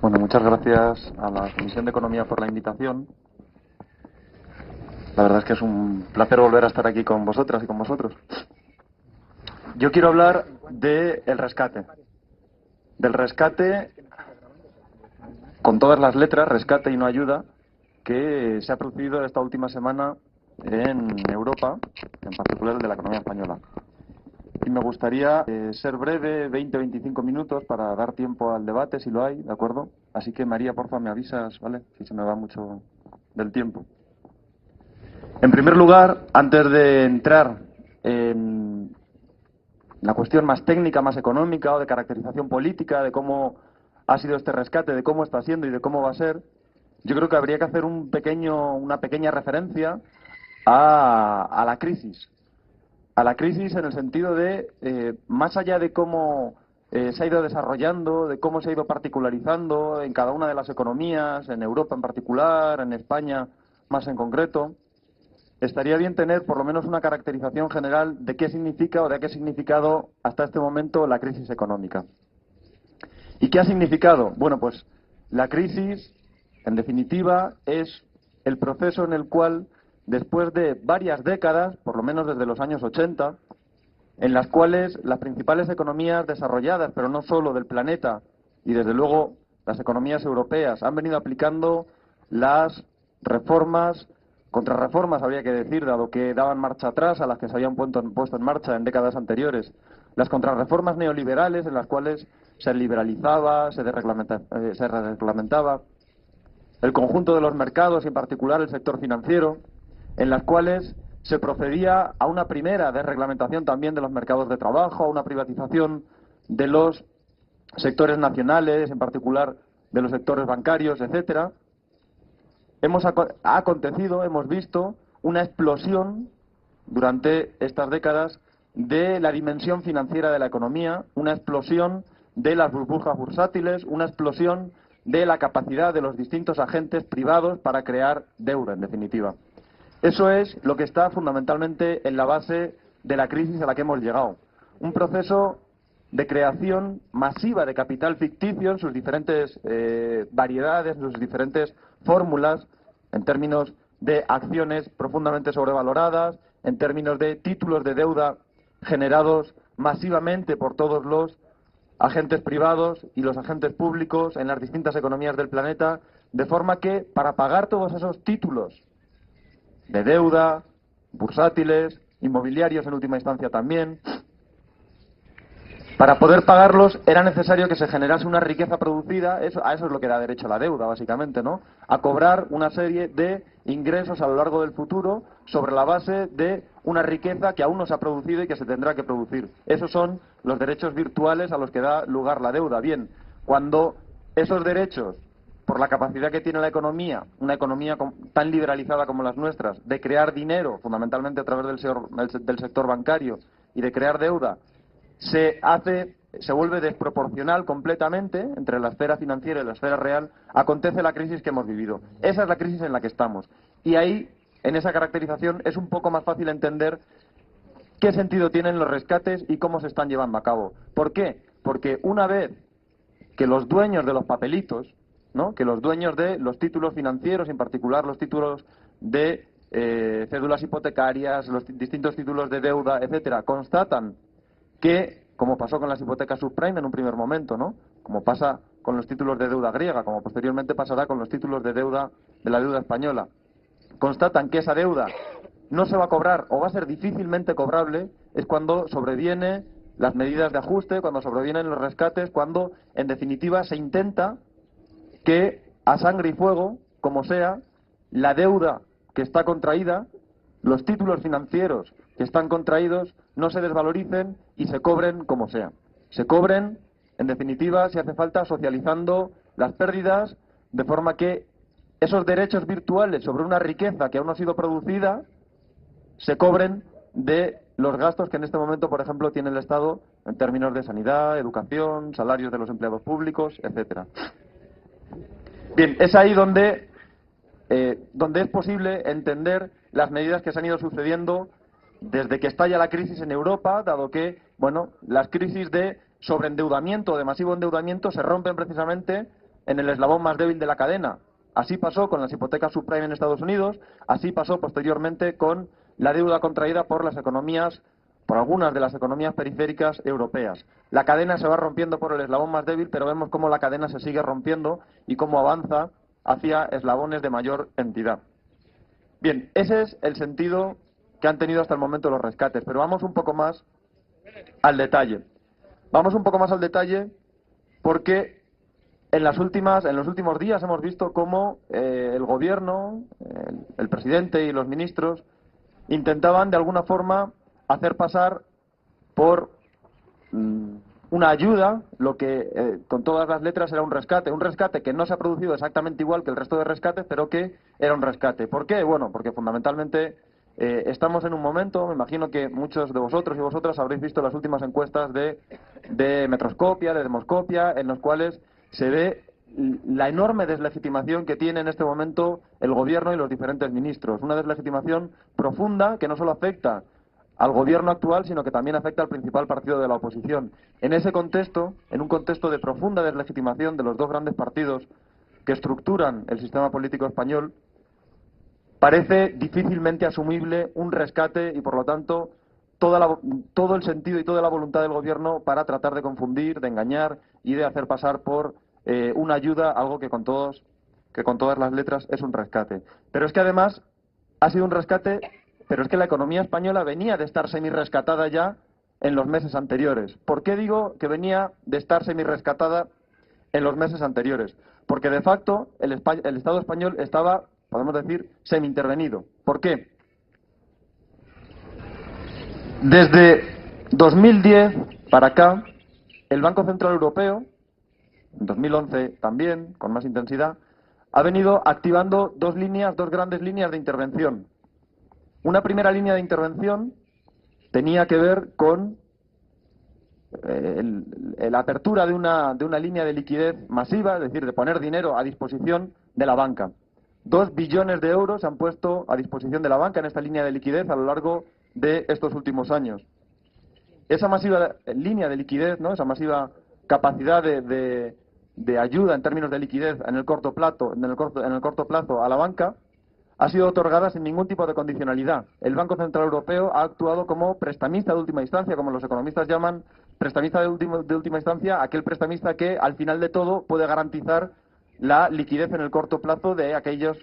Bueno, muchas gracias a la Comisión de Economía por la invitación. La verdad es que es un placer volver a estar aquí con vosotras y con vosotros. Yo quiero hablar del rescate. Del rescate, con todas las letras, rescate y no ayuda, que se ha producido esta última semana en Europa, en particular el de la economía española. Y me gustaría ser breve, 20-25 minutos, para dar tiempo al debate, si lo hay, ¿de acuerdo? Así que, María, porfa, me avisas, ¿vale? Si se me va mucho del tiempo. En primer lugar, antes de entrar en la cuestión más técnica, más económica o de caracterización política, de cómo ha sido este rescate, de cómo está siendo y de cómo va a ser, yo creo que habría que hacer una pequeña referencia a la crisis. A la crisis en el sentido de, más allá de cómo se ha ido desarrollando, de cómo se ha ido particularizando en cada una de las economías, en Europa en particular, en España más en concreto, estaría bien tener por lo menos una caracterización general de qué significa o de qué ha significado hasta este momento la crisis económica. ¿Y qué ha significado? Bueno, pues la crisis, en definitiva, es el proceso en el cual, después de varias décadas, por lo menos desde los años 80, en las cuales las principales economías desarrolladas, pero no solo del planeta, y desde luego las economías europeas, han venido aplicando las reformas, contrarreformas habría que decir, dado que daban marcha atrás a las que se habían puesto en marcha en décadas anteriores, las contrarreformas neoliberales en las cuales se liberalizaba, se reglamentaba el conjunto de los mercados y en particular el sector financiero, en las cuales se procedía a una primera desreglamentación también de los mercados de trabajo, a una privatización de los sectores nacionales, en particular de los sectores bancarios, etcétera. Ha acontecido, hemos visto una explosión durante estas décadas de la dimensión financiera de la economía, una explosión de las burbujas bursátiles, una explosión de la capacidad de los distintos agentes privados para crear deuda, en definitiva. Eso es lo que está fundamentalmente en la base de la crisis a la que hemos llegado. Un proceso de creación masiva de capital ficticio en sus diferentes variedades, en sus diferentes fórmulas, en términos de acciones profundamente sobrevaloradas, en términos de títulos de deuda generados masivamente por todos los agentes privados y los agentes públicos en las distintas economías del planeta, de forma que para pagar todos esos títulos de deuda, bursátiles, inmobiliarios en última instancia también, para poder pagarlos era necesario que se generase una riqueza producida, a eso es lo que da derecho a la deuda, básicamente, ¿no? A cobrar una serie de ingresos a lo largo del futuro sobre la base de una riqueza que aún no se ha producido y que se tendrá que producir. Esos son los derechos virtuales a los que da lugar la deuda. Bien, cuando esos derechos, por la capacidad que tiene la economía, una economía tan liberalizada como las nuestras, de crear dinero, fundamentalmente a través del sector bancario, y de crear deuda, se vuelve desproporcional completamente entre la esfera financiera y la esfera real, acontece la crisis que hemos vivido. Esa es la crisis en la que estamos. Y ahí, en esa caracterización, es un poco más fácil entender qué sentido tienen los rescates y cómo se están llevando a cabo. ¿Por qué? Porque una vez que los dueños de los papelitos, ¿no?, que los dueños de los títulos financieros, en particular los títulos de cédulas hipotecarias, los distintos títulos de deuda, etcétera, constatan que, como pasó con las hipotecas subprime en un primer momento, ¿no?, como pasa con los títulos de deuda griega, como posteriormente pasará con los títulos de deuda de la deuda española, constatan que esa deuda no se va a cobrar o va a ser difícilmente cobrable, es cuando sobrevienen las medidas de ajuste, cuando sobrevienen los rescates, cuando, en definitiva, se intenta que, a sangre y fuego, como sea, la deuda que está contraída, los títulos financieros que están contraídos, no se desvaloricen y se cobren como sea. Se cobren, en definitiva, si hace falta, socializando las pérdidas, de forma que esos derechos virtuales sobre una riqueza que aún no ha sido producida se cobren de los gastos que en este momento, por ejemplo, tiene el Estado en términos de sanidad, educación, salarios de los empleados públicos, etcétera. Bien, es ahí donde es posible entender las medidas que se han ido sucediendo desde que estalla la crisis en Europa, dado que, bueno, las crisis de sobreendeudamiento, de masivo endeudamiento, se rompen precisamente en el eslabón más débil de la cadena. Así pasó con las hipotecas subprime en Estados Unidos, así pasó posteriormente con la deuda contraída por las economías, por algunas de las economías periféricas europeas. La cadena se va rompiendo por el eslabón más débil, pero vemos cómo la cadena se sigue rompiendo y cómo avanza hacia eslabones de mayor entidad. Bien, ese es el sentido que han tenido hasta el momento los rescates, pero vamos un poco más al detalle. Vamos un poco más al detalle porque en los últimos días hemos visto cómo el gobierno, el presidente y los ministros intentaban de alguna forma hacer pasar por una ayuda, lo que con todas las letras era un rescate que no se ha producido exactamente igual que el resto de rescates, pero que era un rescate. ¿Por qué? Bueno, porque fundamentalmente estamos en un momento, me imagino que muchos de vosotros y vosotras habréis visto las últimas encuestas de Metroscopia, de Demoscopia, en los cuales se ve la enorme deslegitimación que tiene en este momento el gobierno y los diferentes ministros. Una deslegitimación profunda que no solo afecta al gobierno actual, sino que también afecta al principal partido de la oposición. En ese contexto, en un contexto de profunda deslegitimación de los dos grandes partidos que estructuran el sistema político español, parece difícilmente asumible un rescate y, por lo tanto, todo el sentido y toda la voluntad del gobierno para tratar de confundir, de engañar y de hacer pasar por una ayuda, algo que con todas las letras es un rescate. Pero es que además ha sido un rescate, pero es que la economía española venía de estar semi-rescatada ya en los meses anteriores. ¿Por qué digo que venía de estar semi-rescatada en los meses anteriores? Porque de facto el Estado español estaba, podemos decir, semi-intervenido. ¿Por qué? Desde 2010 para acá, el Banco Central Europeo, en 2011 también, con más intensidad, ha venido activando dos grandes líneas de intervención. Una primera línea de intervención tenía que ver con la apertura de una línea de liquidez masiva, es decir, de poner dinero a disposición de la banca. 2 billones de euros se han puesto a disposición de la banca en esta línea de liquidez a lo largo de estos últimos años. Esa masiva línea de liquidez, ¿no?, esa masiva capacidad de ayuda en términos de liquidez en el corto plazo a la banca, ha sido otorgada sin ningún tipo de condicionalidad. El Banco Central Europeo ha actuado como prestamista de última instancia, como los economistas llaman prestamista de última instancia, aquel prestamista que al final de todo puede garantizar la liquidez en el corto plazo de aquellas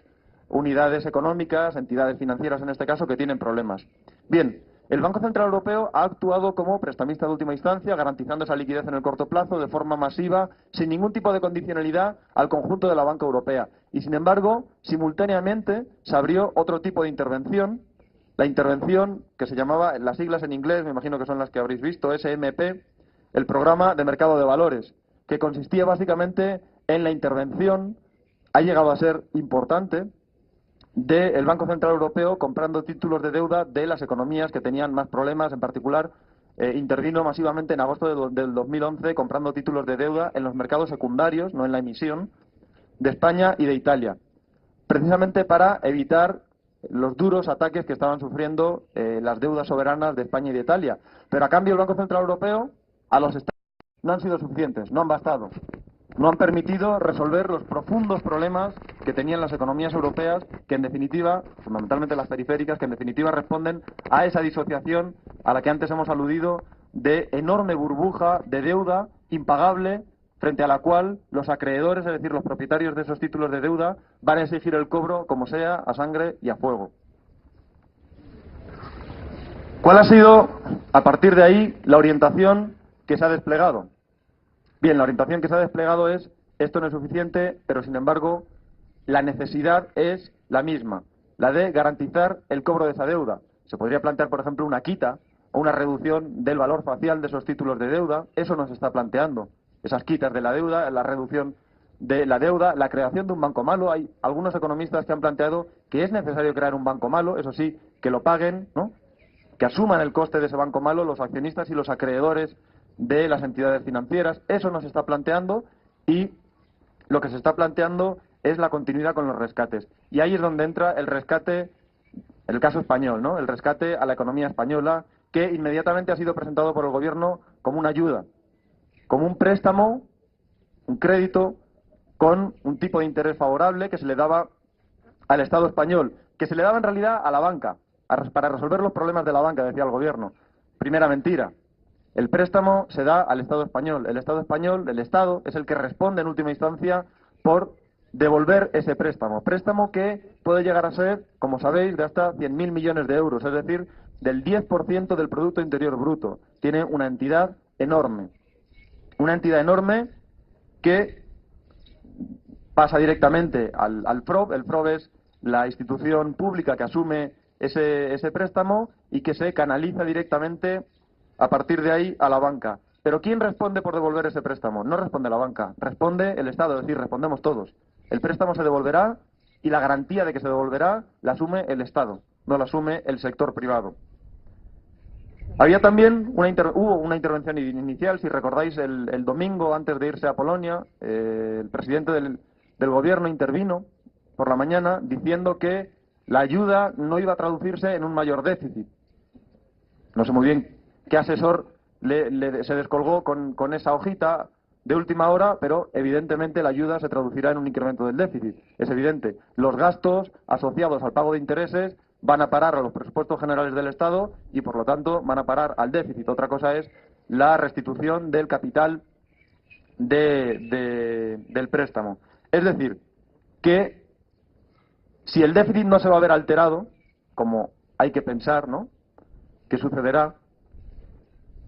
unidades económicas, entidades financieras en este caso, que tienen problemas. Bien, el Banco Central Europeo ha actuado como prestamista de última instancia, garantizando esa liquidez en el corto plazo de forma masiva, sin ningún tipo de condicionalidad al conjunto de la banca europea. Y, sin embargo, simultáneamente se abrió otro tipo de intervención, la intervención que se llamaba, las siglas en inglés, me imagino que son las que habréis visto, SMP, el Programa de Mercado de Valores, que consistía básicamente en la intervención, ha llegado a ser importante, del Banco Central Europeo comprando títulos de deuda de las economías que tenían más problemas. En particular, intervino masivamente en agosto del 2011 comprando títulos de deuda en los mercados secundarios, no en la emisión, de España y de Italia, precisamente para evitar los duros ataques que estaban sufriendo las deudas soberanas de España y de Italia. Pero a cambio el Banco Central Europeo, a los Estados no han sido suficientes, no han bastado. No han permitido resolver los profundos problemas que tenían las economías europeas, que en definitiva, fundamentalmente las periféricas, que en definitiva responden a esa disociación a la que antes hemos aludido, de enorme burbuja de deuda impagable, frente a la cual los acreedores, es decir, los propietarios de esos títulos de deuda, van a exigir el cobro como sea, a sangre y a fuego. ¿Cuál ha sido, a partir de ahí, la orientación que se ha desplegado? Bien, la orientación que se ha desplegado es: esto no es suficiente, pero sin embargo la necesidad es la misma, la de garantizar el cobro de esa deuda. Se podría plantear, por ejemplo, una quita o una reducción del valor facial de esos títulos de deuda. Eso no se está planteando. Esas quitas de la deuda, la reducción de la deuda, la creación de un banco malo. Hay algunos economistas que han planteado que es necesario crear un banco malo, eso sí, que lo paguen, ¿no?, que asuman el coste de ese banco malo los accionistas y los acreedores de las entidades financieras. Eso no se está planteando, y lo que se está planteando es la continuidad con los rescates. Y ahí es donde entra el rescate, el caso español, ¿no?, el rescate a la economía española, que inmediatamente ha sido presentado por el gobierno como una ayuda, como un préstamo, un crédito con un tipo de interés favorable que se le daba al Estado español, que se le daba en realidad a la banca, para resolver los problemas de la banca, decía el gobierno. Primera mentira. El préstamo se da al Estado español. El Estado español, el Estado, es el que responde en última instancia por devolver ese préstamo. Préstamo que puede llegar a ser, como sabéis, de hasta 100.000 millones de euros, es decir, del 10% del Producto Interior Bruto. Tiene una entidad enorme. Una entidad enorme que pasa directamente al FROB. El FROB es la institución pública que asume ese préstamo y que se canaliza directamente a partir de ahí a la banca. Pero ¿quién responde por devolver ese préstamo? No responde la banca, responde el Estado, es decir, respondemos todos. El préstamo se devolverá y la garantía de que se devolverá la asume el Estado, no la asume el sector privado. Había también hubo una intervención inicial, si recordáis, el domingo antes de irse a Polonia, el presidente del gobierno intervino por la mañana diciendo que la ayuda no iba a traducirse en un mayor déficit. No sé muy bien qué asesor se descolgó con esa hojita de última hora, pero evidentemente la ayuda se traducirá en un incremento del déficit. Es evidente. Los gastos asociados al pago de intereses van a parar a los presupuestos generales del Estado y, por lo tanto, van a parar al déficit. Otra cosa es la restitución del capital del préstamo. Es decir, que si el déficit no se va a ver alterado, como hay que pensar, ¿no?, que sucederá,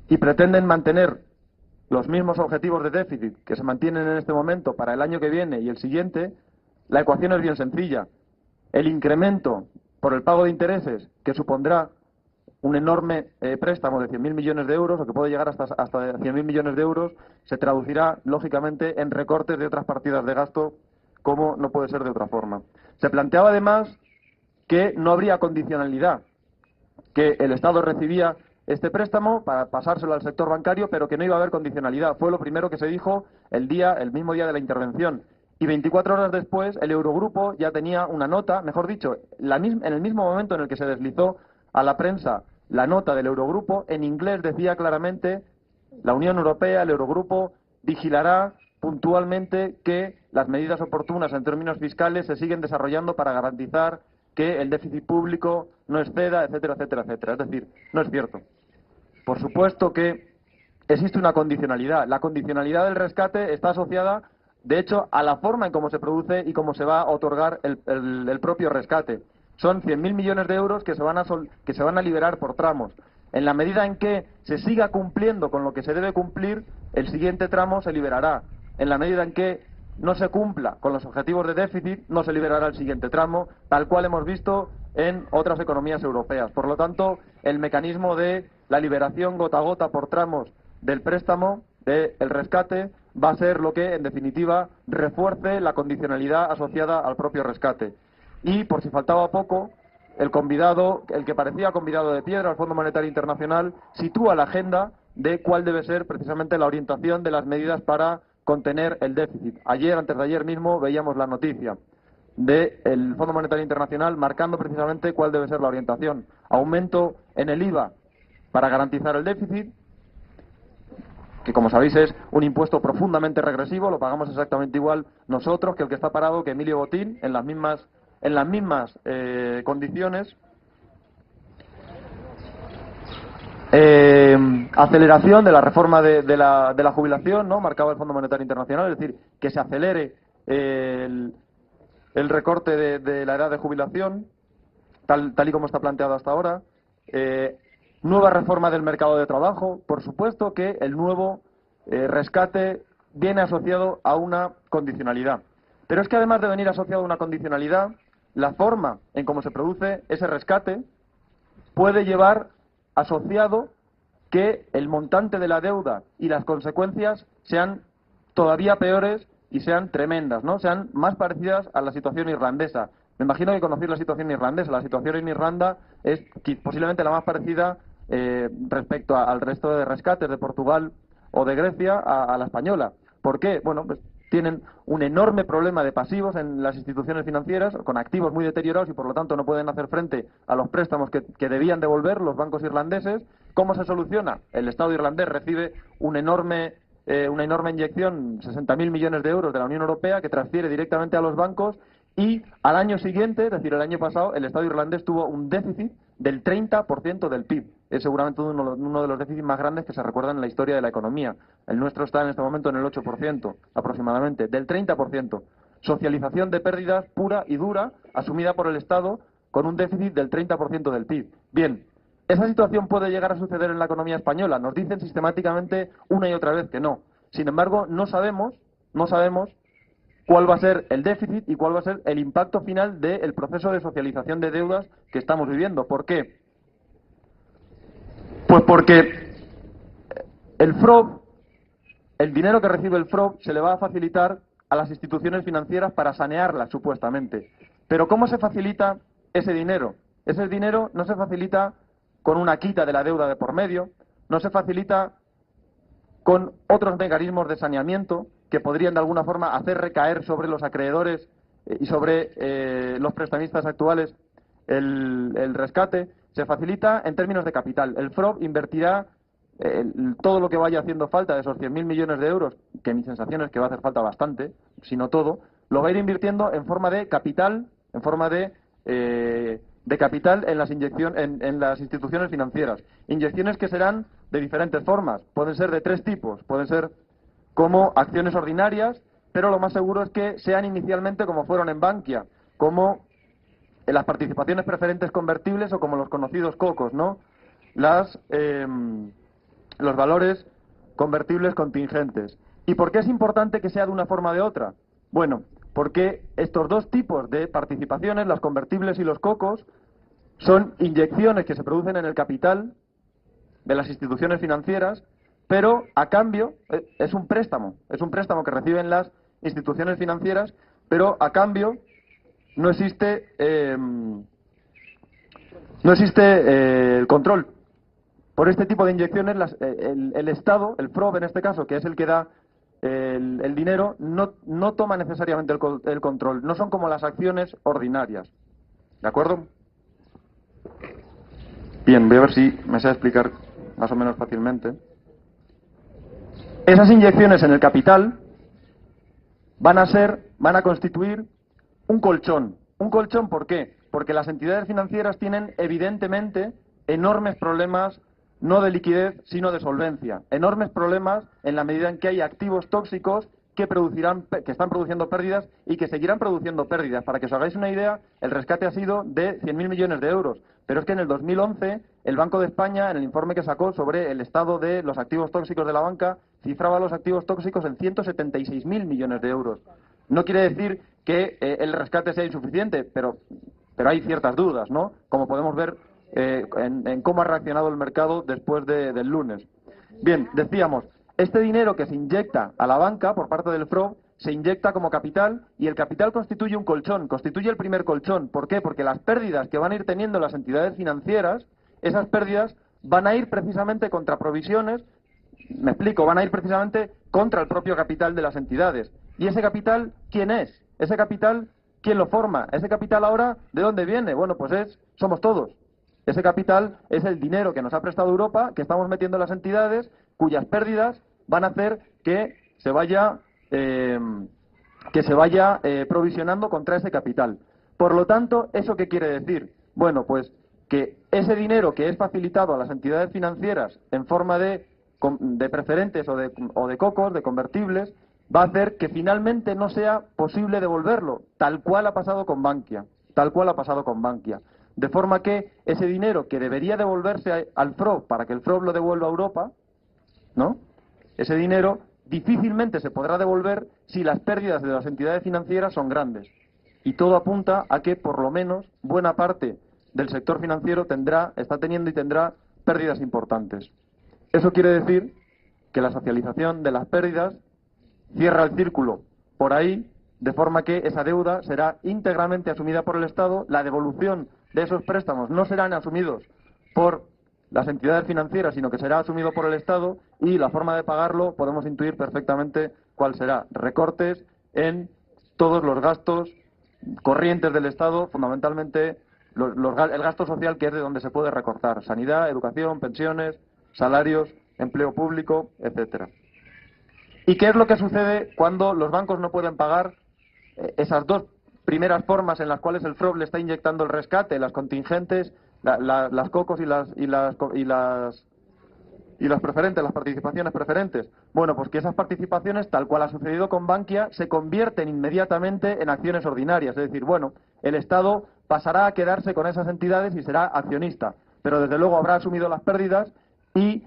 y pretenden mantener los mismos objetivos de déficit que se mantienen en este momento para el año que viene y el siguiente, la ecuación es bien sencilla. El incremento por el pago de intereses, que supondrá un enorme préstamo de 100.000 millones de euros, o que puede llegar hasta 100.000 millones de euros, se traducirá, lógicamente, en recortes de otras partidas de gasto, como no puede ser de otra forma. Se planteaba, además, que no habría condicionalidad, que el Estado recibía este préstamo para pasárselo al sector bancario, pero que no iba a haber condicionalidad. Fue lo primero que se dijo el mismo día de la intervención. Y 24 horas después, el Eurogrupo ya tenía una nota, mejor dicho, en el mismo momento en el que se deslizó a la prensa la nota del Eurogrupo, en inglés decía claramente: la Unión Europea, el Eurogrupo, vigilará puntualmente que las medidas oportunas en términos fiscales se siguen desarrollando para garantizar que el déficit público no exceda, etcétera, etcétera, etcétera. Es decir, no es cierto. Por supuesto que existe una condicionalidad. La condicionalidad del rescate está asociada, de hecho, a la forma en cómo se produce y cómo se va a otorgar el propio rescate. Son 100.000 millones de euros que se van a liberar por tramos. En la medida en que se siga cumpliendo con lo que se debe cumplir, el siguiente tramo se liberará. En la medida en que no se cumpla con los objetivos de déficit, no se liberará el siguiente tramo, tal cual hemos visto en otras economías europeas. Por lo tanto, el mecanismo de la liberación gota a gota por tramos del préstamo, del rescate, va a ser lo que, en definitiva, refuerce la condicionalidad asociada al propio rescate. Y, por si faltaba poco, el que parecía convidado de piedra, el Fondo Monetario Internacional, sitúa la agenda de cuál debe ser precisamente la orientación de las medidas para contener el déficit. Antes de ayer mismo, veíamos la noticia del Fondo Monetario Internacional marcando precisamente cuál debe ser la orientación. Aumento en el IVA para garantizar el déficit, que, como sabéis, es un impuesto profundamente regresivo, lo pagamos exactamente igual nosotros que el que está parado, que Emilio Botín, en las mismas condiciones. Aceleración de la reforma de la jubilación, ¿no?, marcaba el Fondo Monetario Internacional, es decir, que se acelere el recorte de la edad de jubilación, tal y como está planteado hasta ahora. Nueva reforma del mercado de trabajo. Por supuesto que el nuevo rescate viene asociado a una condicionalidad. Pero es que, además de venir asociado a una condicionalidad, la forma en cómo se produce ese rescate puede llevar asociado que el montante de la deuda y las consecuencias sean todavía peores y sean tremendas, ¿no?, sean más parecidas a la situación irlandesa. Me imagino que conocéis la situación irlandesa. La situación en Irlanda es posiblemente la más parecida respecto al resto de rescates de Portugal o de Grecia a la española. ¿Por qué? Bueno, pues tienen un enorme problema de pasivos en las instituciones financieras, con activos muy deteriorados, y por lo tanto no pueden hacer frente a los préstamos que debían devolver los bancos irlandeses. ¿Cómo se soluciona? El Estado irlandés recibe un enorme una enorme inyección, 60.000 millones de euros de la Unión Europea, que transfiere directamente a los bancos, y al año siguiente, es decir, el año pasado, el Estado irlandés tuvo un déficit del 30% del PIB. Es seguramente uno de los déficits más grandes que se recuerdan en la historia de la economía. El nuestro está en este momento en el 8% aproximadamente, del 30%. Socialización de pérdidas pura y dura, asumida por el Estado, con un déficit del 30% del PIB. Bien, ¿esa situación puede llegar a suceder en la economía española? Nos dicen sistemáticamente una y otra vez que no. Sin embargo, no sabemos cuál va a ser el déficit y cuál va a ser el impacto final del proceso de socialización de deudas que estamos viviendo. ¿Por qué? Pues porque el FROB, el dinero que recibe el FROB, se le va a facilitar a las instituciones financieras para sanearlas, supuestamente. Pero ¿cómo se facilita ese dinero? Ese dinero no se facilita con una quita de la deuda de por medio, no se facilita con otros mecanismos de saneamiento que podrían de alguna forma hacer recaer sobre los acreedores y sobre los prestamistas actuales el rescate. Se facilita en términos de capital. El FROB invertirá todo lo que vaya haciendo falta de esos 100.000 millones de euros, que mi sensación es que va a hacer falta bastante, si no todo, lo va a ir invirtiendo en forma de capital, en forma de capital en las instituciones financieras. Inyecciones que serán de diferentes formas. Pueden ser de tres tipos. Pueden ser como acciones ordinarias, pero lo más seguro es que sean inicialmente como fueron en Bankia, como en las participaciones preferentes convertibles o como los conocidos cocos, ¿no? Los valores convertibles contingentes. ¿Y por qué es importante que sea de una forma o de otra? Bueno, porque estos dos tipos de participaciones, las convertibles y los cocos, son inyecciones que se producen en el capital de las instituciones financieras, pero a cambio es un préstamo que reciben las instituciones financieras, pero a cambio no existe el control. Por este tipo de inyecciones el Estado, el FROB en este caso, que es el que da el dinero, no toma necesariamente el control. No son como las acciones ordinarias. ¿De acuerdo? Bien, voy a ver si me sé explicar más o menos fácilmente. Esas inyecciones en el capital van a constituir un colchón. ¿Un colchón por qué? Porque las entidades financieras tienen evidentemente enormes problemas, no de liquidez, sino de solvencia. Enormes problemas en la medida en que hay activos tóxicos que están produciendo pérdidas y que seguirán produciendo pérdidas. Para que os hagáis una idea, el rescate ha sido de 100.000 millones de euros. Pero es que en el 2011 el Banco de España, en el informe que sacó sobre el estado de los activos tóxicos de la banca, cifraba los activos tóxicos en 176.000 millones de euros. No quiere decir que el rescate sea insuficiente, pero hay ciertas dudas, ¿no? Como podemos ver en cómo ha reaccionado el mercado después del lunes. Bien, decíamos, este dinero que se inyecta a la banca por parte del FROB se inyecta como capital y el capital constituye un colchón, constituye el primer colchón. ¿Por qué? Porque las pérdidas que van a ir teniendo las entidades financieras, esas pérdidas van a ir precisamente contra provisiones, me explico, van a ir precisamente contra el propio capital de las entidades. ¿Y ese capital quién es? ¿Ese capital quién lo forma? ¿Ese capital ahora de dónde viene? Bueno, pues somos todos. Ese capital es el dinero que nos ha prestado Europa, que estamos metiendo en las entidades, cuyas pérdidas van a hacer que se vaya provisionando contra ese capital. Por lo tanto, ¿eso qué quiere decir? Bueno, pues que ese dinero que es facilitado a las entidades financieras en forma de preferentes o de cocos, de convertibles, va a hacer que finalmente no sea posible devolverlo, tal cual ha pasado con Bankia, De forma que ese dinero que debería devolverse al FROB para que el FROB lo devuelva a Europa, ¿no? Ese dinero difícilmente se podrá devolver si las pérdidas de las entidades financieras son grandes. Y todo apunta a que, por lo menos, buena parte del sector financiero está teniendo y tendrá pérdidas importantes. Eso quiere decir que la socialización de las pérdidas cierra el círculo por ahí, de forma que esa deuda será íntegramente asumida por el Estado, la devolución de esos préstamos no serán asumidos por las entidades financieras, sino que será asumido por el Estado, y la forma de pagarlo podemos intuir perfectamente cuál será. Recortes en todos los gastos corrientes del Estado, fundamentalmente el gasto social, que es de donde se puede recortar: sanidad, educación, pensiones, salarios, empleo público, etcétera. ¿Y qué es lo que sucede cuando los bancos no pueden pagar esas dos primeras formas en las cuales el FROB le está inyectando el rescate, las contingentes, las cocos y las preferentes, las participaciones preferentes? Bueno, pues que esas participaciones, tal cual ha sucedido con Bankia, se convierten inmediatamente en acciones ordinarias. Es decir, bueno, el Estado pasará a quedarse con esas entidades y será accionista, pero desde luego habrá asumido las pérdidas y,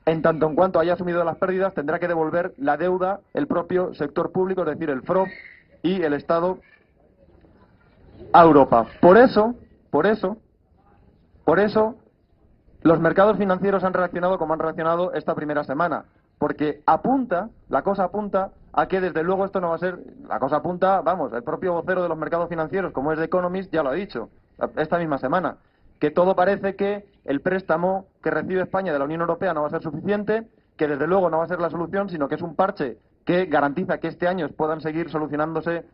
en tanto en cuanto haya asumido las pérdidas, tendrá que devolver la deuda el propio sector público, es decir, el FROB y el Estado a Europa. Por eso, los mercados financieros han reaccionado como han reaccionado esta primera semana, porque la cosa apunta a que desde luego esto no va a ser, la cosa apunta, vamos, el propio vocero de los mercados financieros, como es The Economist, ya lo ha dicho esta misma semana, que todo parece que el préstamo que recibe España de la Unión Europea no va a ser suficiente, que desde luego no va a ser la solución, sino que es un parche que garantiza que este año puedan seguir solucionándose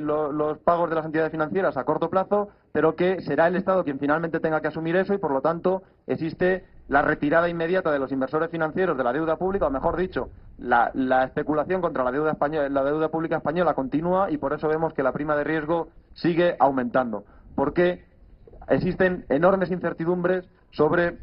los pagos de las entidades financieras a corto plazo, pero que será el Estado quien finalmente tenga que asumir eso y, por lo tanto, existe la retirada inmediata de los inversores financieros de la deuda pública, o mejor dicho, la especulación contra la deuda pública española continúa, y por eso vemos que la prima de riesgo sigue aumentando, porque existen enormes incertidumbres sobre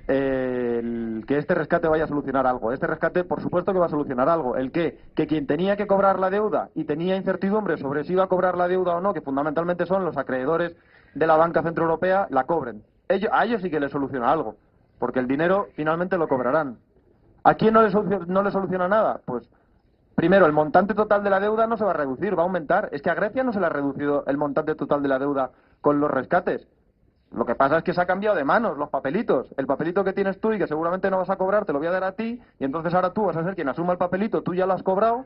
que este rescate vaya a solucionar algo. Este rescate, por supuesto que va a solucionar algo. ¿El qué? Que quien tenía que cobrar la deuda y tenía incertidumbre sobre si iba a cobrar la deuda o no, que fundamentalmente son los acreedores de la banca centroeuropea, la cobren. A ellos sí que les soluciona algo, porque el dinero finalmente lo cobrarán. ¿A quién no le soluciona nada? Pues, primero, el montante total de la deuda no se va a reducir, va a aumentar. Es que a Grecia no se le ha reducido el montante total de la deuda con los rescates. Lo que pasa es que se ha cambiado de manos los papelitos. El papelito que tienes tú y que seguramente no vas a cobrar, te lo voy a dar a ti, y entonces ahora tú vas a ser quien asuma el papelito, tú ya lo has cobrado.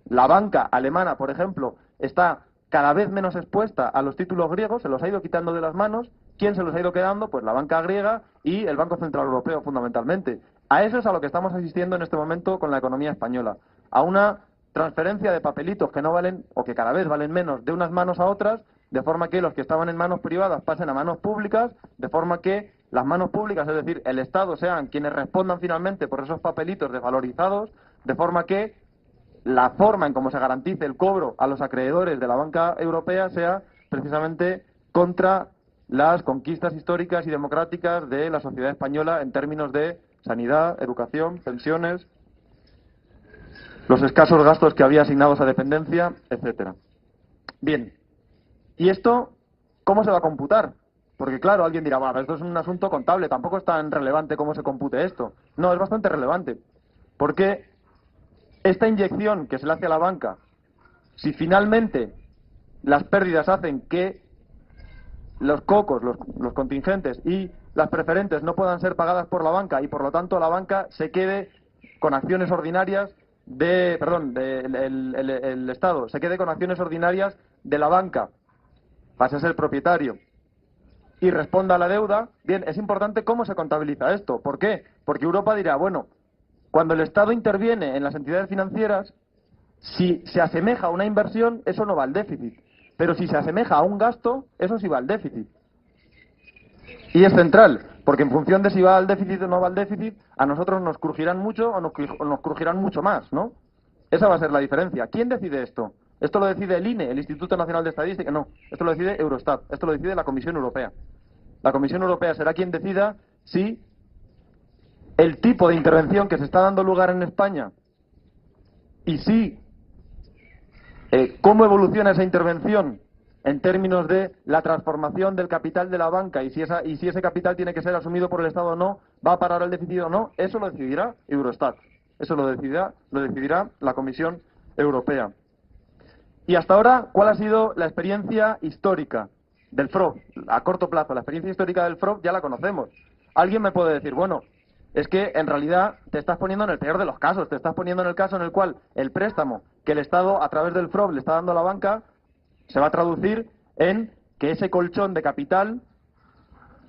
La banca alemana, por ejemplo, está cada vez menos expuesta a los títulos griegos, se los ha ido quitando de las manos. ¿Quién se los ha ido quedando? Pues la banca griega y el Banco Central Europeo, fundamentalmente. A eso es a lo que estamos asistiendo en este momento con la economía española. A una transferencia de papelitos que no valen, o que cada vez valen menos, de unas manos a otras, de forma que los que estaban en manos privadas pasen a manos públicas, de forma que las manos públicas, es decir, el Estado, sean quienes respondan finalmente por esos papelitos desvalorizados, de forma que la forma en cómo se garantice el cobro a los acreedores de la banca europea sea precisamente contra las conquistas históricas y democráticas de la sociedad española en términos de sanidad, educación, pensiones, los escasos gastos que había asignados a dependencia, etcétera. Bien. ¿Y esto cómo se va a computar? Porque claro, alguien dirá, bueno, esto es un asunto contable, tampoco es tan relevante cómo se compute esto. No, es bastante relevante, porque esta inyección que se le hace a la banca, si finalmente las pérdidas hacen que los cocos, los contingentes y las preferentes no puedan ser pagadas por la banca, y por lo tanto la banca se quede con acciones ordinarias el Estado se quede con acciones ordinarias de la banca, pase a ser propietario y responda a la deuda. Bien, es importante cómo se contabiliza esto. ¿Por qué? Porque Europa dirá, bueno, cuando el Estado interviene en las entidades financieras, si se asemeja a una inversión, eso no va al déficit. Pero si se asemeja a un gasto, eso sí va al déficit. Y es central, porque en función de si va al déficit o no va al déficit, a nosotros nos crujirán mucho o nos crujirán mucho más, ¿no? Esa va a ser la diferencia. ¿Quién decide esto? ¿Esto lo decide el INE, el Instituto Nacional de Estadística? No, esto lo decide Eurostat, esto lo decide la Comisión Europea. La Comisión Europea será quien decida si el tipo de intervención que se está dando lugar en España y si cómo evoluciona esa intervención en términos de la transformación del capital de la banca y si ese capital tiene que ser asumido por el Estado o no, va a parar el déficit o no, eso lo decidirá Eurostat. Eso lo decidirá la Comisión Europea. Y hasta ahora, ¿cuál ha sido la experiencia histórica del FROB? A corto plazo, la experiencia histórica del FROB ya la conocemos. Alguien me puede decir, bueno, es que en realidad te estás poniendo en el peor de los casos, te estás poniendo en el caso en el cual el préstamo que el Estado a través del FROB le está dando a la banca se va a traducir en que ese colchón de capital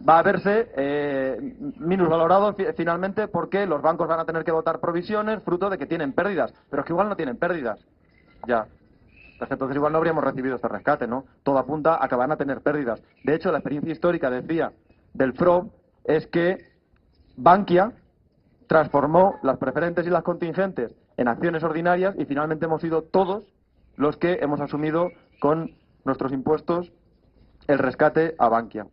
va a verse minusvalorado finalmente, porque los bancos van a tener que votar provisiones fruto de que tienen pérdidas. Pero es que igual no tienen pérdidas. Ya. Entonces igual no habríamos recibido este rescate, ¿no? Todo apunta a que van a tener pérdidas. De hecho, la experiencia histórica, decía, del FROB es que Bankia transformó las preferentes y las contingentes en acciones ordinarias y finalmente hemos sido todos los que hemos asumido con nuestros impuestos el rescate a Bankia.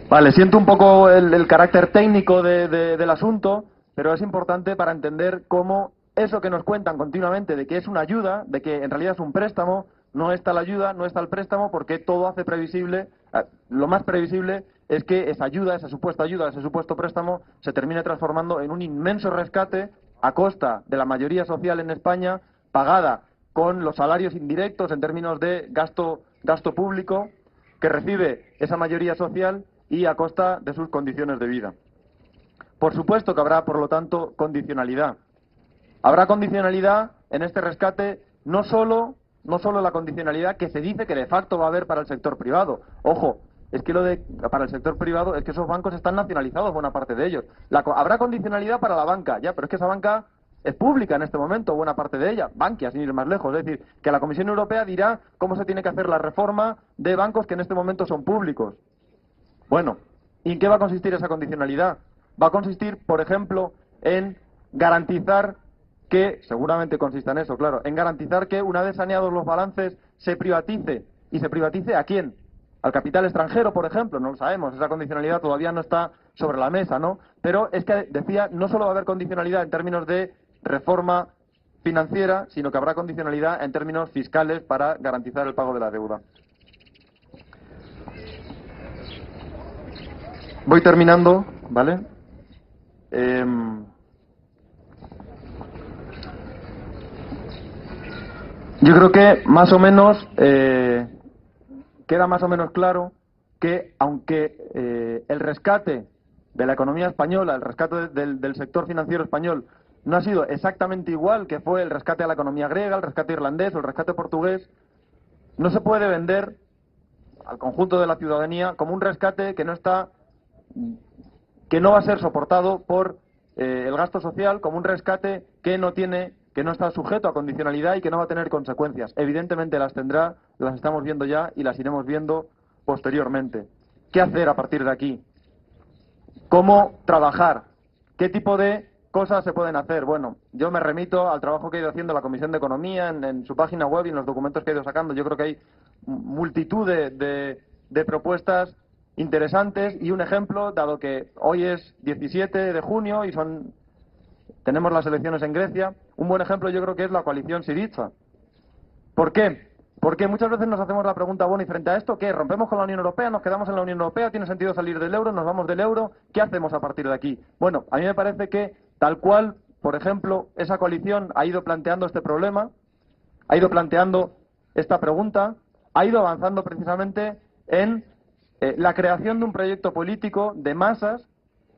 Vale, siento un poco el carácter técnico del asunto, pero es importante para entender cómo eso que nos cuentan continuamente de que es una ayuda, de que en realidad es un préstamo, no está la ayuda, no está el préstamo, porque todo hace previsible, lo más previsible es que esa ayuda, esa supuesto préstamo, se termine transformando en un inmenso rescate a costa de la mayoría social en España, pagada con los salarios indirectos en términos de gasto público que recibe esa mayoría social y a costa de sus condiciones de vida. Por supuesto que habrá, por lo tanto, condicionalidad. Habrá condicionalidad en este rescate, no solo la condicionalidad que se dice que de facto va a haber para el sector privado. Ojo, es que para el sector privado es que esos bancos están nacionalizados, buena parte de ellos. Habrá condicionalidad para la banca, ya, pero es que esa banca es pública en este momento, buena parte de ella, Bankia, sin ir más lejos. Es decir, que la Comisión Europea dirá cómo se tiene que hacer la reforma de bancos que en este momento son públicos. Bueno, ¿y en qué va a consistir esa condicionalidad? Va a consistir, por ejemplo, en garantizar que, seguramente consista en eso, claro, en garantizar que una vez saneados los balances se privatice. ¿Y se privatice a quién? ¿Al capital extranjero, por ejemplo? No lo sabemos, esa condicionalidad todavía no está sobre la mesa, ¿no? Pero es que, decía, no solo va a haber condicionalidad en términos de reforma financiera, sino que habrá condicionalidad en términos fiscales para garantizar el pago de la deuda. Voy terminando, ¿vale? Yo creo que más o menos queda más o menos claro que aunque el rescate de la economía española, el rescate del sector financiero español no ha sido exactamente igual que fue el rescate a la economía griega, el rescate irlandés o el rescate portugués, no se puede vender al conjunto de la ciudadanía como un rescate que no va a ser soportado por el gasto social, como un rescate que no está sujeto a condicionalidad y que no va a tener consecuencias. Evidentemente las tendrá, las estamos viendo ya y las iremos viendo posteriormente. ¿Qué hacer a partir de aquí? ¿Cómo trabajar? ¿Qué tipo de cosas se pueden hacer? Bueno, yo me remito al trabajo que ha ido haciendo la Comisión de Economía en su página web y en los documentos que ha ido sacando. Yo creo que hay multitud de propuestas interesantes y un ejemplo, dado que hoy es 17 de junio y tenemos las elecciones en Grecia, un buen ejemplo yo creo que es la coalición Syriza. ¿Por qué? Porque muchas veces nos hacemos la pregunta, bueno, ¿y frente a esto qué? ¿Rompemos con la Unión Europea? ¿Nos quedamos en la Unión Europea? ¿Tiene sentido salir del euro? ¿Nos vamos del euro? ¿Qué hacemos a partir de aquí? Bueno, a mí me parece que tal cual, por ejemplo, esa coalición ha ido planteando este problema, ha ido planteando esta pregunta, ha ido avanzando precisamente en la creación de un proyecto político de masas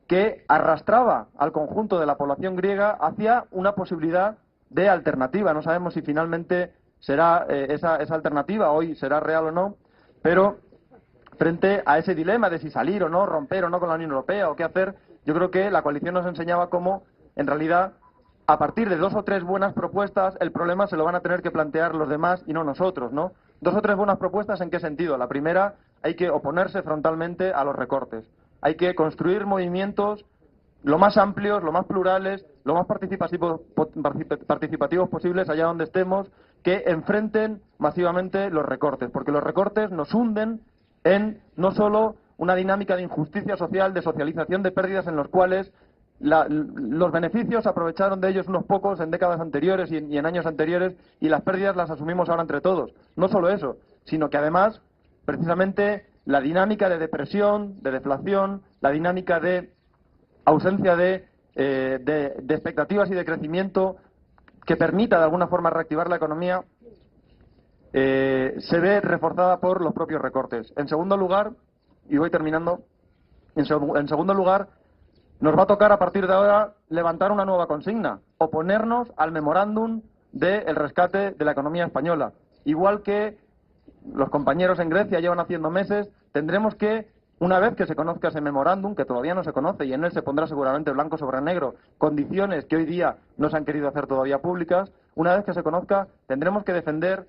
que arrastraba al conjunto de la población griega hacia una posibilidad de alternativa. No sabemos si finalmente será esa alternativa, hoy será real o no, pero frente a ese dilema de si salir o no, romper o no con la Unión Europea o qué hacer, yo creo que la coalición nos enseñaba cómo, en realidad, a partir de 2 o 3 buenas propuestas, el problema se lo van a tener que plantear los demás y no nosotros, ¿no? 2 o 3 buenas propuestas, ¿en qué sentido? La primera, hay que oponerse frontalmente a los recortes. Hay que construir movimientos lo más amplios, lo más plurales, lo más participativos posibles allá donde estemos, que enfrenten masivamente los recortes, porque los recortes nos hunden en no solo una dinámica de injusticia social, de socialización de pérdidas en los cuales los beneficios aprovecharon de ellos unos pocos en décadas anteriores y en años anteriores y las pérdidas las asumimos ahora entre todos. No solo eso, sino que además, precisamente, la dinámica de depresión, de deflación, la dinámica de ausencia de expectativas y de crecimiento que permita de alguna forma reactivar la economía, se ve reforzada por los propios recortes. En segundo lugar, y voy terminando, en segundo lugar, nos va a tocar a partir de ahora levantar una nueva consigna, oponernos al memorándum del rescate de la economía española. Igual que los compañeros en Grecia llevan haciendo meses, tendremos que, una vez que se conozca ese memorándum, que todavía no se conoce y en él se pondrá seguramente blanco sobre negro condiciones que hoy día no se han querido hacer todavía públicas, una vez que se conozca tendremos que defender,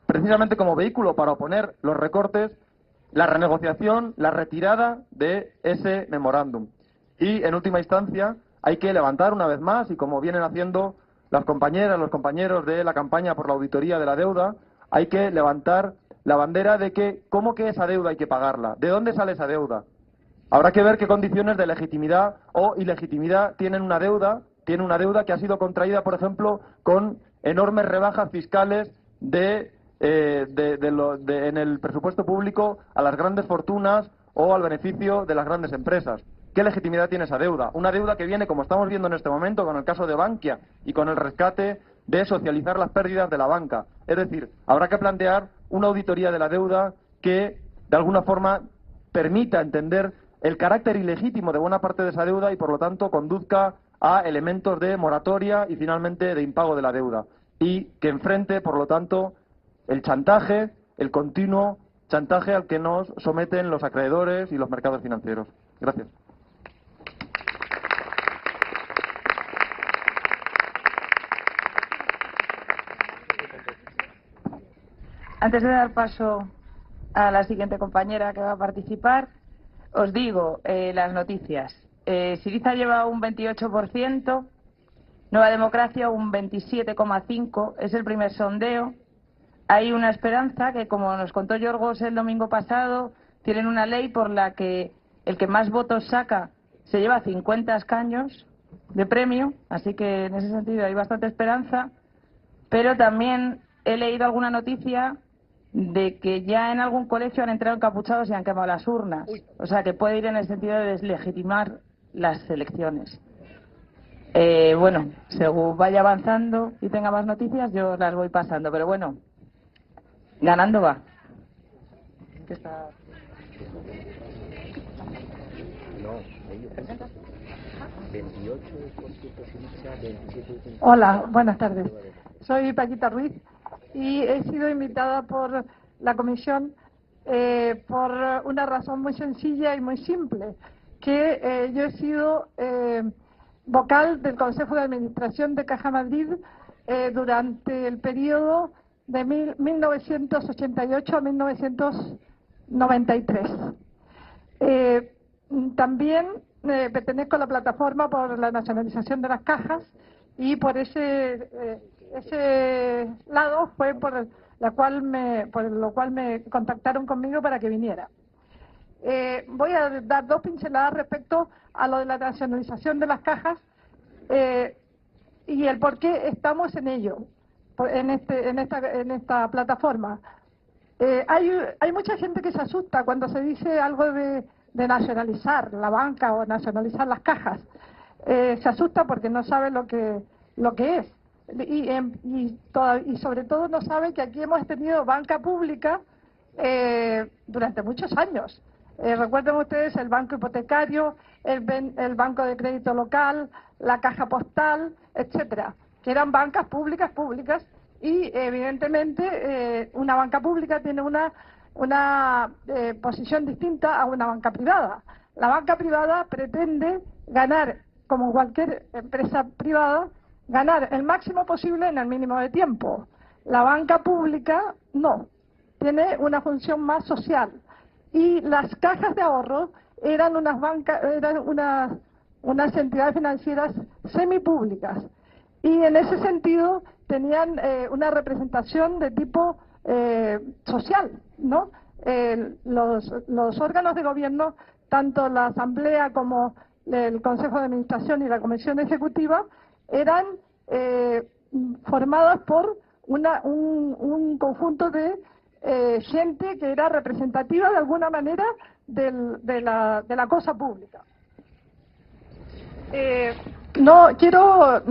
precisamente como vehículo para oponer los recortes, la renegociación, la retirada de ese memorándum. Y, en última instancia, hay que levantar una vez más, y como vienen haciendo las compañeras, los compañeros de la campaña por la auditoría de la deuda, hay que levantar la bandera de que, ¿cómo que esa deuda hay que pagarla? ¿De dónde sale esa deuda? Habrá que ver qué condiciones de legitimidad o ilegitimidad tiene una deuda que ha sido contraída, por ejemplo, con enormes rebajas fiscales en el presupuesto público a las grandes fortunas o al beneficio de las grandes empresas. ¿Qué legitimidad tiene esa deuda? Una deuda que viene, como estamos viendo en este momento, con el caso de Bankia y con el rescate de socializar las pérdidas de la banca. Es decir, habrá que plantear una auditoría de la deuda que, de alguna forma, permita entender el carácter ilegítimo de buena parte de esa deuda y, por lo tanto, conduzca a elementos de moratoria y, finalmente, de impago de la deuda. Y que enfrente, por lo tanto, el chantaje, el continuo chantaje al que nos someten los acreedores y los mercados financieros. Gracias. Antes de dar paso a la siguiente compañera que va a participar, os digo las noticias. Syriza lleva un 28%, Nueva Democracia un 27,5%, es el primer sondeo. Hay una esperanza que, como nos contó Yorgos el domingo pasado, tienen una ley por la que el que más votos saca se lleva 50 escaños de premio, así que en ese sentido hay bastante esperanza. Pero también he leído alguna noticia de que ya en algún colegio han entrado encapuchados y han quemado las urnas. O sea, que puede ir en el sentido de deslegitimar las elecciones. Bueno, según vaya avanzando y tenga más noticias, yo las voy pasando. Pero bueno, ganando va. Hola, buenas tardes. Soy Paquita Ruiz y he sido invitada por la comisión por una razón muy sencilla y muy simple, que yo he sido vocal del Consejo de Administración de Caja Madrid durante el periodo de 1988 a 1993. También pertenezco a la plataforma por la nacionalización de las cajas y por ese lado fue por lo cual me contactaron conmigo para que viniera. Voy a dar dos pinceladas respecto a lo de la nacionalización de las cajas y el por qué estamos en ello, en esta plataforma. Hay mucha gente que se asusta cuando se dice algo de nacionalizar la banca o nacionalizar las cajas. Se asusta porque no sabe lo que es. Y sobre todo no sabe que aquí hemos tenido banca pública durante muchos años. Recuerden ustedes el banco hipotecario, el banco de crédito local, la caja postal, etcétera, que eran bancas públicas y evidentemente una banca pública tiene una posición distinta a una banca privada. La banca privada pretende ganar, como cualquier empresa privada, ganar el máximo posible en el mínimo de tiempo. La banca pública no, tiene una función más social. Y las cajas de ahorro eran unas entidades financieras semipúblicas. Y en ese sentido tenían una representación de tipo social, ¿no? Los órganos de gobierno, tanto la Asamblea como el Consejo de Administración y la Comisión Ejecutiva, eran formadas por un conjunto de gente que era representativa de alguna manera de la cosa pública. No quiero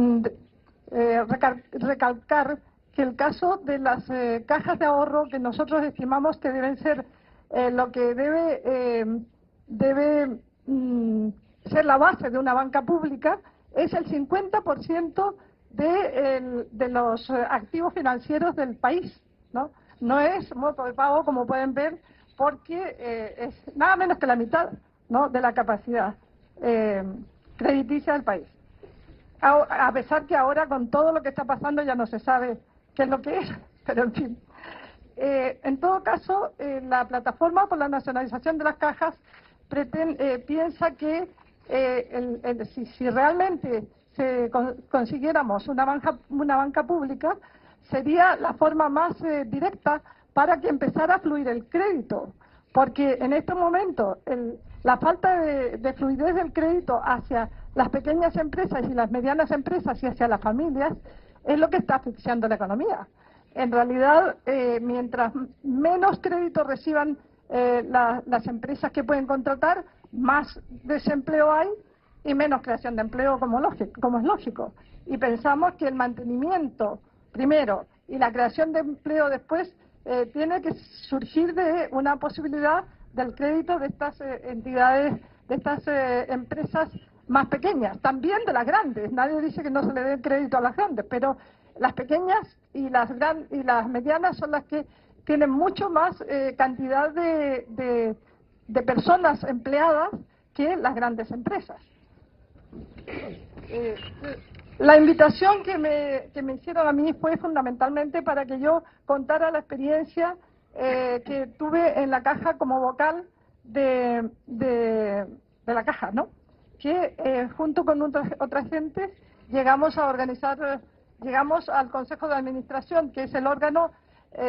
recalcar que el caso de las cajas de ahorro, que nosotros estimamos que deben ser lo que debe ser la base de una banca pública, es el 50% de los activos financieros del país, ¿no? No es modo de pago, como pueden ver, porque es nada menos que la mitad, ¿no?, de la capacidad crediticia del país. A pesar que ahora, con todo lo que está pasando, ya no se sabe qué es lo que es, pero en fin. En todo caso, la plataforma por la nacionalización de las cajas piensa que si realmente consiguiéramos una banca pública, sería la forma más directa para que empezara a fluir el crédito, porque en este momento la falta de fluidez del crédito hacia las pequeñas empresas y las medianas empresas y hacia las familias es lo que está asfixiando la economía. En realidad, mientras menos crédito reciban las empresas que pueden contratar, más desempleo hay y menos creación de empleo, como es lógico. Y pensamos que el mantenimiento primero y la creación de empleo después tiene que surgir de una posibilidad del crédito de estas entidades, de estas empresas más pequeñas, también de las grandes. Nadie dice que no se le dé crédito a las grandes, pero las pequeñas y las medianas son las que tienen mucho más cantidad de personas empleadas que las grandes empresas. La invitación que me hicieron a mí fue fundamentalmente para que yo contara la experiencia que tuve en la Caja como vocal de la Caja, ¿no? Que junto con otra gente llegamos al Consejo de Administración, que es el órgano,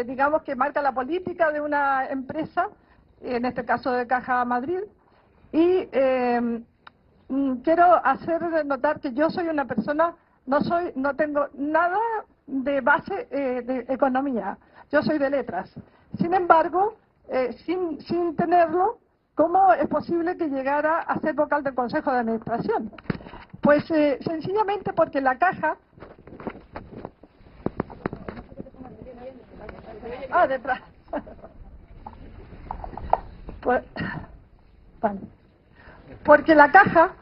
digamos, que marca la política de una empresa, en este caso de Caja Madrid, y quiero hacer notar que yo soy una persona, no tengo nada de base de economía, yo soy de letras. Sin embargo, sin tenerlo, ¿cómo es posible que llegara a ser vocal del Consejo de Administración? Pues sencillamente porque la Caja... detrás. Pues, vale. Porque la Caja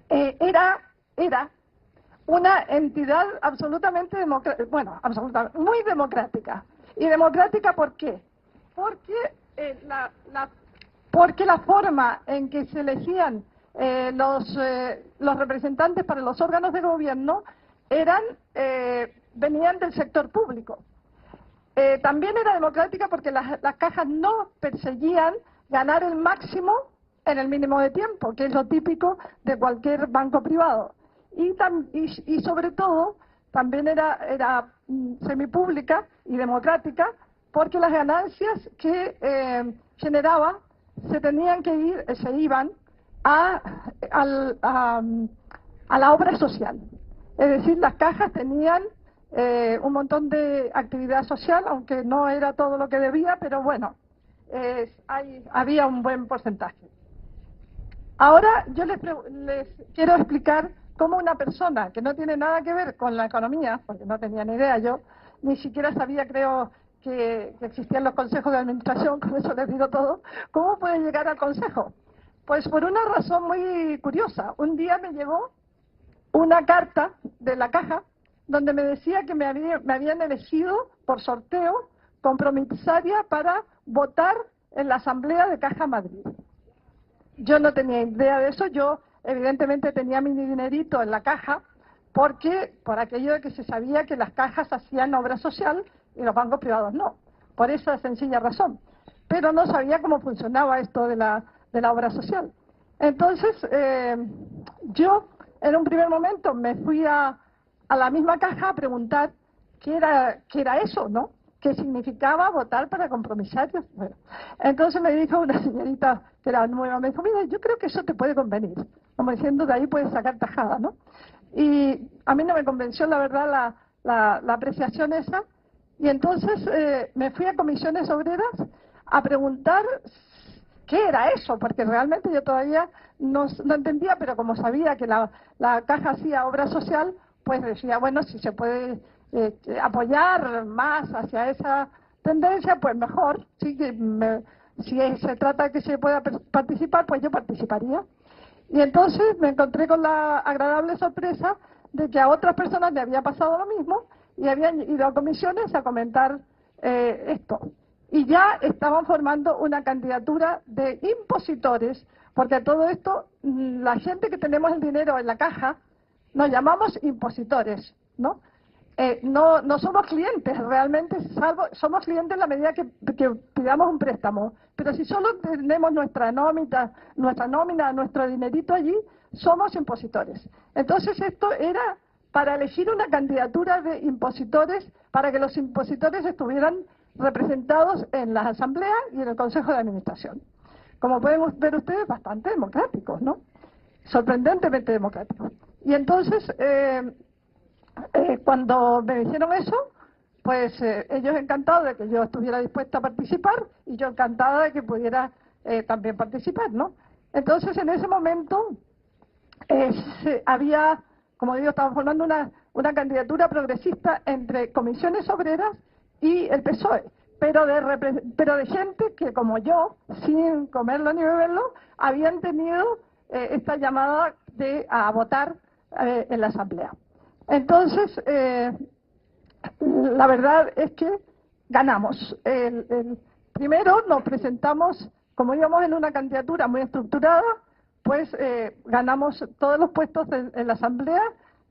era una entidad absolutamente muy democrática. ¿Y democrática por qué? Porque la forma en que se elegían los representantes para los órganos de gobierno venían del sector público. También era democrática porque las cajas no perseguían ganar el máximo en el mínimo de tiempo, que es lo típico de cualquier banco privado. Y sobre todo, también era semipública y democrática porque las ganancias que generaba se iban a la obra social. Es decir, las cajas tenían un montón de actividad social, aunque no era todo lo que debía, pero bueno, había un buen porcentaje. Ahora yo les quiero explicar cómo una persona que no tiene nada que ver con la economía, porque no tenía ni idea yo, ni siquiera sabía, creo, que existían los consejos de administración, con eso les digo todo, ¿cómo puede llegar al consejo? Pues por una razón muy curiosa. Un día me llegó una carta de la Caja donde me decía que me habían elegido por sorteo compromisaria para votar en la Asamblea de Caja Madrid. Yo no tenía idea de eso, yo evidentemente tenía mi dinerito en la Caja por aquello de que se sabía que las cajas hacían obra social y los bancos privados no, por esa sencilla razón. Pero no sabía cómo funcionaba esto de la obra social. Entonces, yo en un primer momento me fui a la misma Caja a preguntar qué era eso, ¿no? ¿Qué significaba votar para compromisarios? Bueno, entonces me dijo una señorita que era nueva, me dijo, mira, yo creo que eso te puede convenir. Como diciendo, de ahí puedes sacar tajada, ¿no? Y a mí no me convenció, la verdad, la apreciación esa. Y entonces me fui a Comisiones Obreras a preguntar qué era eso, porque realmente yo todavía no entendía, pero como sabía que la Caja hacía obra social, pues decía, bueno, si se puede apoyar más hacia esa tendencia, pues mejor. ¿Sí? Si se trata de que se pueda participar, pues yo participaría. Y entonces me encontré con la agradable sorpresa de que a otras personas le había pasado lo mismo y habían ido a comisiones a comentar esto. Y ya estaban formando una candidatura de impositores, porque a todo esto, la gente que tenemos el dinero en la Caja, nos llamamos impositores, ¿no? no somos clientes realmente, salvo somos clientes en la medida que pidamos un préstamo. Pero si solo tenemos nuestra nómina, nuestro dinerito allí, somos impositores. Entonces esto era para elegir una candidatura de impositores, para que los impositores estuvieran representados en las asambleas y en el Consejo de Administración. Como pueden ver ustedes, bastante democráticos, ¿no? Sorprendentemente democráticos. Y entonces, cuando me dijeron eso, pues ellos encantados de que yo estuviera dispuesta a participar y yo encantada de que pudiera también participar, ¿no? Entonces, en ese momento había, como digo, estaban formando una candidatura progresista entre Comisiones Obreras y el PSOE, pero de gente que, como yo, sin comerlo ni beberlo, habían tenido esta llamada a votar en la Asamblea. Entonces, la verdad es que ganamos. Primero nos presentamos, como íbamos en una candidatura muy estructurada, pues ganamos todos los puestos en la Asamblea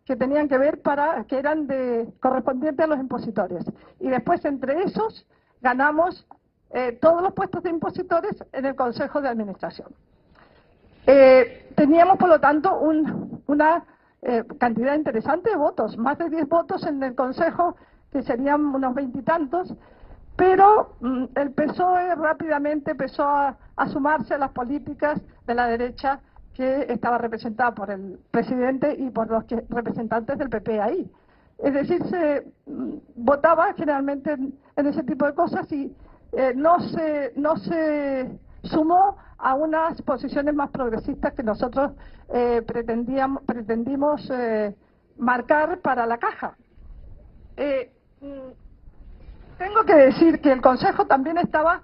que tenían que ver que eran correspondientes a los impositores. Y después, entre esos, ganamos todos los puestos de impositores en el Consejo de Administración. Teníamos, por lo tanto, una cantidad interesante de votos, más de 10 votos en el Consejo, que serían unos 20 y tantos, pero el PSOE rápidamente empezó a sumarse a las políticas de la derecha que estaba representada por el presidente y por los representantes del PP ahí. Es decir, se votaba generalmente en ese tipo de cosas y no se sumó a unas posiciones más progresistas que nosotros pretendimos marcar para la Caja. Tengo que decir que el Consejo también estaba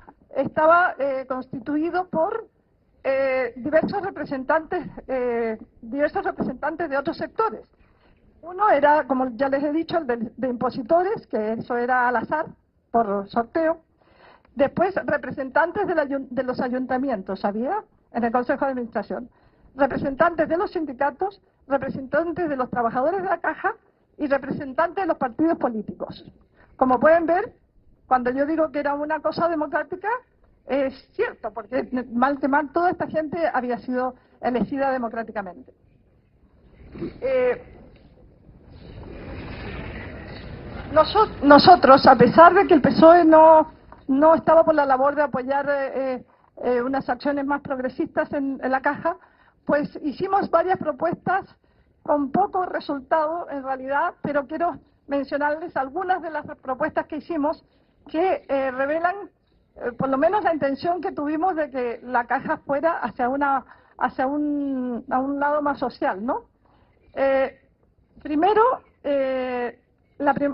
constituido por diversos representantes de otros sectores. Uno era, como ya les he dicho, el de impositores, que eso era al azar, por sorteo. Después, representantes de los ayuntamientos, había en el Consejo de Administración. Representantes de los sindicatos, representantes de los trabajadores de la Caja y representantes de los partidos políticos. Como pueden ver, cuando yo digo que era una cosa democrática, es cierto, porque mal que mal toda esta gente había sido elegida democráticamente. Nosotros, a pesar de que el PSOE no estaba por la labor de apoyar unas acciones más progresistas en la Caja, pues hicimos varias propuestas con poco resultado en realidad, pero quiero mencionarles algunas de las propuestas que hicimos que revelan por lo menos la intención que tuvimos de que la Caja fuera hacia un lado más social, ¿no? Primero,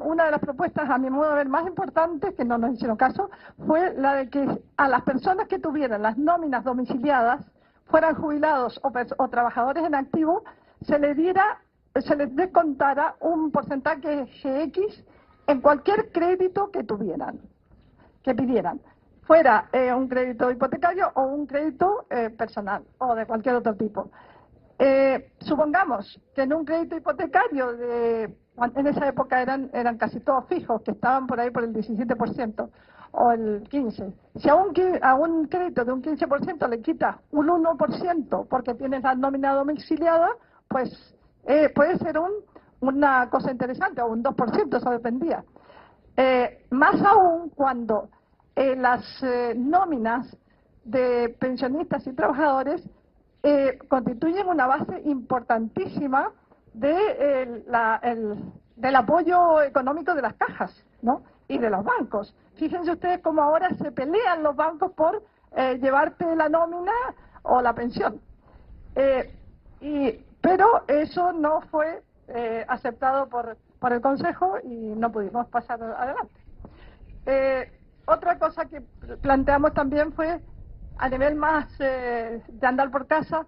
una de las propuestas, a mi modo de ver, más importantes, que no nos hicieron caso, fue la de que a las personas que tuvieran las nóminas domiciliadas, fueran jubilados o trabajadores en activo, se les descontara un porcentaje GX en cualquier crédito que pidieran, fuera un crédito hipotecario o un crédito personal o de cualquier otro tipo. Supongamos que en un crédito hipotecario, en esa época eran casi todos fijos, que estaban por ahí por el 17% o el 15%. Si a un crédito de un 15% le quitas un 1% porque tienes la nómina domiciliada, pues puede ser una cosa interesante, o un 2%, eso dependía. Más aún cuando las nóminas de pensionistas y trabajadores constituyen una base importantísima del apoyo económico de las cajas, ¿no? Y de los bancos. Fíjense ustedes cómo ahora se pelean los bancos por llevarte la nómina o la pensión. Pero eso no fue aceptado por el Consejo y no pudimos pasar adelante. Otra cosa que planteamos también fue, a nivel más de andar por casa,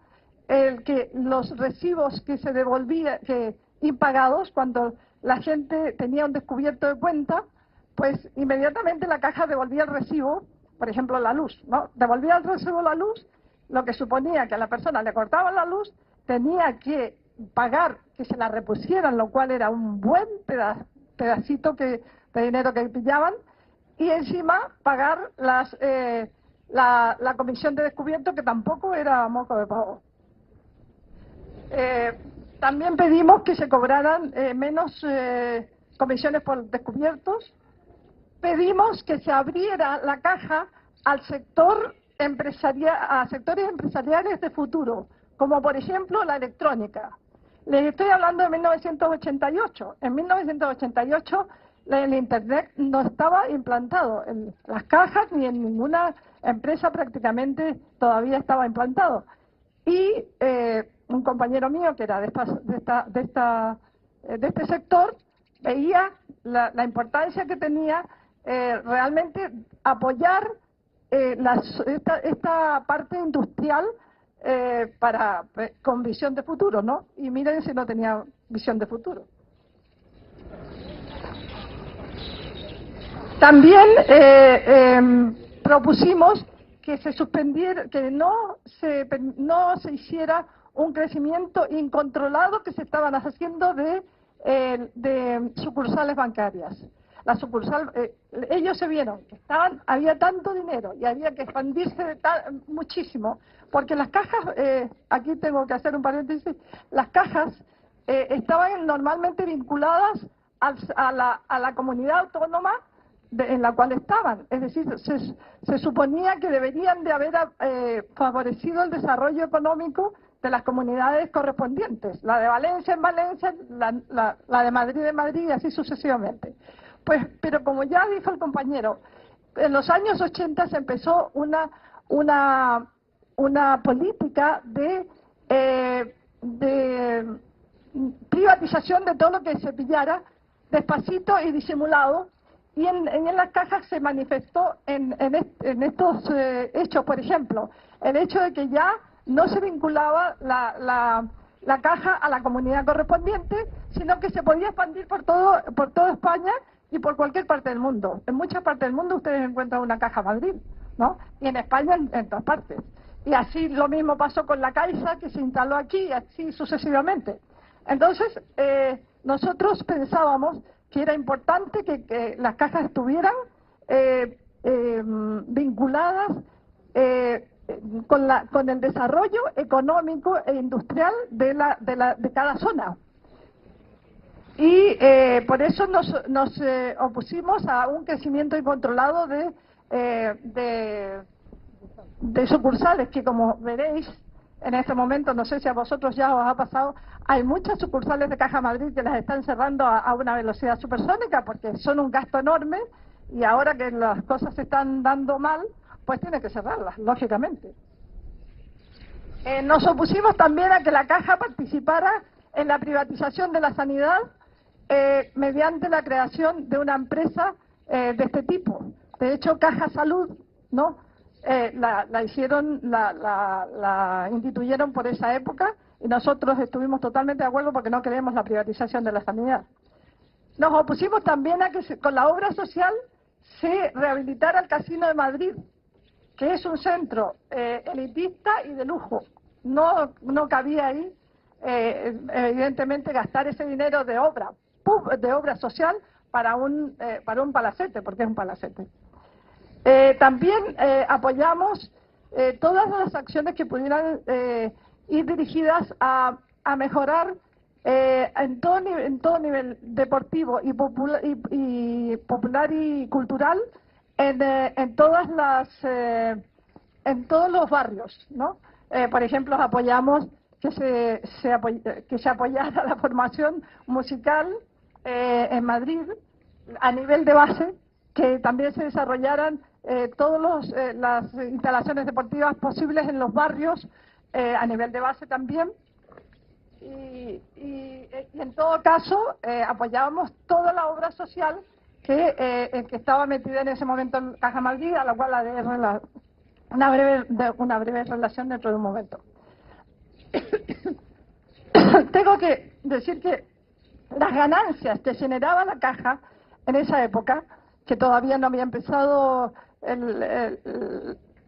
el que los recibos que se devolvían, impagados, cuando la gente tenía un descubierto de cuenta, pues inmediatamente la Caja devolvía el recibo, por ejemplo la luz, ¿no? Devolvía el recibo la luz, lo que suponía que a la persona le cortaban la luz, tenía que pagar que se la repusieran, lo cual era un buen pedacito de dinero que pillaban, y encima pagar la comisión de descubierto, que tampoco era moco de pavo. También pedimos que se cobraran menos comisiones por descubiertos. Pedimos que se abriera la caja al sector empresarial, a sectores empresariales de futuro, como por ejemplo la electrónica. Les estoy hablando de 1988. En 1988 el Internet no estaba implantado en las cajas ni en ninguna empresa, prácticamente todavía estaba implantado. Y un compañero mío que era de este sector veía la importancia que tenía realmente apoyar esta parte industrial con visión de futuro, ¿no? Y miren si no tenía visión de futuro. También propusimos que se suspendiera, que no se hiciera un crecimiento incontrolado que se estaban haciendo de sucursales bancarias. La sucursal, ellos se vieron que había tanto dinero y había que expandirse muchísimo, porque las cajas, aquí tengo que hacer un paréntesis, las cajas estaban normalmente vinculadas a la comunidad autónoma en la cual estaban. Es decir, se suponía que deberían de haber favorecido el desarrollo económico de las comunidades correspondientes, la de Valencia en Valencia, la de Madrid en Madrid y así sucesivamente. Pues, pero como ya dijo el compañero, en los años 80 se empezó una política de privatización de todo lo que se pillara despacito y disimulado, y en las cajas se manifestó en estos hechos. Por ejemplo, el hecho de que ya no se vinculaba la caja a la comunidad correspondiente, sino que se podía expandir por toda España y por cualquier parte del mundo. En muchas partes del mundo ustedes encuentran una caja Madrid, ¿no? Y en España en todas partes. Y así lo mismo pasó con la Caixa, que se instaló aquí, y así sucesivamente. Entonces, nosotros pensábamos que era importante que las cajas estuvieran vinculadas con el desarrollo económico e industrial de cada zona. Y por eso nos opusimos a un crecimiento incontrolado de sucursales, que como veréis en este momento, no sé si a vosotros ya os ha pasado, hay muchas sucursales de Caja Madrid que las están cerrando a una velocidad supersónica porque son un gasto enorme, y ahora que las cosas se están dando mal, pues tiene que cerrarlas, lógicamente. Nos opusimos también a que la Caja participara en la privatización de la sanidad mediante la creación de una empresa de este tipo. De hecho, Caja Salud, ¿no? La instituyeron por esa época, y nosotros estuvimos totalmente de acuerdo porque no queremos la privatización de la sanidad. Nos opusimos también a que con la obra social se rehabilitara el Casino de Madrid, que es un centro elitista y de lujo. No cabía ahí, evidentemente, gastar ese dinero de obra social para un palacete, porque es un palacete. También apoyamos todas las acciones que pudieran ir dirigidas a mejorar en todo nivel deportivo y popular y cultural en todos los barrios, ¿no? Por ejemplo, apoyamos que se apoyara la formación musical en Madrid a nivel de base, que también se desarrollaran todas las instalaciones deportivas posibles en los barrios a nivel de base también. Y en todo caso apoyábamos toda la obra social que estaba metida en ese momento en Caja Madrid, a la cual haré una breve relación dentro de un momento. Tengo que decir que las ganancias que generaba la Caja en esa época, que todavía no había empezado,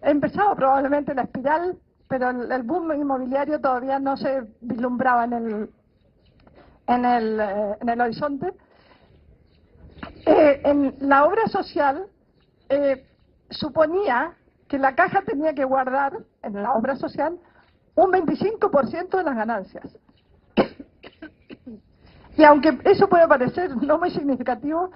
empezado probablemente la espiral, pero el boom inmobiliario todavía no se vislumbraba en el horizonte. En la obra social suponía que la Caja tenía que guardar, en la obra social, un 25% de las ganancias. Y aunque eso puede parecer no muy significativo,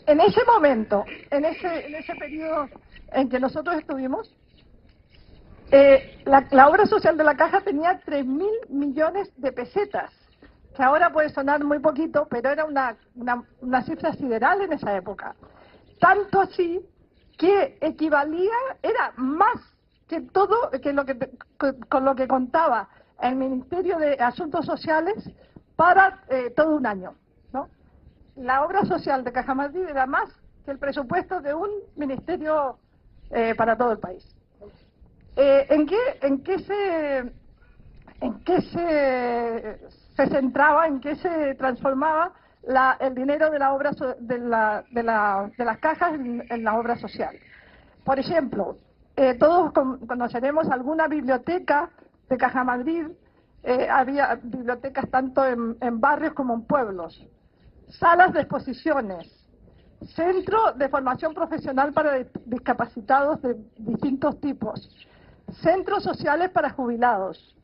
en ese momento, en ese periodo en que nosotros estuvimos, la obra social de la Caja tenía 3.000 millones de pesetas, que ahora puede sonar muy poquito, pero era una cifra sideral en esa época. Tanto así que equivalía, era más que todo, con lo que contaba el Ministerio de Asuntos Sociales para todo un año, ¿no? La obra social de Caja Madrid era más que el presupuesto de un ministerio para todo el país. ¿En qué se centraba, en qué se transformaba el dinero de la obra de las cajas en la obra social? Por ejemplo, todos conoceremos alguna biblioteca de Caja Madrid. Había bibliotecas tanto en barrios como en pueblos, salas de exposiciones, centro de formación profesional para discapacitados de distintos tipos, centros sociales para jubilados,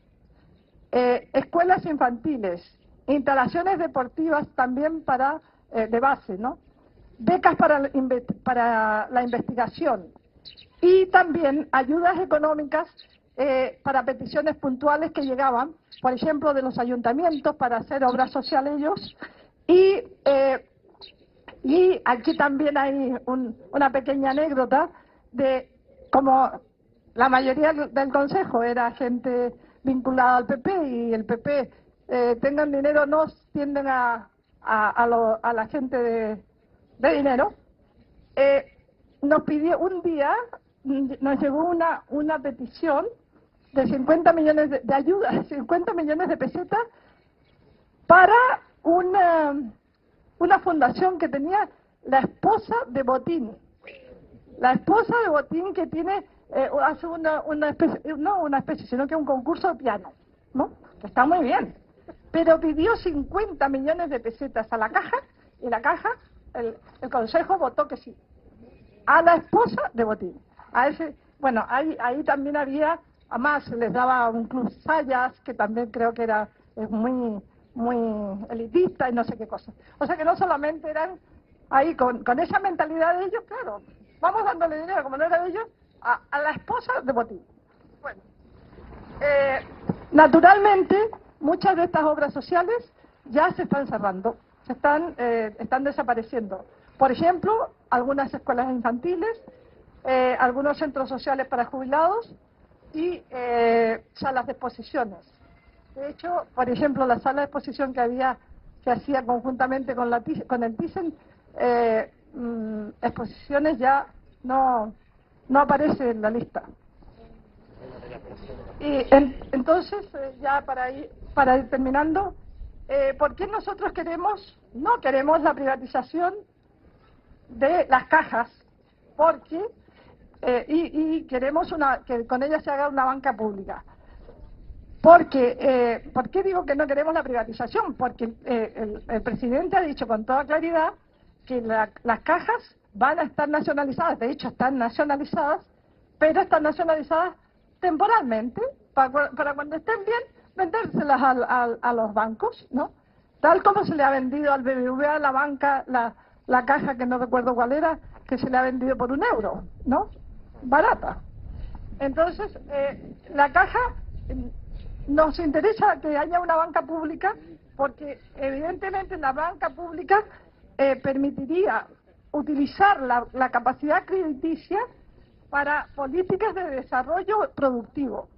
escuelas infantiles, instalaciones deportivas también de base, ¿no? Becas para la investigación y también ayudas económicas para peticiones puntuales que llegaban, por ejemplo, de los ayuntamientos para hacer obras sociales ellos. Y aquí también hay una pequeña anécdota de cómo la mayoría del Consejo era gente vinculada al PP y el PP tengan dinero, no tienden a la gente de dinero. Nos pidió un día, nos llegó una petición de 50 millones de ayuda, 50 millones de pesetas para una fundación que tenía la esposa de Botín. La esposa de Botín que tiene, hace una especie, no una especie, sino que un concurso de piano, ¿no? Que está muy bien. Pero pidió 50 millones de pesetas a la Caja, y la Caja, el Consejo votó que sí. A la esposa de Botín. Bueno, ahí también había, además les daba un club Sayas, que también creo que era muy elitista y no sé qué cosa. O sea que no solamente eran ahí con esa mentalidad de ellos, claro, vamos dándole dinero, como no era de ellos, a la esposa de Botín. Bueno, naturalmente, muchas de estas obras sociales ya se están cerrando, están desapareciendo. Por ejemplo, algunas escuelas infantiles, algunos centros sociales para jubilados y salas de exposiciones. De hecho, por ejemplo, la sala de exposición que hacía conjuntamente con el Thyssen, exposiciones ya no aparece en la lista. Y entonces, ya para ir terminando, ¿por qué nosotros no queremos la privatización de las cajas? Porque y queremos que con ella se haga una banca pública. Porque, ¿por qué digo que no queremos la privatización? Porque el presidente ha dicho con toda claridad que las cajas van a estar nacionalizadas, de hecho están nacionalizadas, pero están nacionalizadas temporalmente, para cuando estén bien, vendérselas a los bancos, ¿no? Tal como se le ha vendido al BBVA la banca, la caja que no recuerdo cuál era, que se le ha vendido por €1, ¿no? Barata. Entonces, la caja... Nos interesa que haya una banca pública porque evidentemente la banca pública permitiría utilizar la capacidad crediticia para políticas de desarrollo productivo.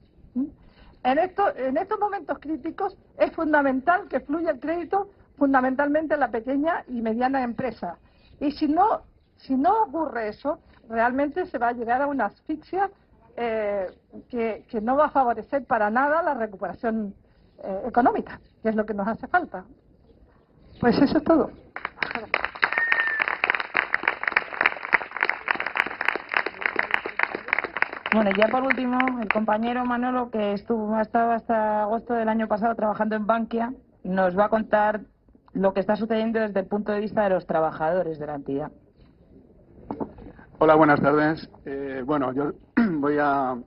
En estos momentos críticos es fundamental que fluya el crédito fundamentalmente en la pequeña y mediana empresa. Y si no ocurre eso, realmente se va a llegar a una asfixia que no va a favorecer para nada la recuperación económica, que es lo que nos hace falta. Pues eso es todo. Bueno, y ya por último, el compañero Manolo, que ha estado hasta agosto del año pasado trabajando en Bankia, nos va a contar lo que está sucediendo desde el punto de vista de los trabajadores de la entidad. Hola, buenas tardes. Bueno, yo voy a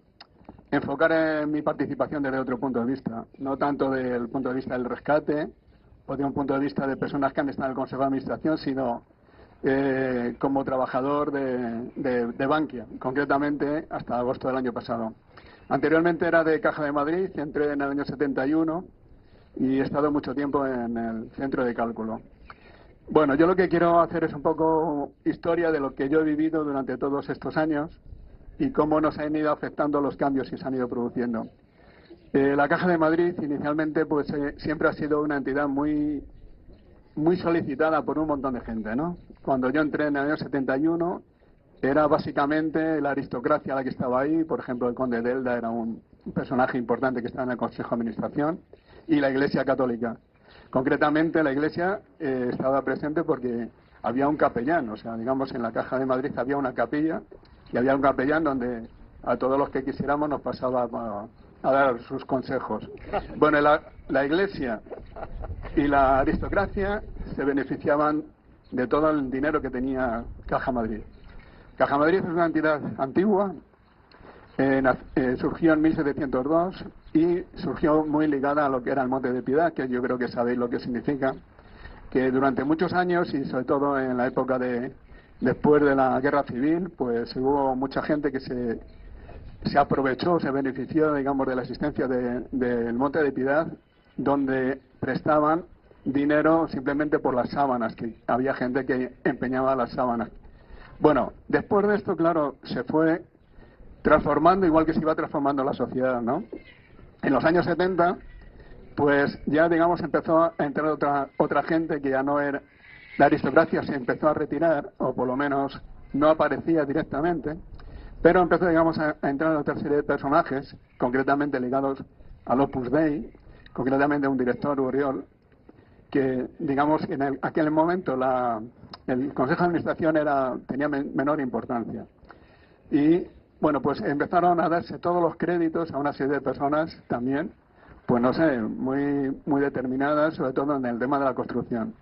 enfocar mi participación desde otro punto de vista, no tanto del punto de vista del rescate o de un punto de vista de personas que han estado en el Consejo de Administración, sino como trabajador de Bankia, concretamente hasta agosto del año pasado. Anteriormente era de Caja de Madrid, entré en el año 71 y he estado mucho tiempo en el centro de cálculo. Bueno, yo lo que quiero hacer es un poco historia de lo que yo he vivido durante todos estos años y cómo nos han ido afectando los cambios que se han ido produciendo. La Caja de Madrid inicialmente pues siempre ha sido una entidad muy solicitada por un montón de gente, ¿no? Cuando yo entré en el año 71 era básicamente la aristocracia la que estaba ahí, por ejemplo el conde de Elda era un personaje importante que estaba en el Consejo de Administración, y la Iglesia Católica. Concretamente la Iglesia estaba presente porque había un capellán, o sea, digamos en la Caja de Madrid había una capilla y había un capellán donde a todos los que quisiéramos nos pasaba a dar sus consejos. Bueno, la Iglesia y la aristocracia se beneficiaban de todo el dinero que tenía Caja Madrid. Caja Madrid es una entidad antigua, surgió en 1702 y surgió muy ligada a lo que era el Monte de Piedad, que yo creo que sabéis lo que significa, que durante muchos años y sobre todo en la época después de la Guerra Civil, pues hubo mucha gente que se aprovechó, se benefició, digamos, de la existencia del Monte de Piedad, donde prestaban dinero simplemente por las sábanas, que había gente que empeñaba las sábanas. Bueno, después de esto, claro, se fue transformando igual que se iba transformando la sociedad, ¿no? En los años 70, pues ya, digamos, empezó a entrar otra gente que ya no era... La aristocracia se empezó a retirar, o por lo menos no aparecía directamente, pero empezó, digamos, a entrar otra serie de personajes, concretamente ligados al Opus Dei, concretamente un director, Uriol, que, digamos, en aquel momento el Consejo de Administración tenía menor importancia. Y, bueno, pues empezaron a darse todos los créditos a una serie de personas también, pues no sé, muy determinadas, sobre todo en el tema de la construcción.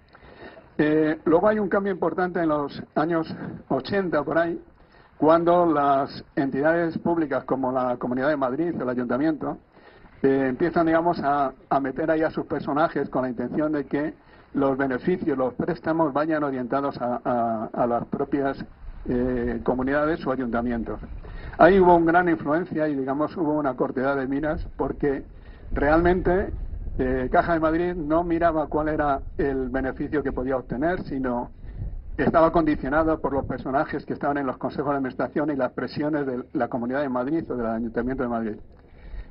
Luego hay un cambio importante en los años 80, por ahí, cuando las entidades públicas como la Comunidad de Madrid o el Ayuntamiento empiezan, digamos, a meter ahí a sus personajes con la intención de que los beneficios, los préstamos vayan orientados a las propias comunidades o ayuntamientos. Ahí hubo una gran influencia y, digamos, hubo una cortedad de miras porque realmente Caja de Madrid no miraba cuál era el beneficio que podía obtener, sino estaba condicionado por los personajes que estaban en los consejos de administración y las presiones de la Comunidad de Madrid o del Ayuntamiento de Madrid.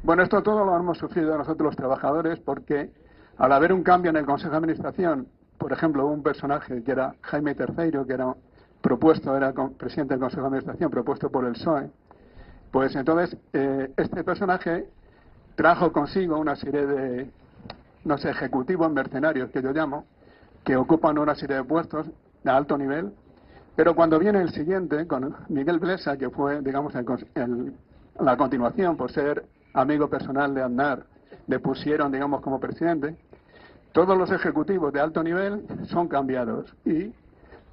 Bueno, esto todo lo hemos sufrido nosotros los trabajadores porque al haber un cambio en el Consejo de Administración, por ejemplo, un personaje que era Jaime III, que era presidente del Consejo de Administración, propuesto por el PSOE, pues entonces este personaje trajo consigo una serie de, no sé, ejecutivos mercenarios, que yo llamo, que ocupan una serie de puestos de alto nivel, pero cuando viene el siguiente, con Miguel Blesa, que fue, digamos, la continuación por ser amigo personal de Aznar, le pusieron, digamos, como presidente, todos los ejecutivos de alto nivel son cambiados y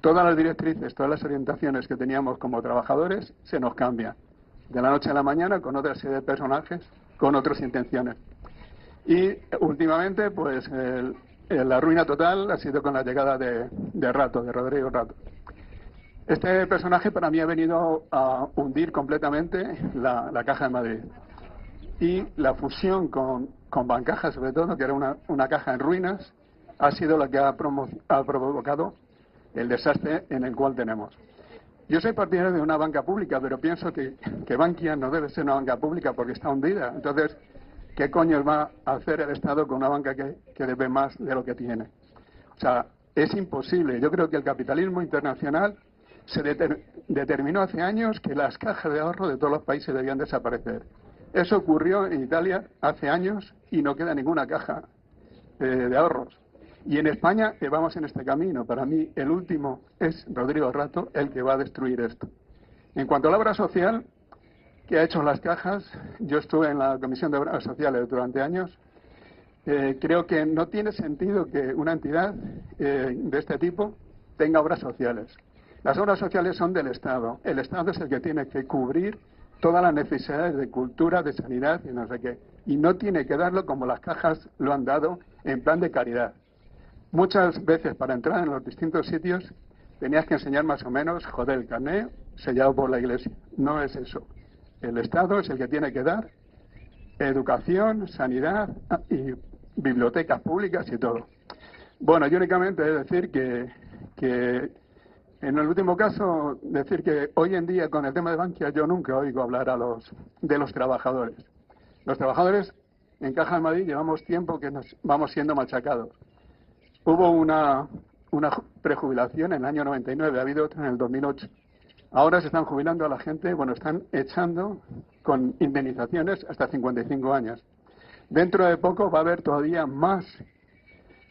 todas las directrices, todas las orientaciones que teníamos como trabajadores se nos cambian de la noche a la mañana con otra serie de personajes, con otras intenciones. Y últimamente, pues, la ruina total ha sido con la llegada de Rodrigo Rato. Este personaje para mí ha venido a hundir completamente la Caja de Madrid. Y la fusión con Bancaja, sobre todo, que era una caja en ruinas, ha sido la que ha provocado el desastre en el cual tenemos. Yo soy partidario de una banca pública, pero pienso que Bankia no debe ser una banca pública porque está hundida. Entonces, ¿qué coño va a hacer el Estado con una banca que debe más de lo que tiene? O sea, es imposible. Yo creo que el capitalismo internacional se determinó hace años que las cajas de ahorro de todos los países debían desaparecer. Eso ocurrió en Italia hace años y no queda ninguna caja de ahorros. Y en España vamos en este camino. Para mí el último es Rodrigo Rato, el que va a destruir esto. En cuanto a la obra social, que ha hecho las cajas. Yo estuve en la Comisión de Obras Sociales durante años. Creo que no tiene sentido que una entidad de este tipo tenga obras sociales. Las obras sociales son del Estado. El Estado es el que tiene que cubrir todas las necesidades de cultura, de sanidad y no sé qué. Y no tiene que darlo como las cajas lo han dado en plan de caridad. Muchas veces para entrar en los distintos sitios tenías que enseñar más o menos, joder, el carné sellado por la Iglesia. No es eso. El Estado es el que tiene que dar educación, sanidad y bibliotecas públicas y todo. Bueno, yo únicamente he de decir que en el último caso, decir que hoy en día con el tema de Bankia yo nunca oigo hablar de los trabajadores. Los trabajadores en Caja de Madrid llevamos tiempo que nos vamos siendo machacados. Hubo una prejubilación en el año 99, ha habido otra en el 2008. Ahora se están jubilando a la gente, bueno, están echando con indemnizaciones hasta 55 años. Dentro de poco va a haber todavía más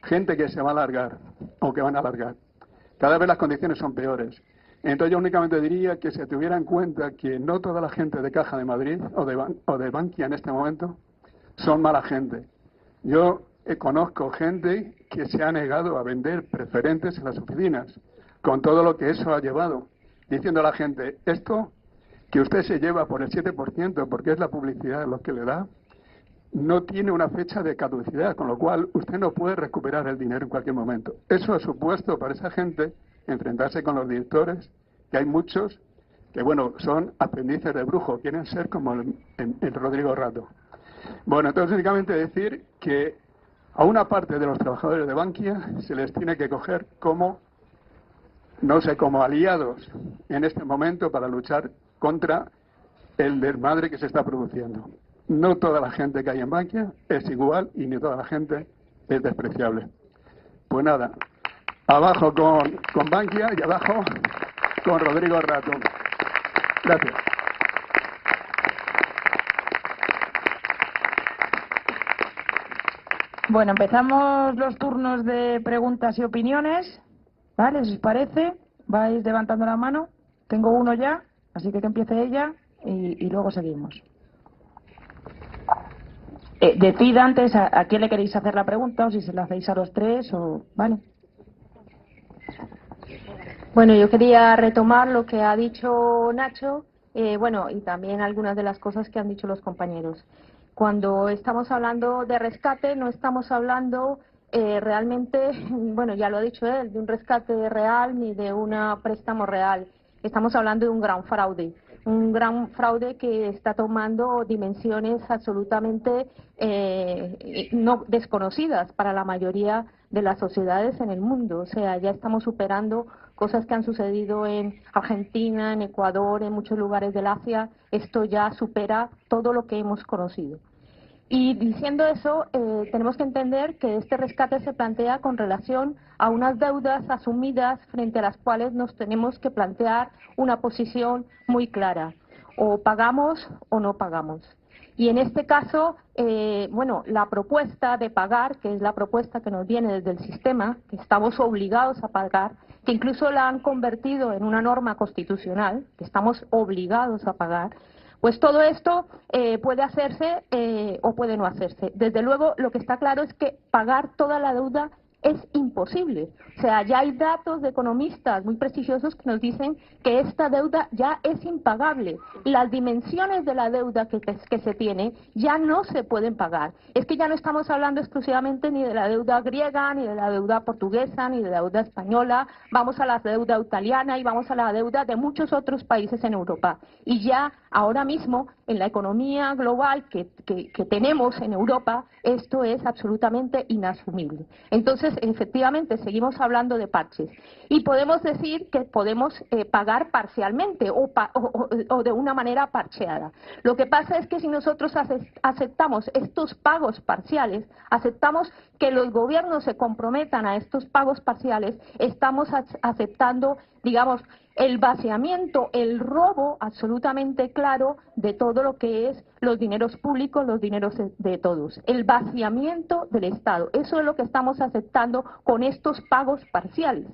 gente que se va a alargar o que van a alargar. Cada vez las condiciones son peores. Entonces yo únicamente diría que se tuviera en cuenta que no toda la gente de Caja de Madrid o de Bankia en este momento son mala gente. Yo conozco gente que se ha negado a vender preferentes en las oficinas, con todo lo que eso ha llevado, diciendo a la gente, esto que usted se lleva por el 7%, porque es la publicidad lo que le da, no tiene una fecha de caducidad, con lo cual usted no puede recuperar el dinero en cualquier momento. Eso ha supuesto para esa gente enfrentarse con los directores, que hay muchos que, bueno, son aprendices de brujo, quieren ser como el Rodrigo Rato. Bueno, entonces únicamente decir que a una parte de los trabajadores de Bankia se les tiene que coger como, no sé, como aliados en este momento para luchar contra el desmadre que se está produciendo. No toda la gente que hay en Bankia es igual y ni toda la gente es despreciable. Pues nada, abajo con Bankia y abajo con Rodrigo Rato. Gracias. Bueno, empezamos los turnos de preguntas y opiniones. ¿Vale? Si os parece, vais levantando la mano. Tengo uno ya, así que empiece ella y luego seguimos. Decid antes a quién le queréis hacer la pregunta o si se la hacéis a los tres o... ¿Vale? Bueno, yo quería retomar lo que ha dicho Nacho, bueno, y también algunas de las cosas que han dicho los compañeros. Cuando estamos hablando de rescate, no estamos hablando realmente, bueno, ya lo ha dicho él, de un rescate real ni de un préstamo real. Estamos hablando de un gran fraude que está tomando dimensiones absolutamente no desconocidas para la mayoría de las sociedades en el mundo. O sea, ya estamos superando cosas que han sucedido en Argentina, en Ecuador, en muchos lugares del Asia. Esto ya supera todo lo que hemos conocido. Y diciendo eso, tenemos que entender que este rescate se plantea con relación a unas deudas asumidas frente a las cuales nos tenemos que plantear una posición muy clara. O pagamos o no pagamos. Y en este caso, bueno, la propuesta de pagar, que es la propuesta que nos viene desde el sistema, que estamos obligados a pagar, que incluso la han convertido en una norma constitucional, que estamos obligados a pagar, pues todo esto puede hacerse o puede no hacerse. Desde luego, lo que está claro es que pagar toda la deuda es imposible. O sea, ya hay datos de economistas muy prestigiosos que nos dicen que esta deuda ya es impagable. Las dimensiones de la deuda que se tiene ya no se pueden pagar. Es que ya no estamos hablando exclusivamente ni de la deuda griega, ni de la deuda portuguesa, ni de la deuda española. Vamos a la deuda italiana y vamos a la deuda de muchos otros países en Europa. Y ya ahora mismo, en la economía global que tenemos en Europa, esto es absolutamente inasumible. Entonces, efectivamente, seguimos hablando de parches. Y podemos decir que podemos pagar parcialmente o de una manera parcheada. Lo que pasa es que si nosotros aceptamos estos pagos parciales, aceptamos que los gobiernos se comprometan a estos pagos parciales, estamos aceptando, digamos, el vaciamiento, el robo absolutamente claro de todo lo que es los dineros públicos, los dineros de todos. El vaciamiento del Estado. Eso es lo que estamos aceptando con estos pagos parciales.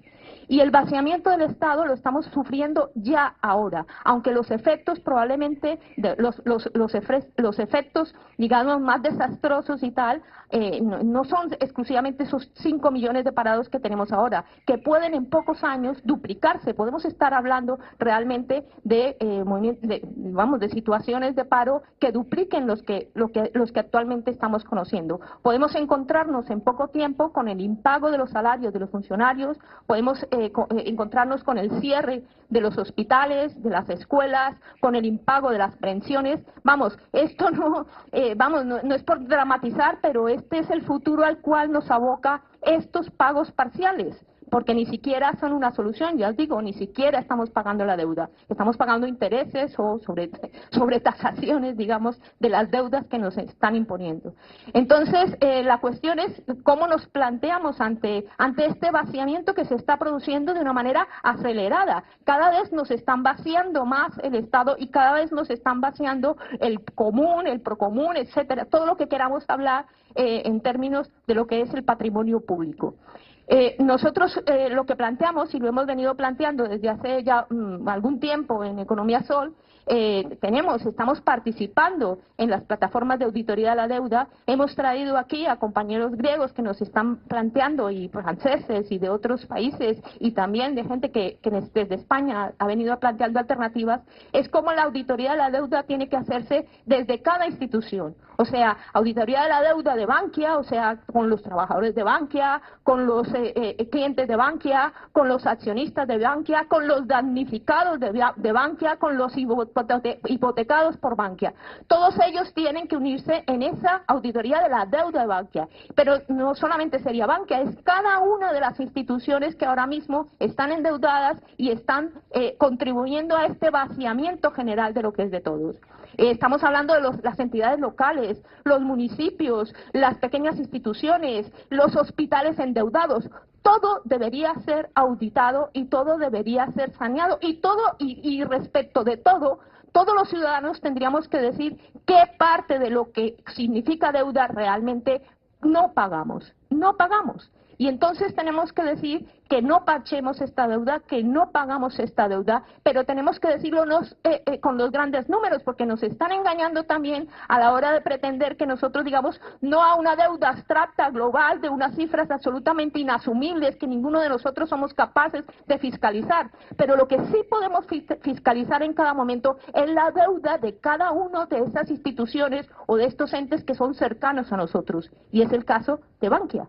Y el vaciamiento del Estado lo estamos sufriendo ya ahora, aunque los efectos probablemente, los efectos, digamos, más desastrosos y tal, no son exclusivamente esos 5 millones de parados que tenemos ahora, que pueden en pocos años duplicarse. Podemos estar hablando realmente de situaciones de paro que dupliquen los que actualmente estamos conociendo. Podemos encontrarnos en poco tiempo con el impago de los salarios de los funcionarios, podemos encontrarnos con el cierre de los hospitales, de las escuelas, con el impago de las pensiones. Esto no es por dramatizar, pero este es el futuro al cual nos aboca estos pagos parciales, porque ni siquiera son una solución, ya os digo, ni siquiera estamos pagando la deuda, estamos pagando intereses o sobre tasaciones, digamos, de las deudas que nos están imponiendo. Entonces, la cuestión es cómo nos planteamos ante este vaciamiento que se está produciendo de una manera acelerada. Cada vez nos están vaciando más el Estado y cada vez nos están vaciando el común, el procomún, etcétera, todo lo que queramos hablar en términos de lo que es el patrimonio público. Nosotros lo que planteamos, y lo hemos venido planteando desde hace ya algún tiempo en Economía Sol, estamos participando en las plataformas de auditoría de la deuda. Hemos traído aquí a compañeros griegos que nos están planteando, y franceses y de otros países, y también de gente que desde España ha venido planteando alternativas. Es como la auditoría de la deuda tiene que hacerse desde cada institución. O sea, auditoría de la deuda de Bankia, o sea, con los trabajadores de Bankia, con los clientes de Bankia, con los accionistas de Bankia, con los damnificados de Bankia, con los hipotecados por Bankia. Todos ellos tienen que unirse en esa auditoría de la deuda de Bankia. Pero no solamente sería Bankia, es cada una de las instituciones que ahora mismo están endeudadas y están contribuyendo a este vaciamiento general de lo que es de todos. Estamos hablando de las entidades locales, los municipios, las pequeñas instituciones, los hospitales endeudados. Todo debería ser auditado y todo debería ser saneado, y respecto de todo, todos los ciudadanos tendríamos que decir qué parte de lo que significa deuda realmente no pagamos. Y entonces tenemos que decir que no parchemos esta deuda, que no pagamos esta deuda, pero tenemos que decirlo con los grandes números, porque nos están engañando también a la hora de pretender que nosotros digamos no a una deuda abstracta, global, de unas cifras absolutamente inasumibles que ninguno de nosotros somos capaces de fiscalizar. Pero lo que sí podemos fiscalizar en cada momento es la deuda de cada una de esas instituciones o de estos entes que son cercanos a nosotros, y es el caso de Bankia.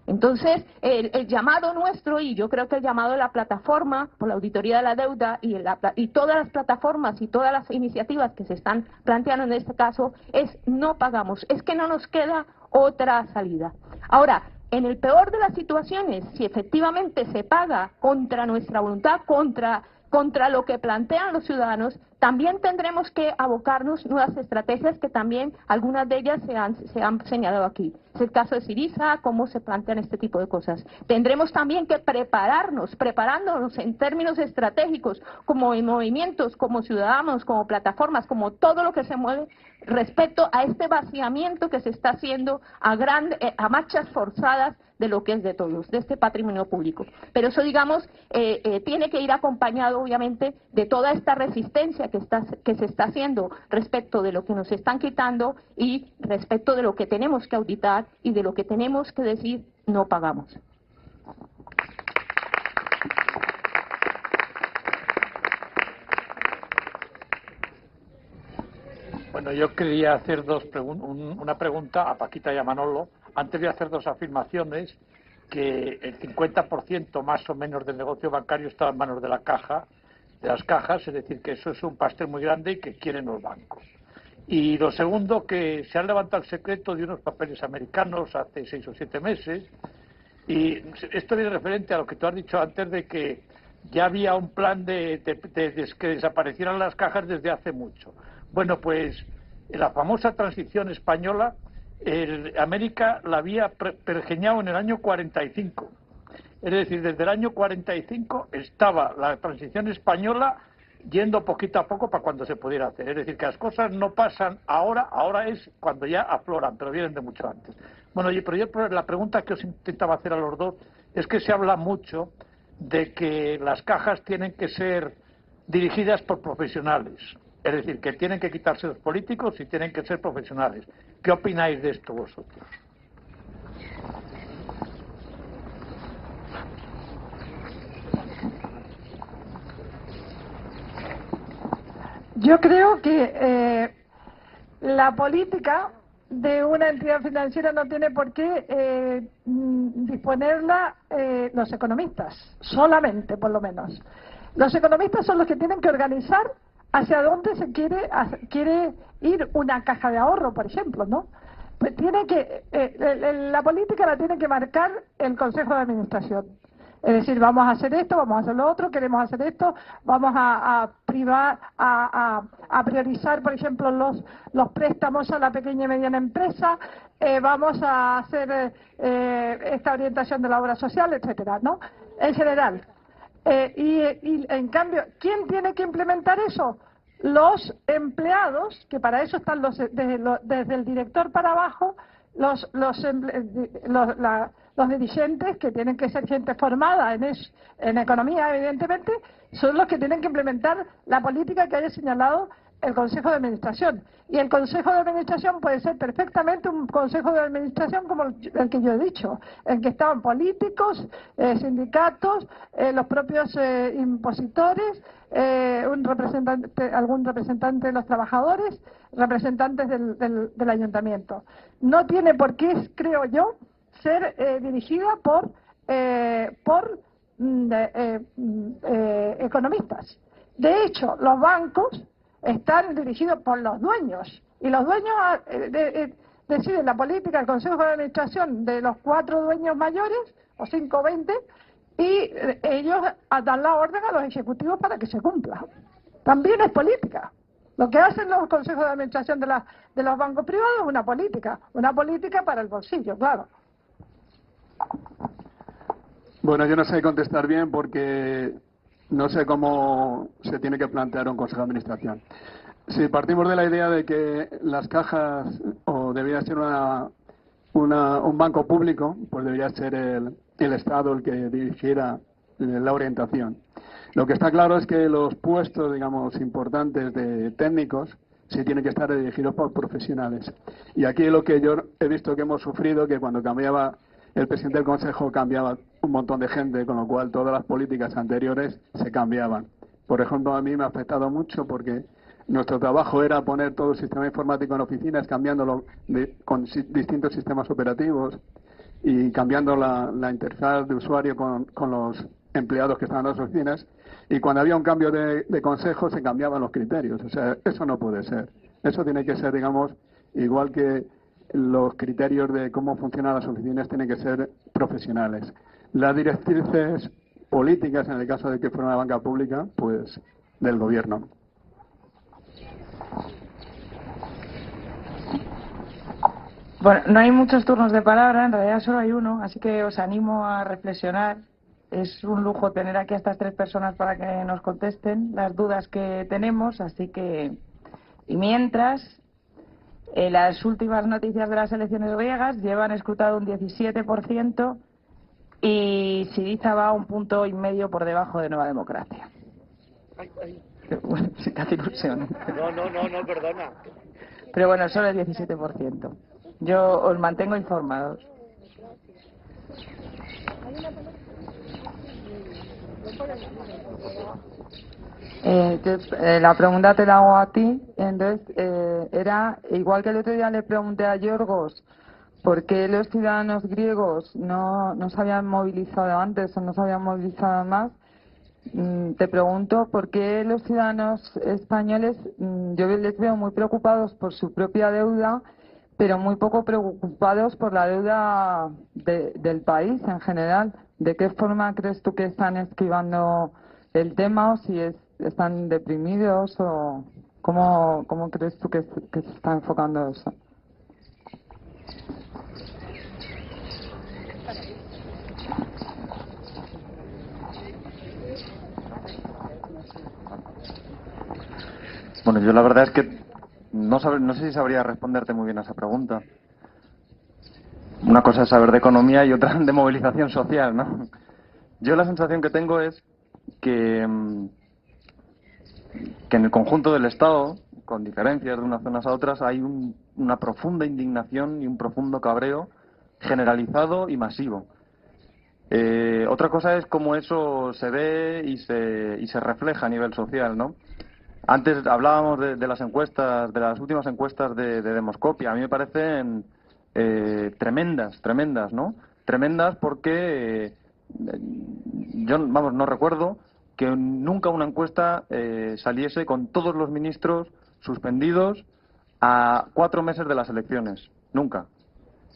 Entonces, el llamado nuestro, y yo creo que el llamado de la plataforma por la auditoría de la deuda y todas las plataformas y todas las iniciativas que se están planteando en este caso, es no pagamos, es que no nos queda otra salida. Ahora, en el peor de las situaciones, si efectivamente se paga contra nuestra voluntad, contra lo que plantean los ciudadanos, también tendremos que abocarnos nuevas estrategias que también algunas de ellas se han señalado aquí. Es el caso de Syriza, cómo se plantean este tipo de cosas. Tendremos también que preparándonos en términos estratégicos, como en movimientos, como ciudadanos, como plataformas, como todo lo que se mueve respecto a este vaciamiento que se está haciendo a marchas forzadas de lo que es de todos, de este patrimonio público. Pero eso, digamos, tiene que ir acompañado, obviamente, de toda esta resistencia que se está haciendo respecto de lo que nos están quitando y respecto de lo que tenemos que auditar y de lo que tenemos que decir no pagamos. Bueno, yo quería hacer una pregunta a Paquita y a Manolo. Antes de hacer dos afirmaciones, que el 50% más o menos del negocio bancario está en manos de las cajas, es decir, que eso es un pastel muy grande y que quieren los bancos. Y lo segundo, que se han levantado el secreto de unos papeles americanos hace 6 o 7 meses, y esto viene referente a lo que tú has dicho antes de que ya había un plan de que desaparecieran las cajas desde hace mucho. Bueno, pues la famosa transición española, América la había pergeñado en el año 45 Es decir, desde el año 45 estaba la transición española yendo poquito a poco para cuando se pudiera hacer. Es decir, que las cosas no pasan ahora, ahora es cuando ya afloran, pero vienen de mucho antes. Bueno, pero yo la pregunta que os intentaba hacer a los dos es que se habla mucho de que las cajas tienen que ser dirigidas por profesionales. Es decir, que tienen que quitarse los políticos y tienen que ser profesionales. ¿Qué opináis de esto vosotros? Yo creo que la política de una entidad financiera no tiene por qué disponerla los economistas, solamente por lo menos. Los economistas son los que tienen que organizar hacia dónde se quiere ir una caja de ahorro, por ejemplo, ¿no? Pues la política la tiene que marcar el Consejo de Administración. Es decir, vamos a hacer esto, vamos a hacer lo otro, queremos hacer esto, vamos a priorizar, por ejemplo, los préstamos a la pequeña y mediana empresa, vamos a hacer esta orientación de la obra social, etcétera, ¿no? En general. Y en cambio, ¿quién tiene que implementar eso? Los empleados, que para eso están desde el director para abajo, los dirigentes, que tienen que ser gente formada en economía, evidentemente, son los que tienen que implementar la política que haya señalado el Consejo de Administración. Y el Consejo de Administración puede ser perfectamente un Consejo de Administración como el que yo he dicho, en que estaban políticos, sindicatos, los propios impositores, algún representante de los trabajadores, representantes del ayuntamiento. No tiene por qué, creo yo, ser dirigida por economistas. De hecho, los bancos están dirigidos por los dueños, y los dueños deciden la política del Consejo de Administración de los 4 dueños mayores, o 5 o 20, y ellos dan la orden a los ejecutivos para que se cumpla. También es política. Lo que hacen los consejos de administración de los bancos privados es una política para el bolsillo, claro. Bueno, yo no sé contestar bien porque no sé cómo se tiene que plantear un consejo de administración. Si partimos de la idea de que las cajas, o debería ser un banco público, pues debería ser el Estado el que dirigiera la orientación. Lo que está claro es que los puestos, digamos, importantes de técnicos sí tienen que estar dirigidos por profesionales. Y aquí lo que yo he visto que hemos sufrido, que cuando cambiaba el presidente del Consejo cambiaba un montón de gente, con lo cual todas las políticas anteriores se cambiaban. Por ejemplo, a mí me ha afectado mucho porque nuestro trabajo era poner todo el sistema informático en oficinas, cambiándolo con distintos sistemas operativos y cambiando la interfaz de usuario con los empleados que estaban en las oficinas. Y cuando había un cambio de consejo se cambiaban los criterios. O sea, eso no puede ser. Eso tiene que ser, digamos, igual que los criterios de cómo funcionan las oficinas tienen que ser profesionales. Las directrices políticas, en el caso de que fuera una banca pública, pues del gobierno. Bueno, no hay muchos turnos de palabra, en realidad solo hay uno, así que os animo a reflexionar. Es un lujo tener aquí a estas 3 personas para que nos contesten las dudas que tenemos, así que... Y mientras... las últimas noticias de las elecciones griegas llevan escrutado un 17% y Syriza va a 1,5 puntos por debajo de Nueva Democracia. Bueno, sí, te hace ilusión. No, perdona. Pero bueno, solo el 17%. Yo os mantengo informados. La pregunta te la hago a ti. Entonces, era igual que el otro día le pregunté a Yorgos por qué los ciudadanos griegos no se habían movilizado antes o no se habían movilizado más. Te pregunto por qué los ciudadanos españoles, yo les veo muy preocupados por su propia deuda, pero muy poco preocupados por la deuda del país en general. ¿De qué forma crees tú que están esquivando el tema, o si están deprimidos, o cómo crees tú que se está enfocando eso? Bueno, yo la verdad es que no sé si sabría responderte muy bien a esa pregunta. Una cosa es saber de economía y otra de movilización social, ¿no? Yo la sensación que tengo es que en el conjunto del Estado, con diferencias de unas zonas a otras, hay una profunda indignación y un profundo cabreo generalizado y masivo. Otra cosa es cómo eso se ve y se refleja a nivel social, ¿no? Antes hablábamos de las encuestas, de las últimas encuestas de Demoscopia. A mí me parecen tremendas, ¿no? Tremendas porque yo, vamos, no recuerdo que nunca una encuesta saliese con todos los ministros suspendidos a 4 meses de las elecciones. Nunca.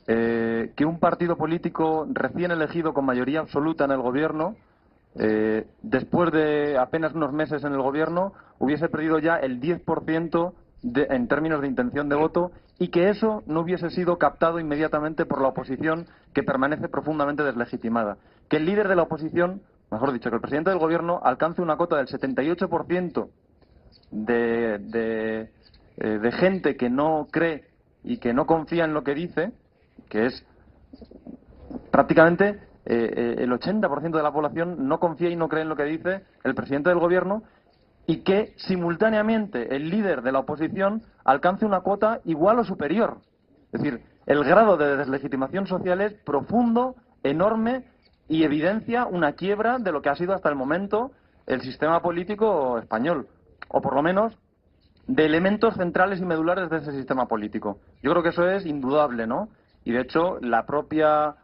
Que un partido político recién elegido con mayoría absoluta en el gobierno, después de apenas unos meses en el gobierno, hubiese perdido ya el 10% en términos de intención de voto, y que eso no hubiese sido captado inmediatamente por la oposición, que permanece profundamente deslegitimada. Que el líder de la oposición, mejor dicho, que el presidente del gobierno alcance una cota del 78% de gente que no cree y que no confía en lo que dice, que es prácticamente el 80% de la población no confía y no cree en lo que dice el presidente del gobierno, y que simultáneamente el líder de la oposición alcance una cuota igual o superior. Es decir, el grado de deslegitimación social es profundo, enorme, y evidencia una quiebra de lo que ha sido hasta el momento el sistema político español, o por lo menos de elementos centrales y medulares de ese sistema político. Yo creo que eso es indudable, ¿no? Y de hecho, la propia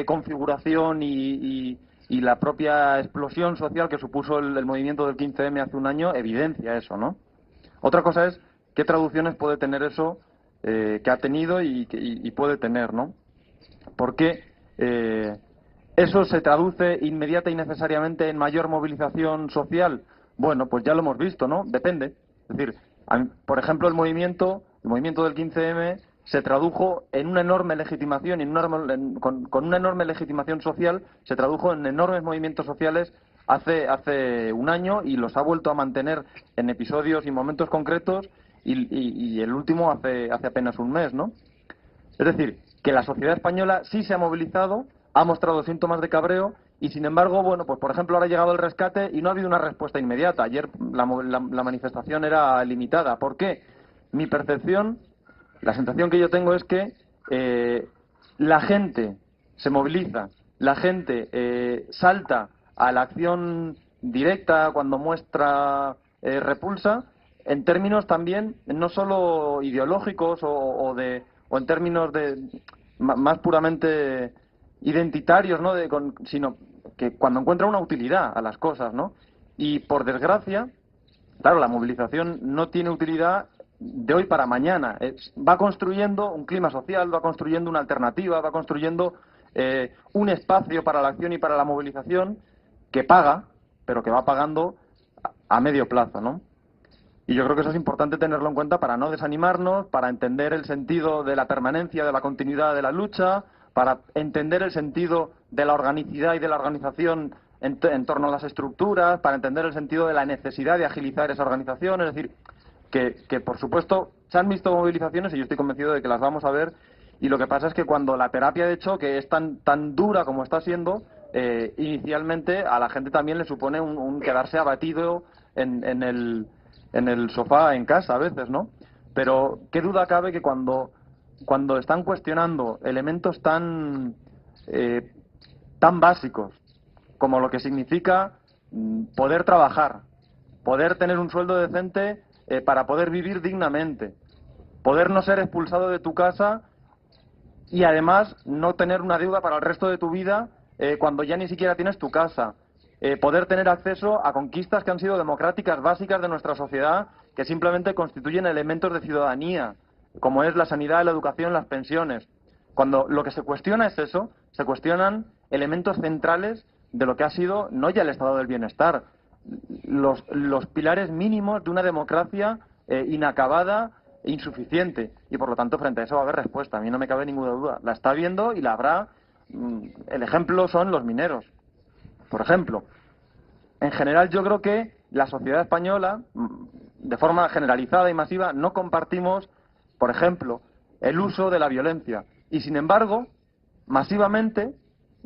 configuración y la propia explosión social que supuso el movimiento del 15M hace un año evidencia eso, ¿no? Otra cosa es qué traducciones puede tener eso que ha tenido y puede tener, ¿no? Porque eso se traduce inmediata y necesariamente en mayor movilización social. Bueno, pues ya lo hemos visto, ¿no? Depende. Es decir, por ejemplo, el movimiento del 15M se tradujo en una enorme legitimación, con una enorme legitimación social, se tradujo en enormes movimientos sociales hace un año, y los ha vuelto a mantener en episodios y momentos concretos, y el último hace apenas un mes, ¿no? Es decir, que la sociedad española sí se ha movilizado, ha mostrado síntomas de cabreo, y sin embargo, bueno, pues por ejemplo ahora ha llegado el rescate y no ha habido una respuesta inmediata. Ayer la manifestación era limitada. ¿Por qué? Mi percepción, la sensación que yo tengo es que la gente se moviliza, la gente salta a la acción directa cuando muestra repulsa, en términos también no solo ideológicos o en términos más puramente identitarios, ¿no? Sino que cuando encuentra una utilidad a las cosas, ¿no? Y por desgracia, claro, la movilización no tiene utilidad de hoy para mañana. Va construyendo un clima social, va construyendo una alternativa, va construyendo un espacio para la acción y para la movilización que paga, pero que va pagando a medio plazo, ¿no? Y yo creo que eso es importante tenerlo en cuenta para no desanimarnos, para entender el sentido de la permanencia, de la continuidad de la lucha, para entender el sentido de la organicidad y de la organización en torno a las estructuras, para entender el sentido de la necesidad de agilizar esa organización. Es decir, que por supuesto se han visto movilizaciones y yo estoy convencido de que las vamos a ver, y lo que pasa es que cuando la terapia de choque es tan dura como está siendo, inicialmente a la gente también le supone un quedarse abatido en el sofá en casa a veces, ¿no? Pero qué duda cabe que cuando están cuestionando elementos tan básicos como lo que significa poder trabajar, poder tener un sueldo decente para poder vivir dignamente, poder no ser expulsado de tu casa y además no tener una deuda para el resto de tu vida cuando ya ni siquiera tienes tu casa, poder tener acceso a conquistas que han sido democráticas básicas de nuestra sociedad, que simplemente constituyen elementos de ciudadanía, como es la sanidad, la educación, las pensiones. Cuando lo que se cuestiona es eso, se cuestionan elementos centrales de lo que ha sido no ya el estado del bienestar, los pilares mínimos de una democracia inacabada e insuficiente. Y por lo tanto, frente a eso va a haber respuesta. A mí no me cabe ninguna duda. La está viendo y la habrá. El ejemplo son los mineros, por ejemplo. En general, yo creo que la sociedad española, de forma generalizada y masiva, no compartimos, por ejemplo, el uso de la violencia. Y sin embargo, masivamente,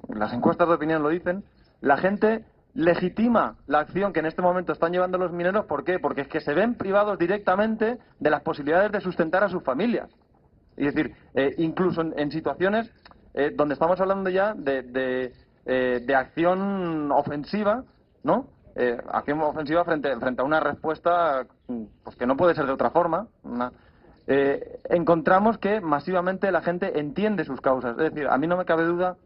las encuestas de opinión lo dicen, la gente legitima la acción que en este momento están llevando los mineros. ¿Por qué? Porque es que se ven privados directamente de las posibilidades de sustentar a sus familias. Es decir, incluso en situaciones donde estamos hablando ya de acción ofensiva, ¿no? Acción ofensiva frente a una respuesta pues que no puede ser de otra forma. Encontramos que masivamente la gente entiende sus causas. Es decir, a mí no me cabe duda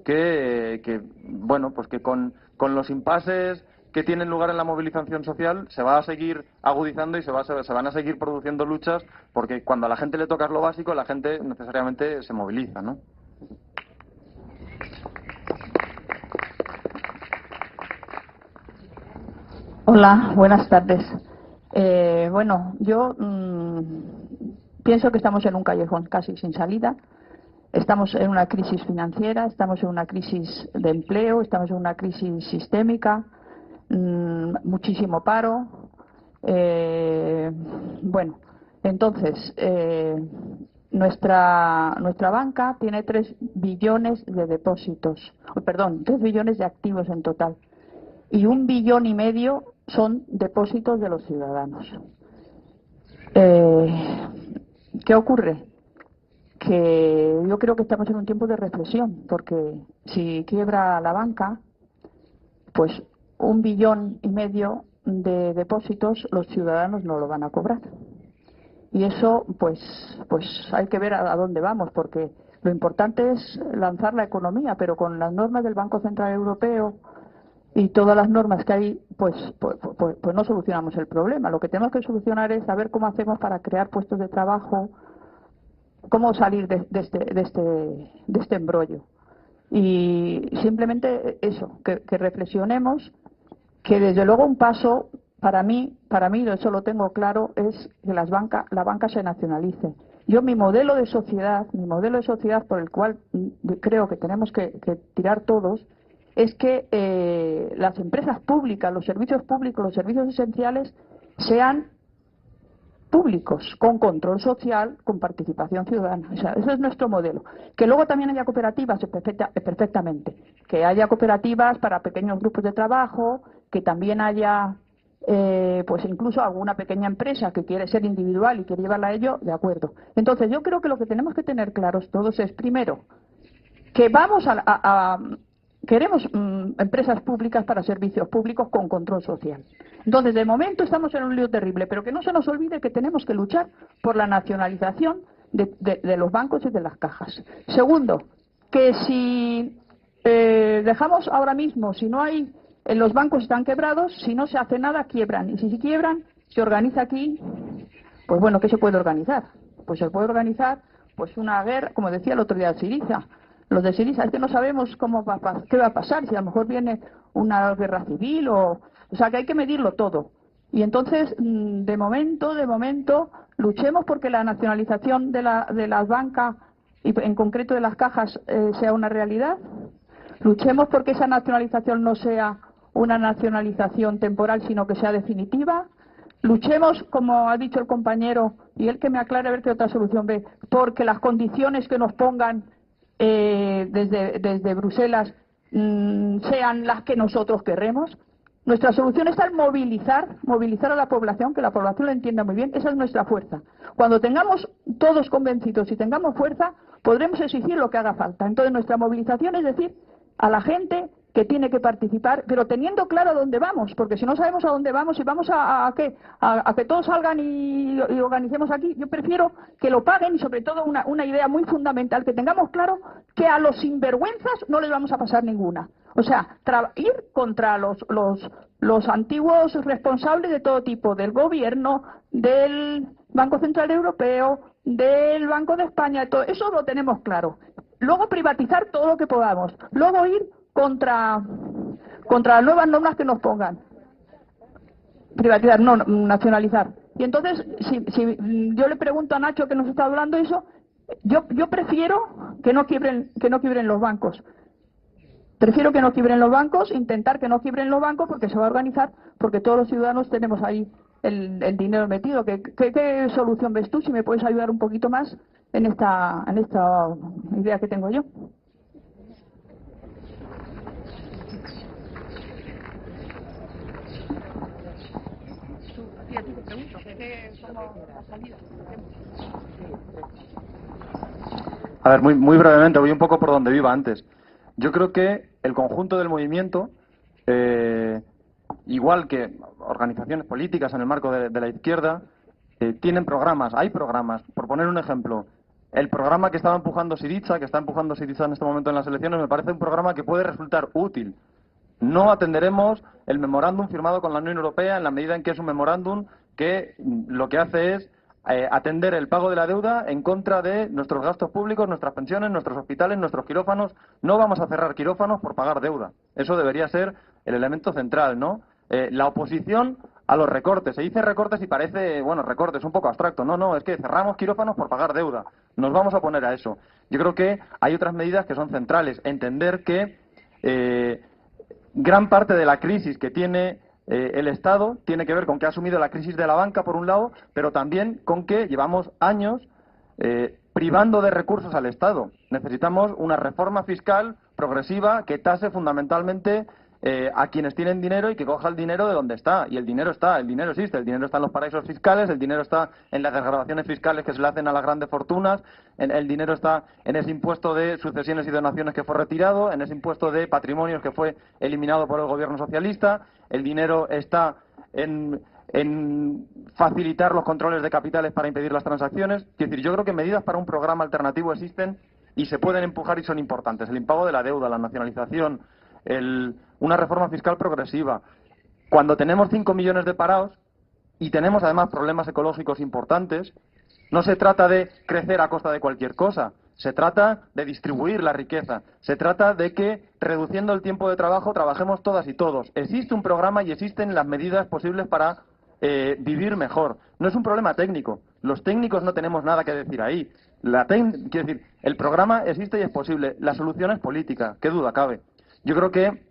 que bueno, pues que con los impases que tienen lugar en la movilización social se va a seguir agudizando y se van a seguir produciendo luchas, porque cuando a la gente le tocas lo básico, la gente necesariamente se moviliza, ¿no? Hola, buenas tardes. Bueno, yo pienso que estamos en un callejón casi sin salida. Estamos en una crisis financiera, estamos en una crisis de empleo, estamos en una crisis sistémica, muchísimo paro. Bueno, entonces, nuestra banca tiene 3 billones de depósitos, perdón, 3 billones de activos en total. Y 1,5 billones son depósitos de los ciudadanos. ¿Qué ocurre? Que yo creo que estamos en un tiempo de reflexión, porque si quiebra la banca, pues 1,5 billones de depósitos los ciudadanos no lo van a cobrar. Y eso, pues hay que ver a dónde vamos, porque lo importante es lanzar la economía, pero con las normas del Banco Central Europeo y todas las normas que hay, pues no solucionamos el problema. Lo que tenemos que solucionar es saber cómo hacemos para crear puestos de trabajo, cómo salir de este embrollo. Y simplemente eso, que reflexionemos, que desde luego un paso, para mí, eso lo tengo claro, es que la banca se nacionalice. Yo mi modelo de sociedad por el cual creo que tenemos que tirar todos, es que las empresas públicas, los servicios públicos, los servicios esenciales sean públicos, con control social, con participación ciudadana. O sea, ese es nuestro modelo. Que luego también haya cooperativas, perfectamente. Que haya cooperativas para pequeños grupos de trabajo, que también haya, pues incluso alguna pequeña empresa que quiere ser individual y quiere llevarla a ello, de acuerdo. Entonces, yo creo que lo que tenemos que tener claros todos es, primero, que vamos queremos empresas públicas para servicios públicos con control social. Entonces, de momento estamos en un lío terrible, pero que no se nos olvide que tenemos que luchar por la nacionalización de los bancos y de las cajas. Segundo, que si dejamos ahora mismo, si no hay, los bancos están quebrados, si no se hace nada, quiebran. Y si quiebran, se organiza aquí, pues bueno, ¿qué se puede organizar? Pues se puede organizar pues una guerra, como decía el otro día Syriza. Los de Syriza, es que no sabemos qué va a pasar, si a lo mejor viene una guerra civil o sea, que hay que medirlo todo. Y entonces, de momento, luchemos porque la nacionalización de las bancas y en concreto de las cajas sea una realidad. Luchemos porque esa nacionalización no sea una nacionalización temporal, sino que sea definitiva. Luchemos, como ha dicho el compañero, y él que me aclare a ver qué otra solución ve, porque las condiciones que nos pongan desde Bruselas sean las que nosotros queremos. Nuestra solución está en movilizar a la población, que la población lo entienda muy bien. Esa es nuestra fuerza. Cuando tengamos todos convencidos y tengamos fuerza, podremos exigir lo que haga falta. Entonces, nuestra movilización es decir a la gente que tiene que participar, pero teniendo claro a dónde vamos, porque si no sabemos a dónde vamos y vamos a que todos salgan y organicemos aquí, yo prefiero que lo paguen y sobre todo una idea muy fundamental, que tengamos claro que a los sinvergüenzas no les vamos a pasar ninguna. O sea, ir contra los antiguos responsables de todo tipo, del gobierno, del Banco Central Europeo, del Banco de España, todo eso lo tenemos claro. Luego privatizar todo lo que podamos. Luego ir contra las nuevas normas que nos pongan. Privatizar, no, nacionalizar. Y entonces, si yo le pregunto a Nacho que nos está hablando eso, yo prefiero que no quiebren los bancos. Prefiero que no quiebren los bancos, intentar que no quiebren los bancos porque se va a organizar, porque todos los ciudadanos tenemos ahí el dinero metido. ¿Qué solución ves tú? Si me puedes ayudar un poquito más en esta idea que tengo yo. A ver, muy brevemente, voy un poco por donde iba antes. Yo creo que el conjunto del movimiento, igual que organizaciones políticas en el marco de la izquierda, tienen programas, hay programas. Por poner un ejemplo, el programa que estaba empujando Syriza, que está empujando Syriza en este momento en las elecciones, me parece un programa que puede resultar útil. No atenderemos el memorándum firmado con la Unión Europea en la medida en que es un memorándum que lo que hace es atender el pago de la deuda en contra de nuestros gastos públicos, nuestras pensiones, nuestros hospitales, nuestros quirófanos. No vamos a cerrar quirófanos por pagar deuda. Eso debería ser el elemento central, ¿no? La oposición a los recortes. Se dice recortes y parece, bueno, recortes un poco abstracto. No, es que cerramos quirófanos por pagar deuda. Nos vamos a oponer a eso. Yo creo que hay otras medidas que son centrales. Entender que gran parte de la crisis que tiene el Estado tiene que ver con que ha asumido la crisis de la banca, por un lado, pero también con que llevamos años privando de recursos al Estado. Necesitamos una reforma fiscal progresiva que tase fundamentalmente a quienes tienen dinero y que coja el dinero de donde está. Y el dinero existe, el dinero está en los paraísos fiscales, el dinero está en las desgravaciones fiscales que se le hacen a las grandes fortunas, el dinero está en ese impuesto de sucesiones y donaciones que fue retirado, en ese impuesto de patrimonios que fue eliminado por el gobierno socialista, el dinero está en facilitar los controles de capitales para impedir las transacciones. Es decir, yo creo que medidas para un programa alternativo existen y se pueden empujar y son importantes. El impago de la deuda, la nacionalización, una reforma fiscal progresiva. Cuando tenemos 5 millones de parados y tenemos además problemas ecológicos importantes, no se trata de crecer a costa de cualquier cosa, se trata de distribuir la riqueza, se trata de que reduciendo el tiempo de trabajo trabajemos todas y todos. Existe un programa y existen las medidas posibles para vivir mejor. No es un problema técnico, los técnicos no tenemos nada que decir ahí. Quiero decir, el programa existe y es posible, la solución es política, qué duda cabe. Yo creo que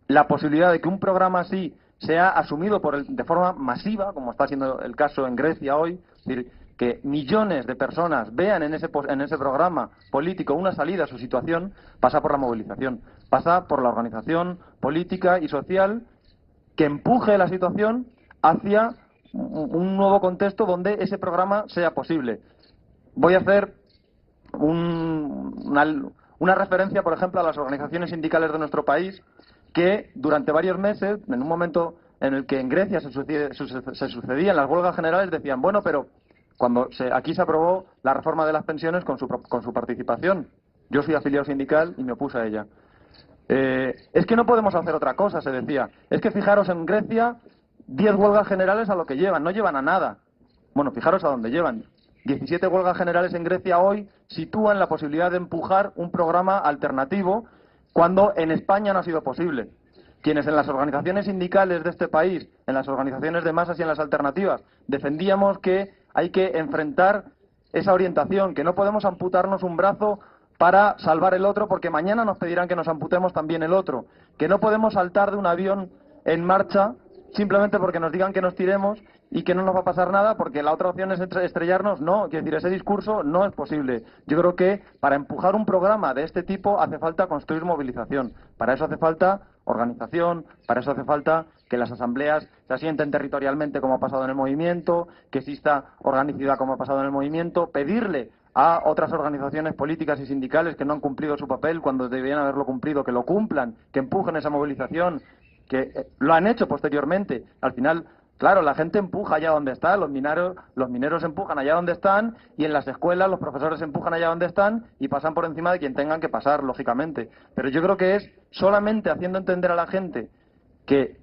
la posibilidad de que un programa así sea asumido de forma masiva, como está siendo el caso en Grecia hoy, es decir, que millones de personas vean en ese programa político una salida a su situación, pasa por la movilización, pasa por la organización política y social que empuje la situación hacia un nuevo contexto donde ese programa sea posible. Voy a hacer una referencia, por ejemplo, a las organizaciones sindicales de nuestro país que durante varios meses, en un momento en el que en Grecia se sucedían las huelgas generales, decían, bueno, pero cuando aquí se aprobó la reforma de las pensiones con su participación. Yo soy afiliado sindical y me opuse a ella. Es que no podemos hacer otra cosa, se decía. Es que fijaros en Grecia, 10 huelgas generales a lo que llevan, no llevan a nada. Bueno, fijaros a dónde llevan. 17 huelgas generales en Grecia hoy sitúan la posibilidad de empujar un programa alternativo cuando en España no ha sido posible. Quienes en las organizaciones sindicales de este país, en las organizaciones de masas y en las alternativas, defendíamos que hay que enfrentar esa orientación, que no podemos amputarnos un brazo para salvar el otro porque mañana nos pedirán que nos amputemos también el otro, que no podemos saltar de un avión en marcha simplemente porque nos digan que nos tiremos y que no nos va a pasar nada porque la otra opción es estrellarnos. No, quiero decir, ese discurso no es posible. Yo creo que para empujar un programa de este tipo hace falta construir movilización. Para eso hace falta organización, para eso hace falta que las asambleas se asienten territorialmente como ha pasado en el movimiento, que exista organicidad como ha pasado en el movimiento, pedirle a otras organizaciones políticas y sindicales que no han cumplido su papel cuando deberían haberlo cumplido, que lo cumplan, que empujen esa movilización, que lo han hecho posteriormente. Al final, claro, la gente empuja allá donde está, los mineros empujan allá donde están y en las escuelas los profesores empujan allá donde están y pasan por encima de quien tengan que pasar, lógicamente. Pero yo creo que es solamente haciendo entender a la gente que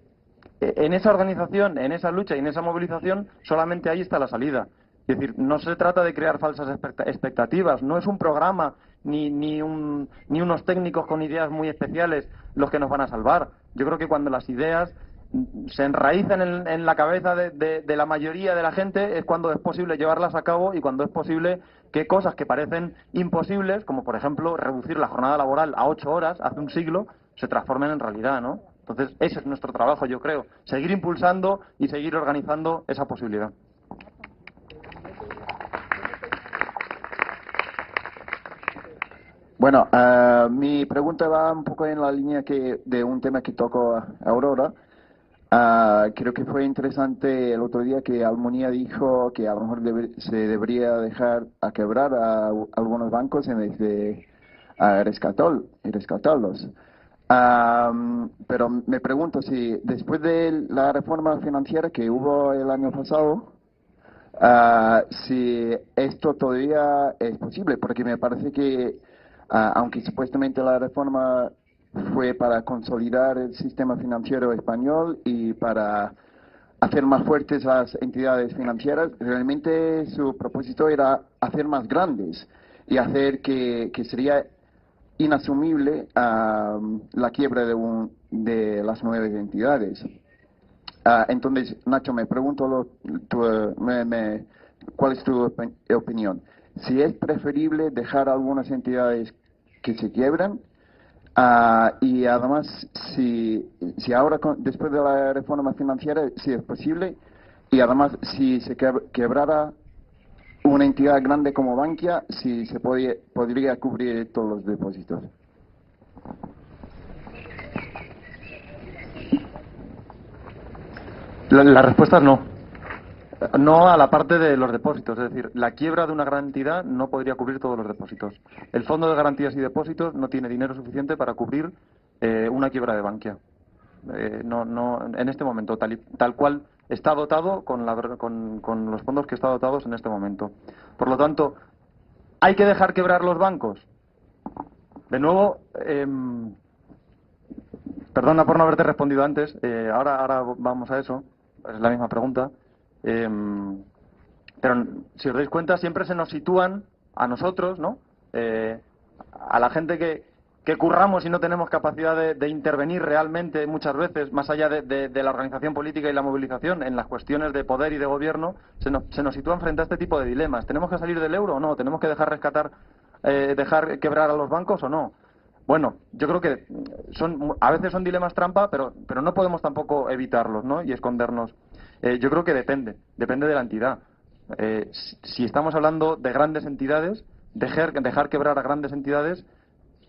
en esa organización, en esa lucha y en esa movilización, solamente ahí está la salida. Es decir, no se trata de crear falsas expectativas, no es un programa ni unos técnicos con ideas muy especiales los que nos van a salvar. Yo creo que cuando las ideas se enraizan en la cabeza de la mayoría de la gente es cuando es posible llevarlas a cabo y cuando es posible que cosas que parecen imposibles, como por ejemplo reducir la jornada laboral a 8 horas hace un siglo, se transformen en realidad, ¿no? Entonces, ese es nuestro trabajo, yo creo. Seguir impulsando y seguir organizando esa posibilidad. Bueno, mi pregunta va un poco en la línea de un tema que tocó Aurora. Creo que fue interesante el otro día que Almunia dijo que a lo mejor se debería dejar a quebrar a algunos bancos en vez de rescatarlos. Pero me pregunto si después de la reforma financiera que hubo el año pasado, si esto todavía es posible, porque me parece que aunque supuestamente la reforma fue para consolidar el sistema financiero español y para hacer más fuertes las entidades financieras, realmente su propósito era hacer más grandes y hacer que sería inasumible la quiebra de las nuevas entidades. Entonces, Nacho, me pregunto cuál es tu opinión. Si es preferible dejar algunas entidades que se quiebran, y además si ahora después de la reforma financiera si es posible, y además si se quebrara una entidad grande como Bankia, si se podría cubrir todos los depósitos. La respuesta es no. No a la parte de los depósitos, es decir, la quiebra de una gran entidad no podría cubrir todos los depósitos. El Fondo de Garantías y Depósitos no tiene dinero suficiente para cubrir una quiebra de Bankia. No, en este momento, tal cual está dotado con los fondos que está dotados en este momento. Por lo tanto, ¿hay que dejar quebrar los bancos? De nuevo, perdona por no haberte respondido antes, ahora vamos a eso, es la misma pregunta. Pero si os dais cuenta siempre se nos sitúan a nosotros, ¿no? A la gente que curramos y no tenemos capacidad de intervenir realmente muchas veces más allá de la organización política y la movilización en las cuestiones de poder y de gobierno, se nos sitúan frente a este tipo de dilemas. ¿Tenemos que salir del euro o no? ¿Tenemos que dejar dejar quebrar a los bancos o no? Bueno, yo creo que a veces son dilemas trampa, pero no podemos tampoco evitarlos, ¿no? Y escondernos. Yo creo que depende de la entidad. Si estamos hablando de grandes entidades, dejar quebrar a grandes entidades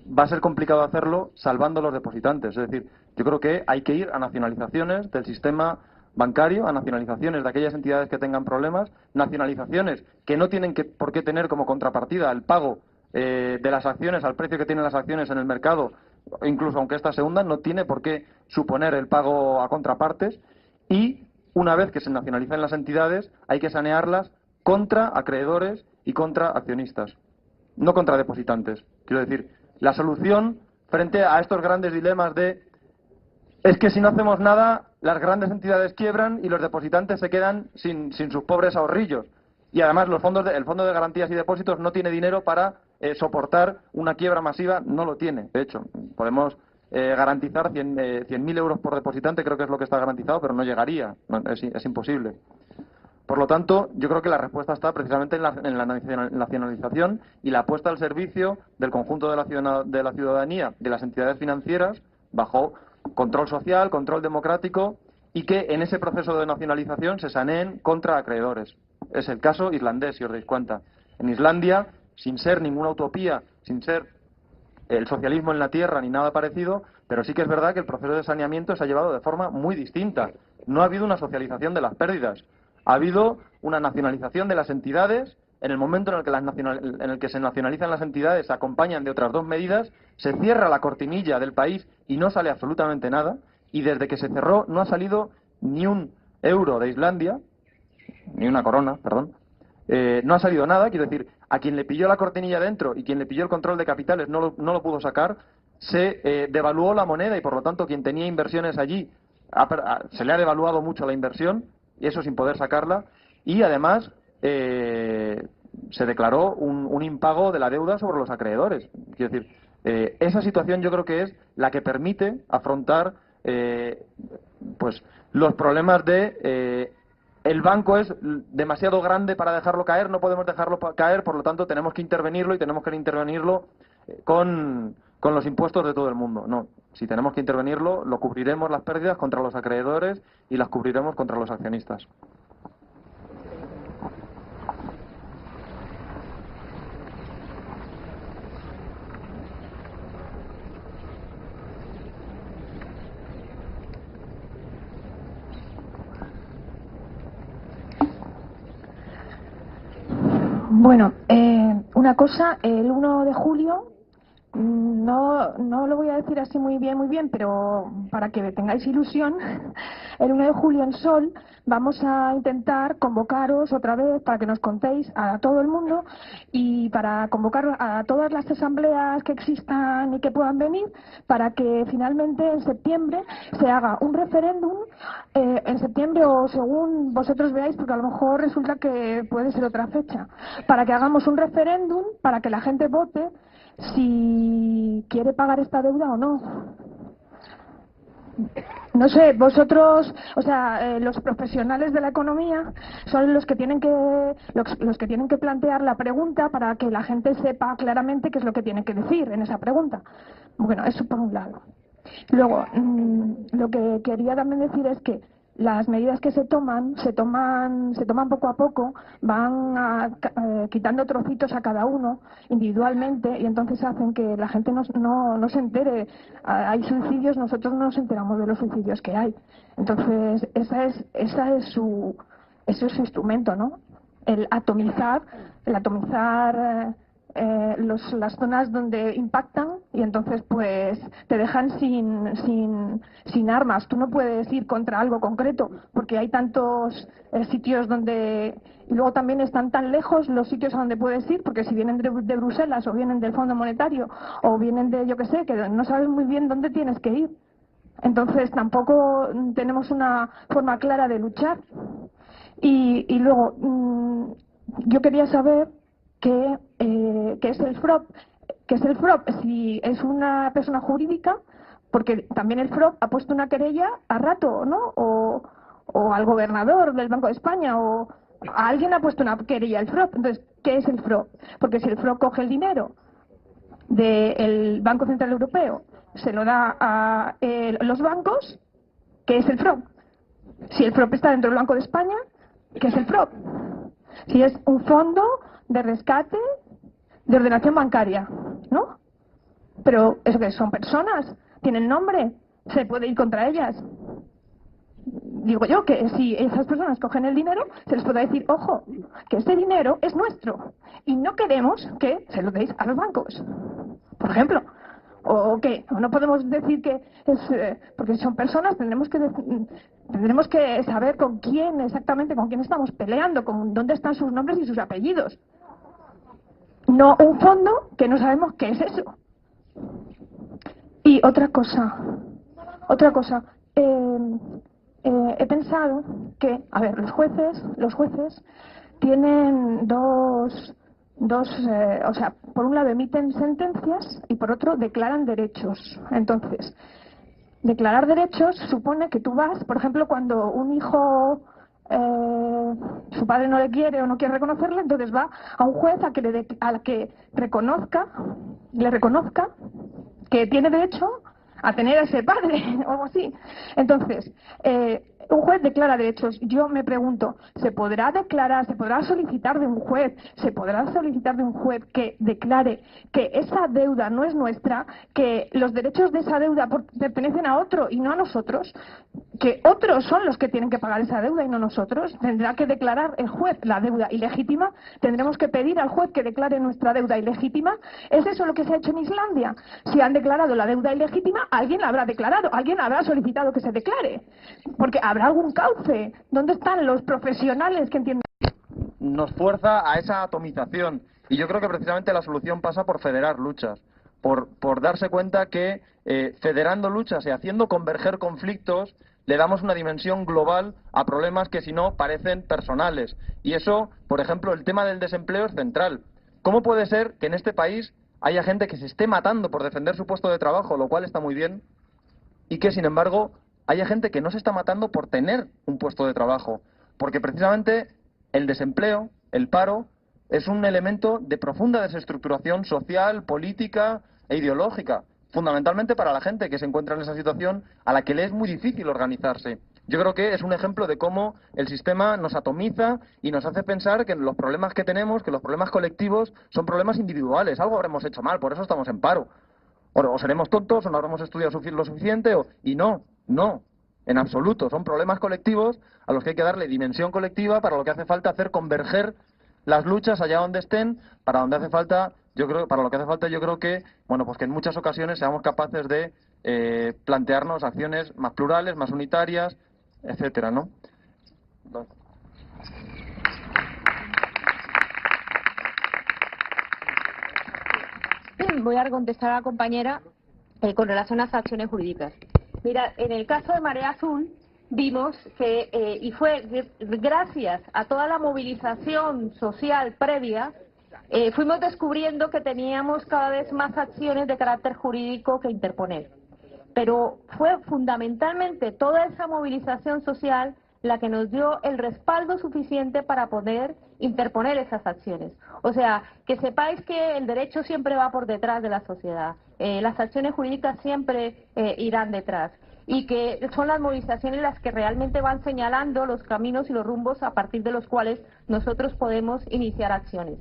va a ser complicado hacerlo salvando los depositantes. Es decir, yo creo que hay que ir a nacionalizaciones del sistema bancario, a nacionalizaciones de aquellas entidades que tengan problemas, nacionalizaciones que no tienen por qué tener como contrapartida el pago de las acciones al precio que tienen las acciones en el mercado, incluso aunque éstas se hundan, no tiene por qué suponer el pago a contrapartes. Y una vez que se nacionalicen las entidades, hay que sanearlas contra acreedores y contra accionistas, no contra depositantes. Quiero decir, la solución frente a estos grandes dilemas es que si no hacemos nada, las grandes entidades quiebran y los depositantes se quedan sin sus pobres ahorrillos. Y además el Fondo de Garantías y Depósitos no tiene dinero para soportar una quiebra masiva, no lo tiene. De hecho, podemos garantizar 100.000 euros por depositante, creo que es lo que está garantizado, pero no llegaría, es imposible. Por lo tanto, yo creo que la respuesta está precisamente en la nacionalización y la puesta al servicio del conjunto de la ciudadanía, de las entidades financieras, bajo control social, control democrático, y que en ese proceso de nacionalización se saneen contra acreedores. Es el caso islandés, si os dais cuenta. En Islandia, sin ser ninguna utopía, sin ser el socialismo en la tierra ni nada parecido, pero sí que es verdad que el proceso de saneamiento se ha llevado de forma muy distinta. No ha habido una socialización de las pérdidas, ha habido una nacionalización de las entidades. En el momento en el que se nacionalizan las entidades, se acompañan de otras dos medidas, se cierra la cortinilla del país y no sale absolutamente nada, y desde que se cerró no ha salido ni un euro de Islandia, ni una corona, perdón. No ha salido nada, quiero decir, a quien le pilló la cortinilla dentro y quien le pilló el control de capitales no lo pudo sacar, se devaluó la moneda y por lo tanto quien tenía inversiones allí se le ha devaluado mucho la inversión, y eso sin poder sacarla, y además se declaró un impago de la deuda sobre los acreedores. Quiero decir, esa situación yo creo que es la que permite afrontar pues los problemas de el banco es demasiado grande para dejarlo caer, no podemos dejarlo caer, por lo tanto tenemos que intervenirlo y tenemos que intervenirlo con con los impuestos de todo el mundo. No, si tenemos que intervenirlo, lo cubriremos las pérdidas contra los acreedores y las cubriremos contra los accionistas. Bueno, una cosa, el 1 de julio, no lo voy a decir así muy bien, pero para que tengáis ilusión, el 1 de julio en Sol vamos a intentar convocaros otra vez para que nos contéis a todo el mundo y para convocar a todas las asambleas que existan y que puedan venir para que finalmente en septiembre se haga un referéndum, en septiembre o según vosotros veáis, porque a lo mejor resulta que puede ser otra fecha, para que hagamos un referéndum para que la gente vote si quiere pagar esta deuda o no. No sé, vosotros, o sea, los profesionales de la economía son los que tienen que plantear la pregunta para que la gente sepa claramente qué es lo que tiene que decir en esa pregunta. Bueno, eso por un lado. Luego, lo que quería también decir es que las medidas que se toman poco a poco, van quitando trocitos a cada uno individualmente y entonces hacen que la gente no se entere. Hay suicidios, nosotros no nos enteramos de los suicidios que hay. Entonces, ese es su instrumento, ¿no? El atomizar las zonas donde impactan y entonces pues te dejan sin armas. Tú no puedes ir contra algo concreto porque hay tantos sitios donde... Y luego también están tan lejos los sitios a donde puedes ir, porque si vienen de Bruselas o vienen del Fondo Monetario o vienen de, yo qué sé, que no sabes muy bien dónde tienes que ir. Entonces tampoco tenemos una forma clara de luchar. Y luego, yo quería saber ¿qué es el FROP? ¿Qué es el FROP? Si es una persona jurídica, porque también el FROP ha puesto una querella a rato, ¿no? O al gobernador del Banco de España, o a alguien ha puesto una querella al FROP. Entonces, ¿qué es el FROP? Porque si el FROP coge el dinero del Banco Central Europeo, se lo da a los bancos, ¿qué es el FROP? Si el FROP está dentro del Banco de España, ¿qué es el FROP? Si es un fondo de rescate, de ordenación bancaria, ¿no? Pero eso que son personas, tienen nombre, se puede ir contra ellas. Digo yo que si esas personas cogen el dinero, se les puede decir, ojo, que ese dinero es nuestro y no queremos que se lo deis a los bancos, por ejemplo. O que no podemos decir que es porque son personas, tendremos que saber con quién exactamente, con quién estamos peleando, con dónde están sus nombres y sus apellidos. No un fondo que no sabemos qué es eso. Y otra cosa, he pensado que, a ver, los jueces tienen dos, o sea, por un lado emiten sentencias y por otro declaran derechos. Entonces, declarar derechos supone que tú vas, por ejemplo, cuando un hijo su padre no le quiere o no quiere reconocerle, entonces va a un juez a que le reconozca que tiene derecho a tener a ese padre o algo así. Entonces, un juez declara derechos. Yo me pregunto, ¿se podrá solicitar de un juez que declare que esa deuda no es nuestra, que los derechos de esa deuda pertenecen a otro y no a nosotros, que otros son los que tienen que pagar esa deuda y no nosotros? Tendrá que declarar el juez la deuda ilegítima, tendremos que pedir al juez que declare nuestra deuda ilegítima. ¿Es eso lo que se ha hecho en Islandia? Si han declarado la deuda ilegítima, alguien la habrá declarado, alguien habrá solicitado que se declare, porque habrá algún cauce. ¿Dónde están los profesionales que entienden? Nos fuerza a esa atomización y yo creo que precisamente la solución pasa por federar luchas, por darse cuenta que federando luchas y haciendo converger conflictos le damos una dimensión global a problemas que si no parecen personales. Y eso, por ejemplo, el tema del desempleo es central. ¿Cómo puede ser que en este país haya gente que se esté matando por defender su puesto de trabajo, lo cual está muy bien, y que sin embargo haya gente que no se está matando por tener un puesto de trabajo? Porque precisamente el desempleo, el paro, es un elemento de profunda desestructuración social, política e ideológica. fundamentalmente para la gente que se encuentra en esa situación a la que le es muy difícil organizarse. Yo creo que es un ejemplo de cómo el sistema nos atomiza y nos hace pensar que los problemas que tenemos, que los problemas colectivos, son problemas individuales. Algo habremos hecho mal, por eso estamos en paro. O seremos tontos, o no habremos estudiado lo suficiente, y no, en absoluto. Son problemas colectivos a los que hay que darle dimensión colectiva, para lo que hace falta hacer converger las luchas allá donde estén, para lo que hace falta, yo creo que, bueno, pues que en muchas ocasiones seamos capaces de plantearnos acciones más plurales, más unitarias, etcétera, ¿no? Voy a contestar a la compañera con relación a las acciones jurídicas. Mira, en el caso de Marea Azul vimos que, y fue gracias a toda la movilización social previa, fuimos descubriendo que teníamos cada vez más acciones de carácter jurídico que interponer. Pero fue fundamentalmente toda esa movilización social la que nos dio el respaldo suficiente para poder interponer esas acciones. O sea, que sepáis que el derecho siempre va por detrás de la sociedad. Las acciones jurídicas siempre irán detrás. Y que son las movilizaciones las que realmente van señalando los caminos y los rumbos a partir de los cuales nosotros podemos iniciar acciones.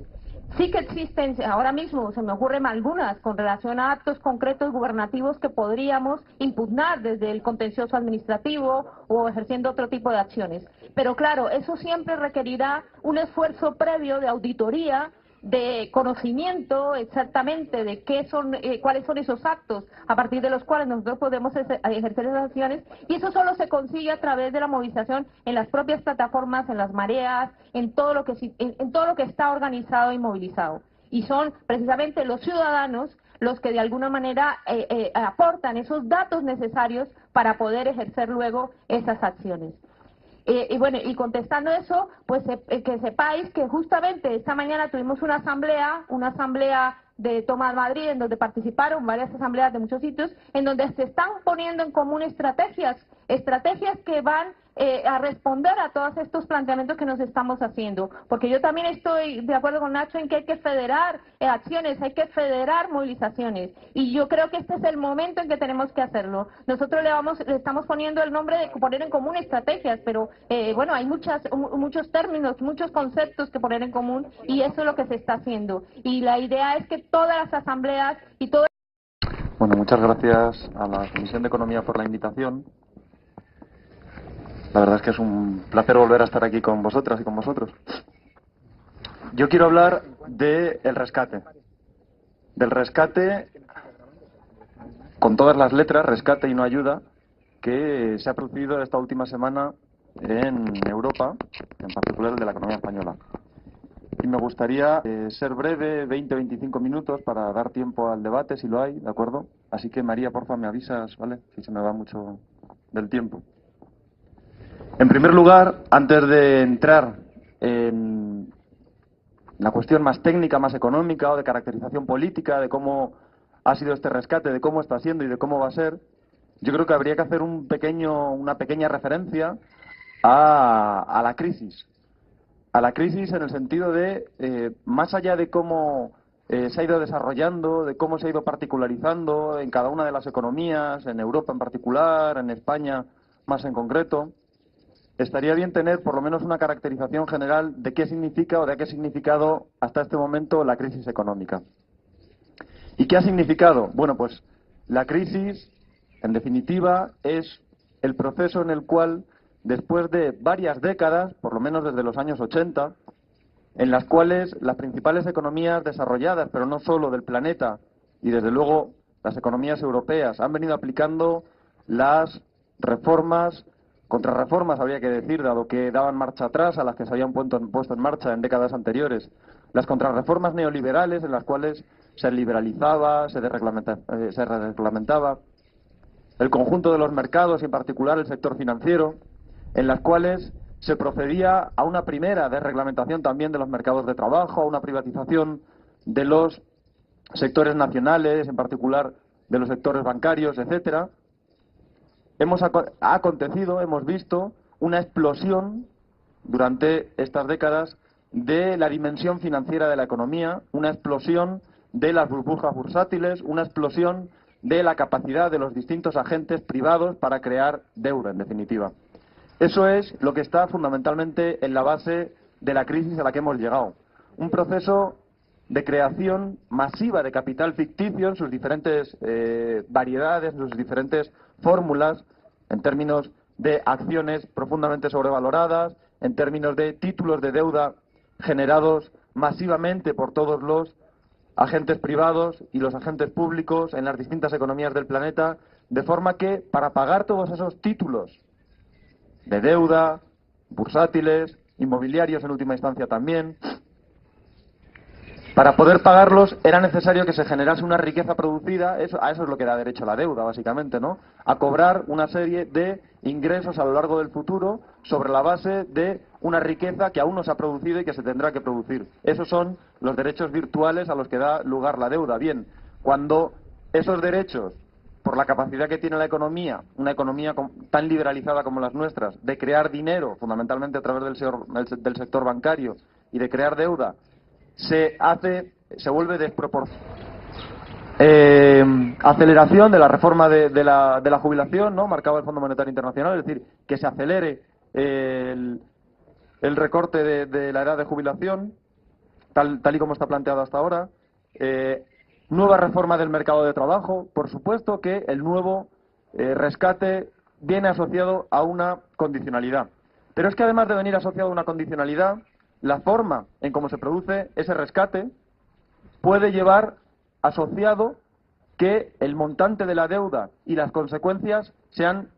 Sí que existen, ahora mismo se me ocurren algunas con relación a actos concretos gubernativos que podríamos impugnar desde el contencioso administrativo o ejerciendo otro tipo de acciones. Pero claro, eso siempre requerirá un esfuerzo previo de auditoría, de conocimiento exactamente de qué son, cuáles son esos actos a partir de los cuales nosotros podemos ejercer esas acciones, y eso solo se consigue a través de la movilización en las propias plataformas, en las mareas, en todo lo que está organizado y movilizado. Y son precisamente los ciudadanos los que de alguna manera aportan esos datos necesarios para poder ejercer luego esas acciones. Y bueno, y contestando eso, pues que sepáis que justamente esta mañana tuvimos una asamblea de Toma Madrid, en donde participaron varias asambleas de muchos sitios, en donde se están poniendo en común estrategias que van a responder a todos estos planteamientos que nos estamos haciendo. Porque yo también estoy de acuerdo con Nacho en que hay que federar acciones, hay que federar movilizaciones. Y yo creo que este es el momento en que tenemos que hacerlo. Nosotros le estamos poniendo el nombre de poner en común estrategias, pero bueno, hay muchos términos, muchos conceptos que poner en común, y eso es lo que se está haciendo. Y la idea es que todas las asambleas y todo... Bueno, muchas gracias a la Comisión de Economía por la invitación. La verdad es que es un placer volver a estar aquí con vosotras y con vosotros. Yo quiero hablar del rescate. Del rescate, con todas las letras, rescate y no ayuda, que se ha producido esta última semana en Europa, en particular el de la economía española. Y me gustaría ser breve, 20-25 minutos, para dar tiempo al debate, si lo hay, ¿de acuerdo? Así que, María, porfa, me avisas, ¿vale? Si se me va mucho del tiempo. En primer lugar, antes de entrar en la cuestión más técnica, más económica o de caracterización política, de cómo ha sido este rescate, de cómo está siendo y de cómo va a ser, yo creo que habría que hacer una pequeña referencia a la crisis. A la crisis en el sentido de, más allá de cómo se ha ido desarrollando, de cómo se ha ido particularizando en cada una de las economías, en Europa en particular, en España más en concreto, estaría bien tener por lo menos una caracterización general de qué significa o de qué ha significado hasta este momento la crisis económica. ¿Y qué ha significado? Bueno, pues la crisis, en definitiva, es el proceso en el cual, después de varias décadas, por lo menos desde los años 80, en las cuales las principales economías desarrolladas, pero no solo del planeta, y desde luego las economías europeas, han venido aplicando las reformas, contrarreformas habría que decir, dado que daban marcha atrás a las que se habían puesto en marcha en décadas anteriores, las contrarreformas neoliberales en las cuales se liberalizaba, se desreglamentaba el conjunto de los mercados y en particular el sector financiero, en las cuales se procedía a una primera desreglamentación también de los mercados de trabajo, a una privatización de los sectores nacionales, en particular de los sectores bancarios, etcétera. Ha acontecido, hemos visto una explosión durante estas décadas de la dimensión financiera de la economía, una explosión de las burbujas bursátiles, una explosión de la capacidad de los distintos agentes privados para crear deuda, en definitiva. Eso es lo que está fundamentalmente en la base de la crisis a la que hemos llegado. Un proceso de creación masiva de capital ficticio en sus diferentes variedades, en sus diferentes fórmulas, en términos de acciones profundamente sobrevaloradas, en términos de títulos de deuda generados masivamente por todos los agentes privados y los agentes públicos en las distintas economías del planeta, de forma que para pagar todos esos títulos de deuda, bursátiles, inmobiliarios en última instancia también, para poder pagarlos era necesario que se generase una riqueza producida, a eso es lo que da derecho a la deuda, básicamente, ¿no? A cobrar una serie de ingresos a lo largo del futuro sobre la base de una riqueza que aún no se ha producido y que se tendrá que producir. Esos son los derechos virtuales a los que da lugar la deuda. Bien, cuando esos derechos, por la capacidad que tiene la economía, una economía tan liberalizada como las nuestras, de crear dinero, fundamentalmente a través del sector bancario, y de crear deuda, se vuelve desproporcional. Aceleración de la reforma de la jubilación, ¿no?, marcaba el Fondo Monetario Internacional, es decir, que se acelere el recorte de la edad de jubilación, tal y como está planteado hasta ahora. Nueva reforma del mercado de trabajo. Por supuesto que el nuevo rescate viene asociado a una condicionalidad. Pero es que además de venir asociado a una condicionalidad, la forma en cómo se produce ese rescate puede llevar asociado que el montante de la deuda y las consecuencias sean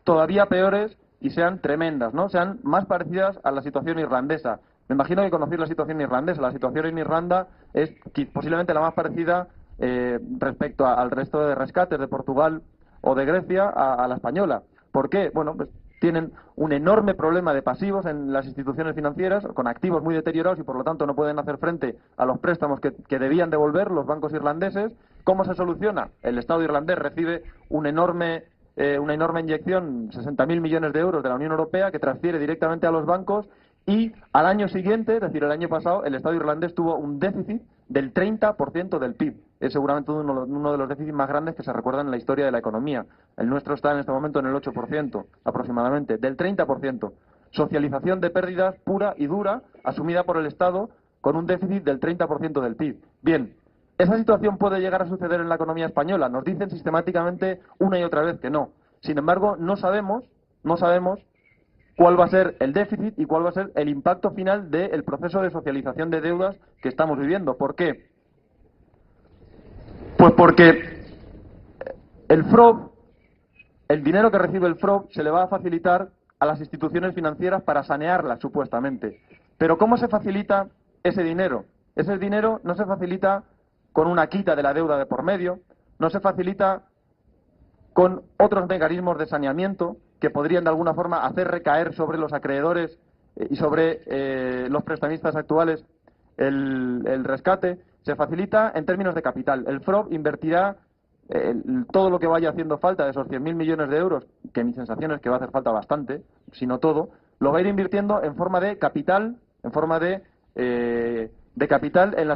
todavía peores y sean tremendas, ¿no? Sean más parecidas a la situación irlandesa. Me imagino que conocéis la situación irlandesa. La situación en Irlanda es posiblemente la más parecida respecto al resto de rescates de Portugal o de Grecia a la española. ¿Por qué? Bueno, pues tienen un enorme problema de pasivos en las instituciones financieras, con activos muy deteriorados y por lo tanto no pueden hacer frente a los préstamos que debían devolver los bancos irlandeses. ¿Cómo se soluciona? El Estado irlandés recibe una enorme inyección, 60.000 millones de euros de la Unión Europea, que transfiere directamente a los bancos, y al año siguiente, es decir, el año pasado, el Estado irlandés tuvo un déficit del 30% del PIB. Es seguramente uno de los déficits más grandes que se recuerdan en la historia de la economía. El nuestro está en este momento en el 8% aproximadamente, del 30%. Socialización de pérdidas pura y dura, asumida por el Estado, con un déficit del 30% del PIB. Bien, ¿esa situación puede llegar a suceder en la economía española? Nos dicen sistemáticamente una y otra vez que no. Sin embargo, no sabemos cuál va a ser el déficit y cuál va a ser el impacto final del proceso de socialización de deudas que estamos viviendo. ¿Por qué? Pues porque el FROB, el dinero que recibe el FROB, se le va a facilitar a las instituciones financieras para sanearlas, supuestamente. Pero ¿cómo se facilita ese dinero? Ese dinero no se facilita con una quita de la deuda de por medio, no se facilita con otros mecanismos de saneamiento que podrían de alguna forma hacer recaer sobre los acreedores y sobre los prestamistas actuales el rescate. Se facilita en términos de capital. El FROB invertirá todo lo que vaya haciendo falta de esos 100.000 millones de euros, que mi sensación es que va a hacer falta bastante, si no todo, lo va a ir invirtiendo en forma de capital, en forma de capital en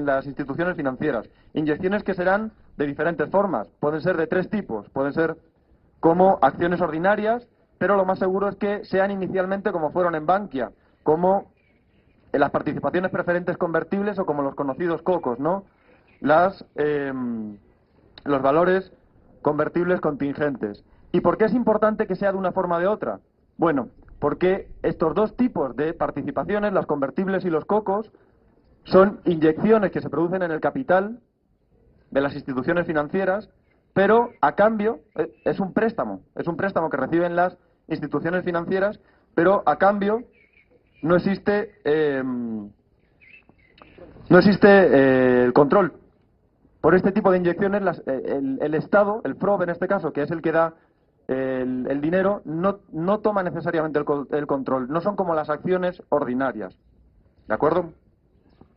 las instituciones financieras. Inyecciones que serán de diferentes formas. Pueden ser de tres tipos. Pueden ser como acciones ordinarias, pero lo más seguro es que sean inicialmente como fueron en Bankia, como en las participaciones preferentes convertibles o como los conocidos cocos, ¿no? Los valores convertibles contingentes. ¿Y por qué es importante que sea de una forma o de otra? Bueno, porque estos dos tipos de participaciones, las convertibles y los cocos, son inyecciones que se producen en el capital de las instituciones financieras, pero a cambio es un préstamo que reciben las instituciones financieras, pero a cambio no existe el control. Por este tipo de inyecciones el Estado, el FROB en este caso, que es el que da el dinero, no toma necesariamente el control. No son como las acciones ordinarias. ¿De acuerdo?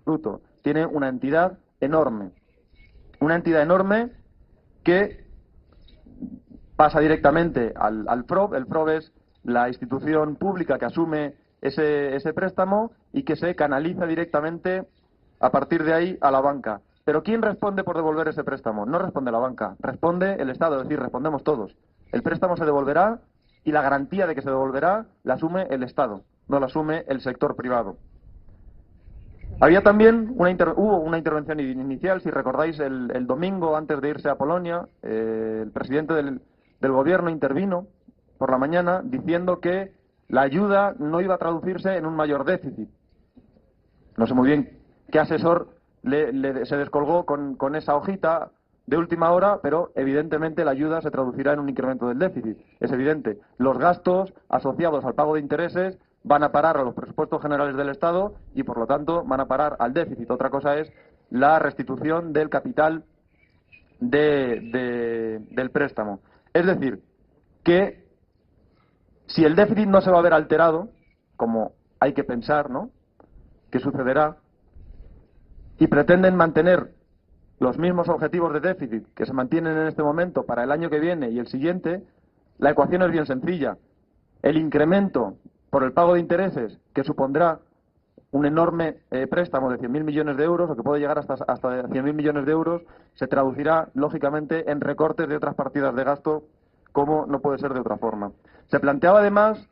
Bruto. Tiene una entidad enorme. Una entidad enorme que pasa directamente al FROB. El FROB es la institución pública que asume ese préstamo y que se canaliza directamente a partir de ahí a la banca. Pero ¿quién responde por devolver ese préstamo? No responde la banca, responde el Estado, es decir, respondemos todos. El préstamo se devolverá y la garantía de que se devolverá la asume el Estado, no la asume el sector privado. Había también hubo una intervención inicial, si recordáis, el domingo antes de irse a Polonia, el presidente del gobierno intervino por la mañana diciendo que la ayuda no iba a traducirse en un mayor déficit. No sé muy bien qué asesor se descolgó con esa hojita de última hora, pero evidentemente la ayuda se traducirá en un incremento del déficit. Es evidente. Los gastos asociados al pago de intereses van a parar a los presupuestos generales del Estado y, por lo tanto, van a parar al déficit. Otra cosa es la restitución del capital del préstamo. Es decir, que si el déficit no se va a ver alterado, como hay que pensar, ¿no?, que sucederá, y pretenden mantener los mismos objetivos de déficit que se mantienen en este momento para el año que viene y el siguiente, la ecuación es bien sencilla. El incremento por el pago de intereses, que supondrá un enorme préstamo de 100.000 millones de euros, o que puede llegar hasta 100.000 millones de euros, se traducirá, lógicamente, en recortes de otras partidas de gasto, como no puede ser de otra forma. Se planteaba, además,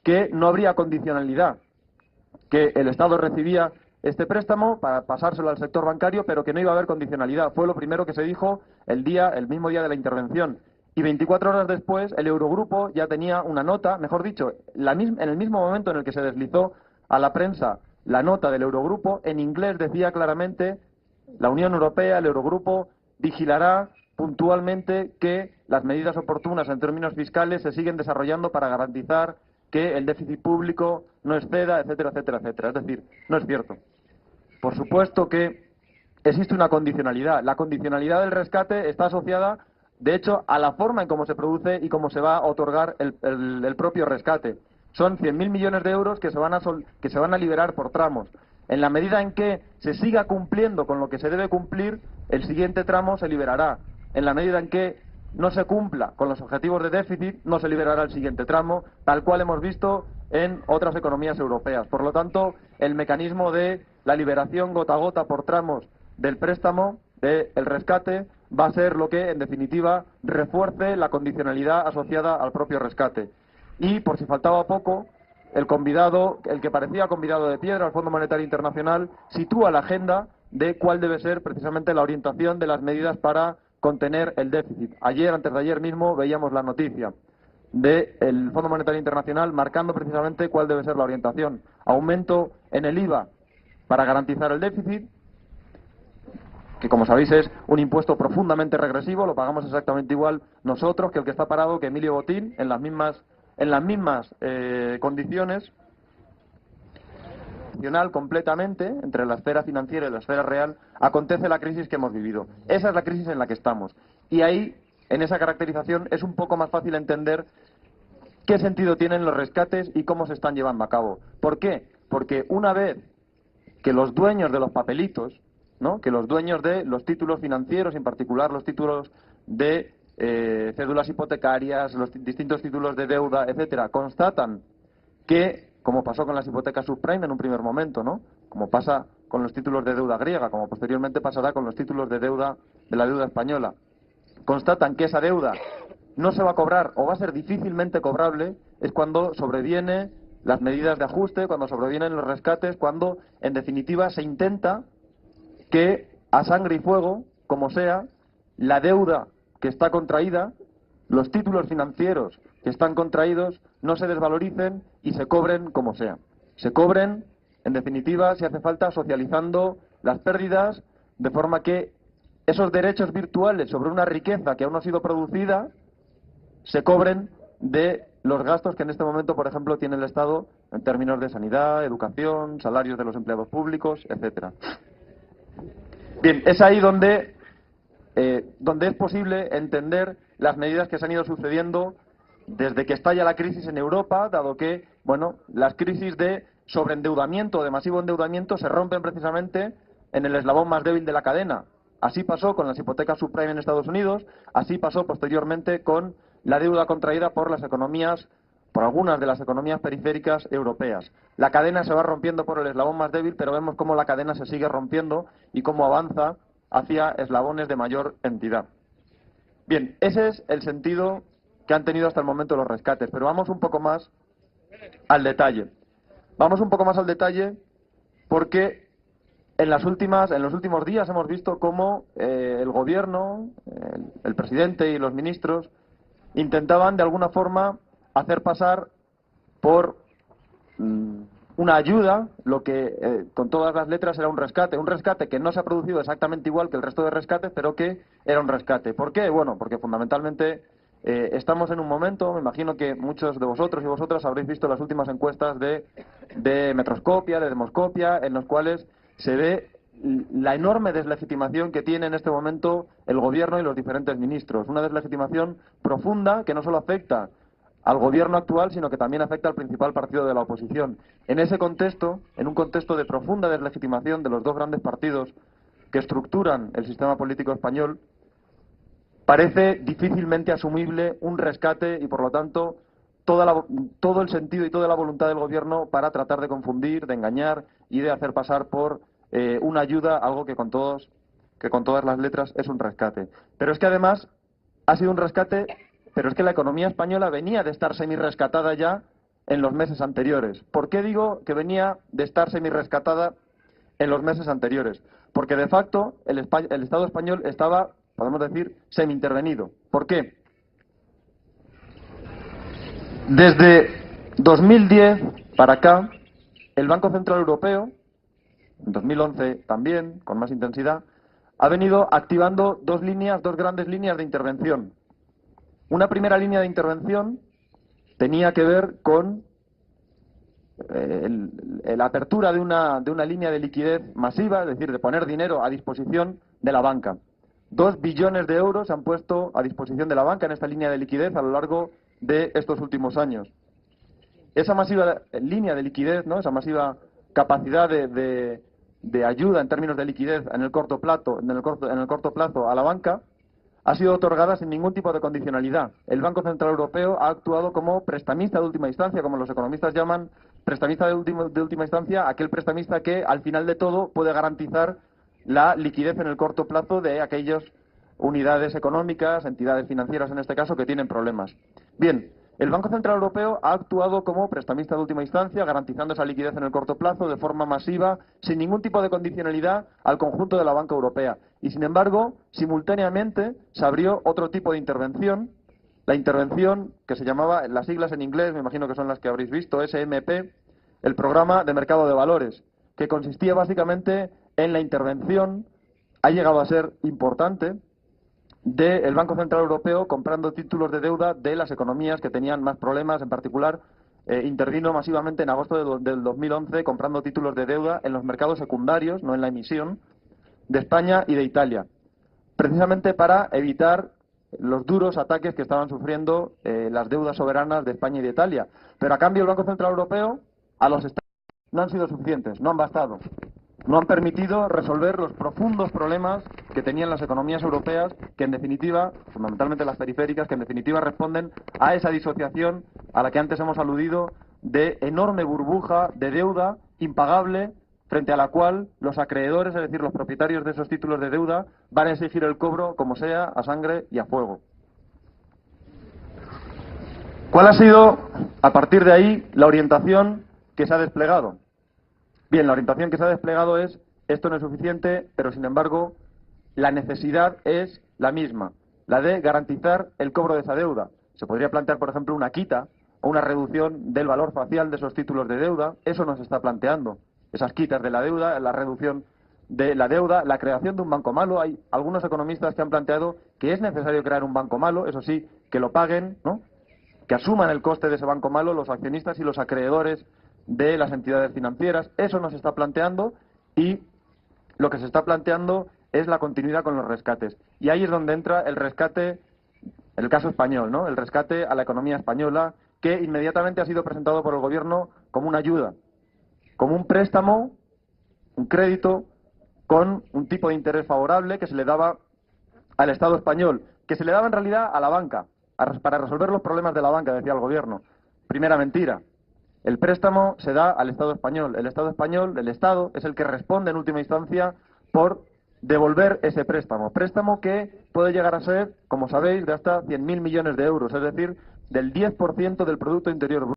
que no habría condicionalidad, que el Estado recibía este préstamo para pasárselo al sector bancario, pero que no iba a haber condicionalidad. Fue lo primero que se dijo el mismo día de la intervención. Y 24 horas después, el Eurogrupo ya tenía una nota, mejor dicho, en el mismo momento en el que se deslizó a la prensa la nota del Eurogrupo, en inglés decía claramente: la Unión Europea, el Eurogrupo, vigilará puntualmente que las medidas oportunas en términos fiscales se siguen desarrollando para garantizar que el déficit público no exceda, etcétera, etcétera, etcétera. Es decir, no es cierto. Por supuesto que existe una condicionalidad. La condicionalidad del rescate está asociada, de hecho, a la forma en cómo se produce y cómo se va a otorgar el propio rescate. Son 100.000 millones de euros que se van a liberar por tramos. En la medida en que se siga cumpliendo con lo que se debe cumplir, el siguiente tramo se liberará. En la medida en que no se cumpla con los objetivos de déficit, no se liberará el siguiente tramo, tal cual hemos visto en otras economías europeas. Por lo tanto, el mecanismo de la liberación gota a gota por tramos del préstamo, del rescate, va a ser lo que, en definitiva, refuerce la condicionalidad asociada al propio rescate. Y, por si faltaba poco, el que parecía convidado de piedra, el Fondo Monetario Internacional, sitúa la agenda de cuál debe ser precisamente la orientación de las medidas para contener el déficit. Antes de ayer mismo, veíamos la noticia del Fondo Monetario Internacional marcando precisamente cuál debe ser la orientación. Aumento en el IVA para garantizar el déficit, que, como sabéis, es un impuesto profundamente regresivo, lo pagamos exactamente igual nosotros que el que está parado, que Emilio Botín, en las mismas condiciones, completamente entre la esfera financiera y la esfera real, acontece la crisis que hemos vivido. Esa es la crisis en la que estamos. Y ahí, en esa caracterización, es un poco más fácil entender qué sentido tienen los rescates y cómo se están llevando a cabo. ¿Por qué? Porque una vez que los dueños de los papelitos, ¿no?, que los dueños de los títulos financieros, en particular los títulos de cédulas hipotecarias, los distintos títulos de deuda, etcétera, constatan que, como pasó con las hipotecas subprime en un primer momento, ¿no?, como pasa con los títulos de deuda griega, como posteriormente pasará con los títulos de la deuda española, constatan que esa deuda no se va a cobrar o va a ser difícilmente cobrable, es cuando sobrevienen las medidas de ajuste, cuando sobrevienen los rescates, cuando, en definitiva, se intenta que, a sangre y fuego, como sea, la deuda que está contraída, los títulos financieros que están contraídos, no se desvaloricen y se cobren como sea. Se cobren, en definitiva, si hace falta, socializando las pérdidas, de forma que esos derechos virtuales sobre una riqueza que aún no ha sido producida se cobren de los gastos que en este momento, por ejemplo, tiene el Estado en términos de sanidad, educación, salarios de los empleados públicos, etcétera. Bien, es ahí donde es posible entender las medidas que se han ido sucediendo desde que estalla la crisis en Europa, dado que, bueno, las crisis de sobreendeudamiento, de masivo endeudamiento, se rompen precisamente en el eslabón más débil de la cadena. Así pasó con las hipotecas subprime en Estados Unidos, así pasó posteriormente con la deuda contraída por algunas de las economías periféricas europeas. La cadena se va rompiendo por el eslabón más débil, pero vemos cómo la cadena se sigue rompiendo y cómo avanza hacia eslabones de mayor entidad. Bien, ese es el sentido que han tenido hasta el momento los rescates, pero vamos un poco más al detalle. Vamos un poco más al detalle porque en los últimos días hemos visto cómo el gobierno, el presidente y los ministros intentaban de alguna forma hacer pasar por una ayuda, lo que con todas las letras era un rescate que no se ha producido exactamente igual que el resto de rescates, pero que era un rescate. ¿Por qué? Bueno, porque fundamentalmente estamos en un momento, me imagino que muchos de vosotros y vosotras habréis visto las últimas encuestas de Metroscopia, de Demoscopia, en los cuales se ve la enorme deslegitimación que tiene en este momento el gobierno y los diferentes ministros. Una deslegitimación profunda que no solo afecta al gobierno actual, sino que también afecta al principal partido de la oposición. En ese contexto, en un contexto de profunda deslegitimación de los dos grandes partidos que estructuran el sistema político español, parece difícilmente asumible un rescate y, por lo tanto, todo el sentido y toda la voluntad del gobierno para tratar de confundir, de engañar y de hacer pasar por una ayuda, algo que con todas las letras es un rescate. Pero es que además ha sido un rescate, pero es que la economía española venía de estar semi-rescatada ya en los meses anteriores. ¿Por qué digo que venía de estar semi-rescatada en los meses anteriores? Porque de facto el Estado español estaba, podemos decir, semi-intervenido. ¿Por qué? Desde 2010 para acá, el Banco Central Europeo, en 2011 también, con más intensidad, ha venido activando dos grandes líneas de intervención. Una primera línea de intervención tenía que ver con la apertura de una línea de liquidez masiva, es decir, de poner dinero a disposición de la banca. 2 billones de euros se han puesto a disposición de la banca en esta línea de liquidez a lo largo de estos últimos años. Esa masiva línea de liquidez, ¿no?, esa masiva capacidad de ayuda en términos de liquidez en el corto plazo a la banca, ha sido otorgada sin ningún tipo de condicionalidad. El Banco Central Europeo ha actuado como prestamista de última instancia, como los economistas llaman prestamista de última instancia, aquel prestamista que al final de todo puede garantizar la liquidez en el corto plazo de aquellas unidades económicas, entidades financieras en este caso, que tienen problemas. Bien, el Banco Central Europeo ha actuado como prestamista de última instancia, garantizando esa liquidez en el corto plazo de forma masiva, sin ningún tipo de condicionalidad al conjunto de la banca europea. Y sin embargo, simultáneamente se abrió otro tipo de intervención, la intervención que se llamaba, las siglas en inglés, me imagino que son las que habréis visto, SMP, el Programa de Mercado de Valores, que consistía básicamente en la intervención, ha llegado a ser importante, del Banco Central Europeo comprando títulos de deuda de las economías que tenían más problemas. En particular, intervino masivamente en agosto del 2011 comprando títulos de deuda en los mercados secundarios, no en la emisión, de España y de Italia, precisamente para evitar los duros ataques que estaban sufriendo las deudas soberanas de España y de Italia. Pero a cambio el Banco Central Europeo, a los Estados no han sido suficientes, no han bastado. No han permitido resolver los profundos problemas que tenían las economías europeas, que en definitiva, fundamentalmente las periféricas, que en definitiva responden a esa disociación a la que antes hemos aludido, de enorme burbuja de deuda impagable, frente a la cual los acreedores, es decir, los propietarios de esos títulos de deuda, van a exigir el cobro como sea, a sangre y a fuego. ¿Cuál ha sido, a partir de ahí, la orientación que se ha desplegado? Bien, la orientación que se ha desplegado es: esto no es suficiente, pero sin embargo la necesidad es la misma, la de garantizar el cobro de esa deuda. Se podría plantear, por ejemplo, una quita o una reducción del valor facial de esos títulos de deuda. Eso no se está planteando. Esas quitas de la deuda, la reducción de la deuda, la creación de un banco malo. Hay algunos economistas que han planteado que es necesario crear un banco malo, eso sí, que lo paguen, ¿no?, que asuman el coste de ese banco malo los accionistas y los acreedores de las entidades financieras. Eso no se está planteando, y lo que se está planteando es la continuidad con los rescates. Y ahí es donde entra el rescate, el caso español, ¿no?, el rescate a la economía española, que inmediatamente ha sido presentado por el gobierno como una ayuda, como un préstamo, un crédito, con un tipo de interés favorable que se le daba al Estado español, que se le daba en realidad a la banca, para resolver los problemas de la banca, decía el gobierno. Primera mentira. El préstamo se da al Estado español. El Estado español, el Estado, es el que responde en última instancia por devolver ese préstamo. Préstamo que puede llegar a ser, como sabéis, de hasta 100.000 millones de euros, es decir, del 10% del Producto Interior Bruto.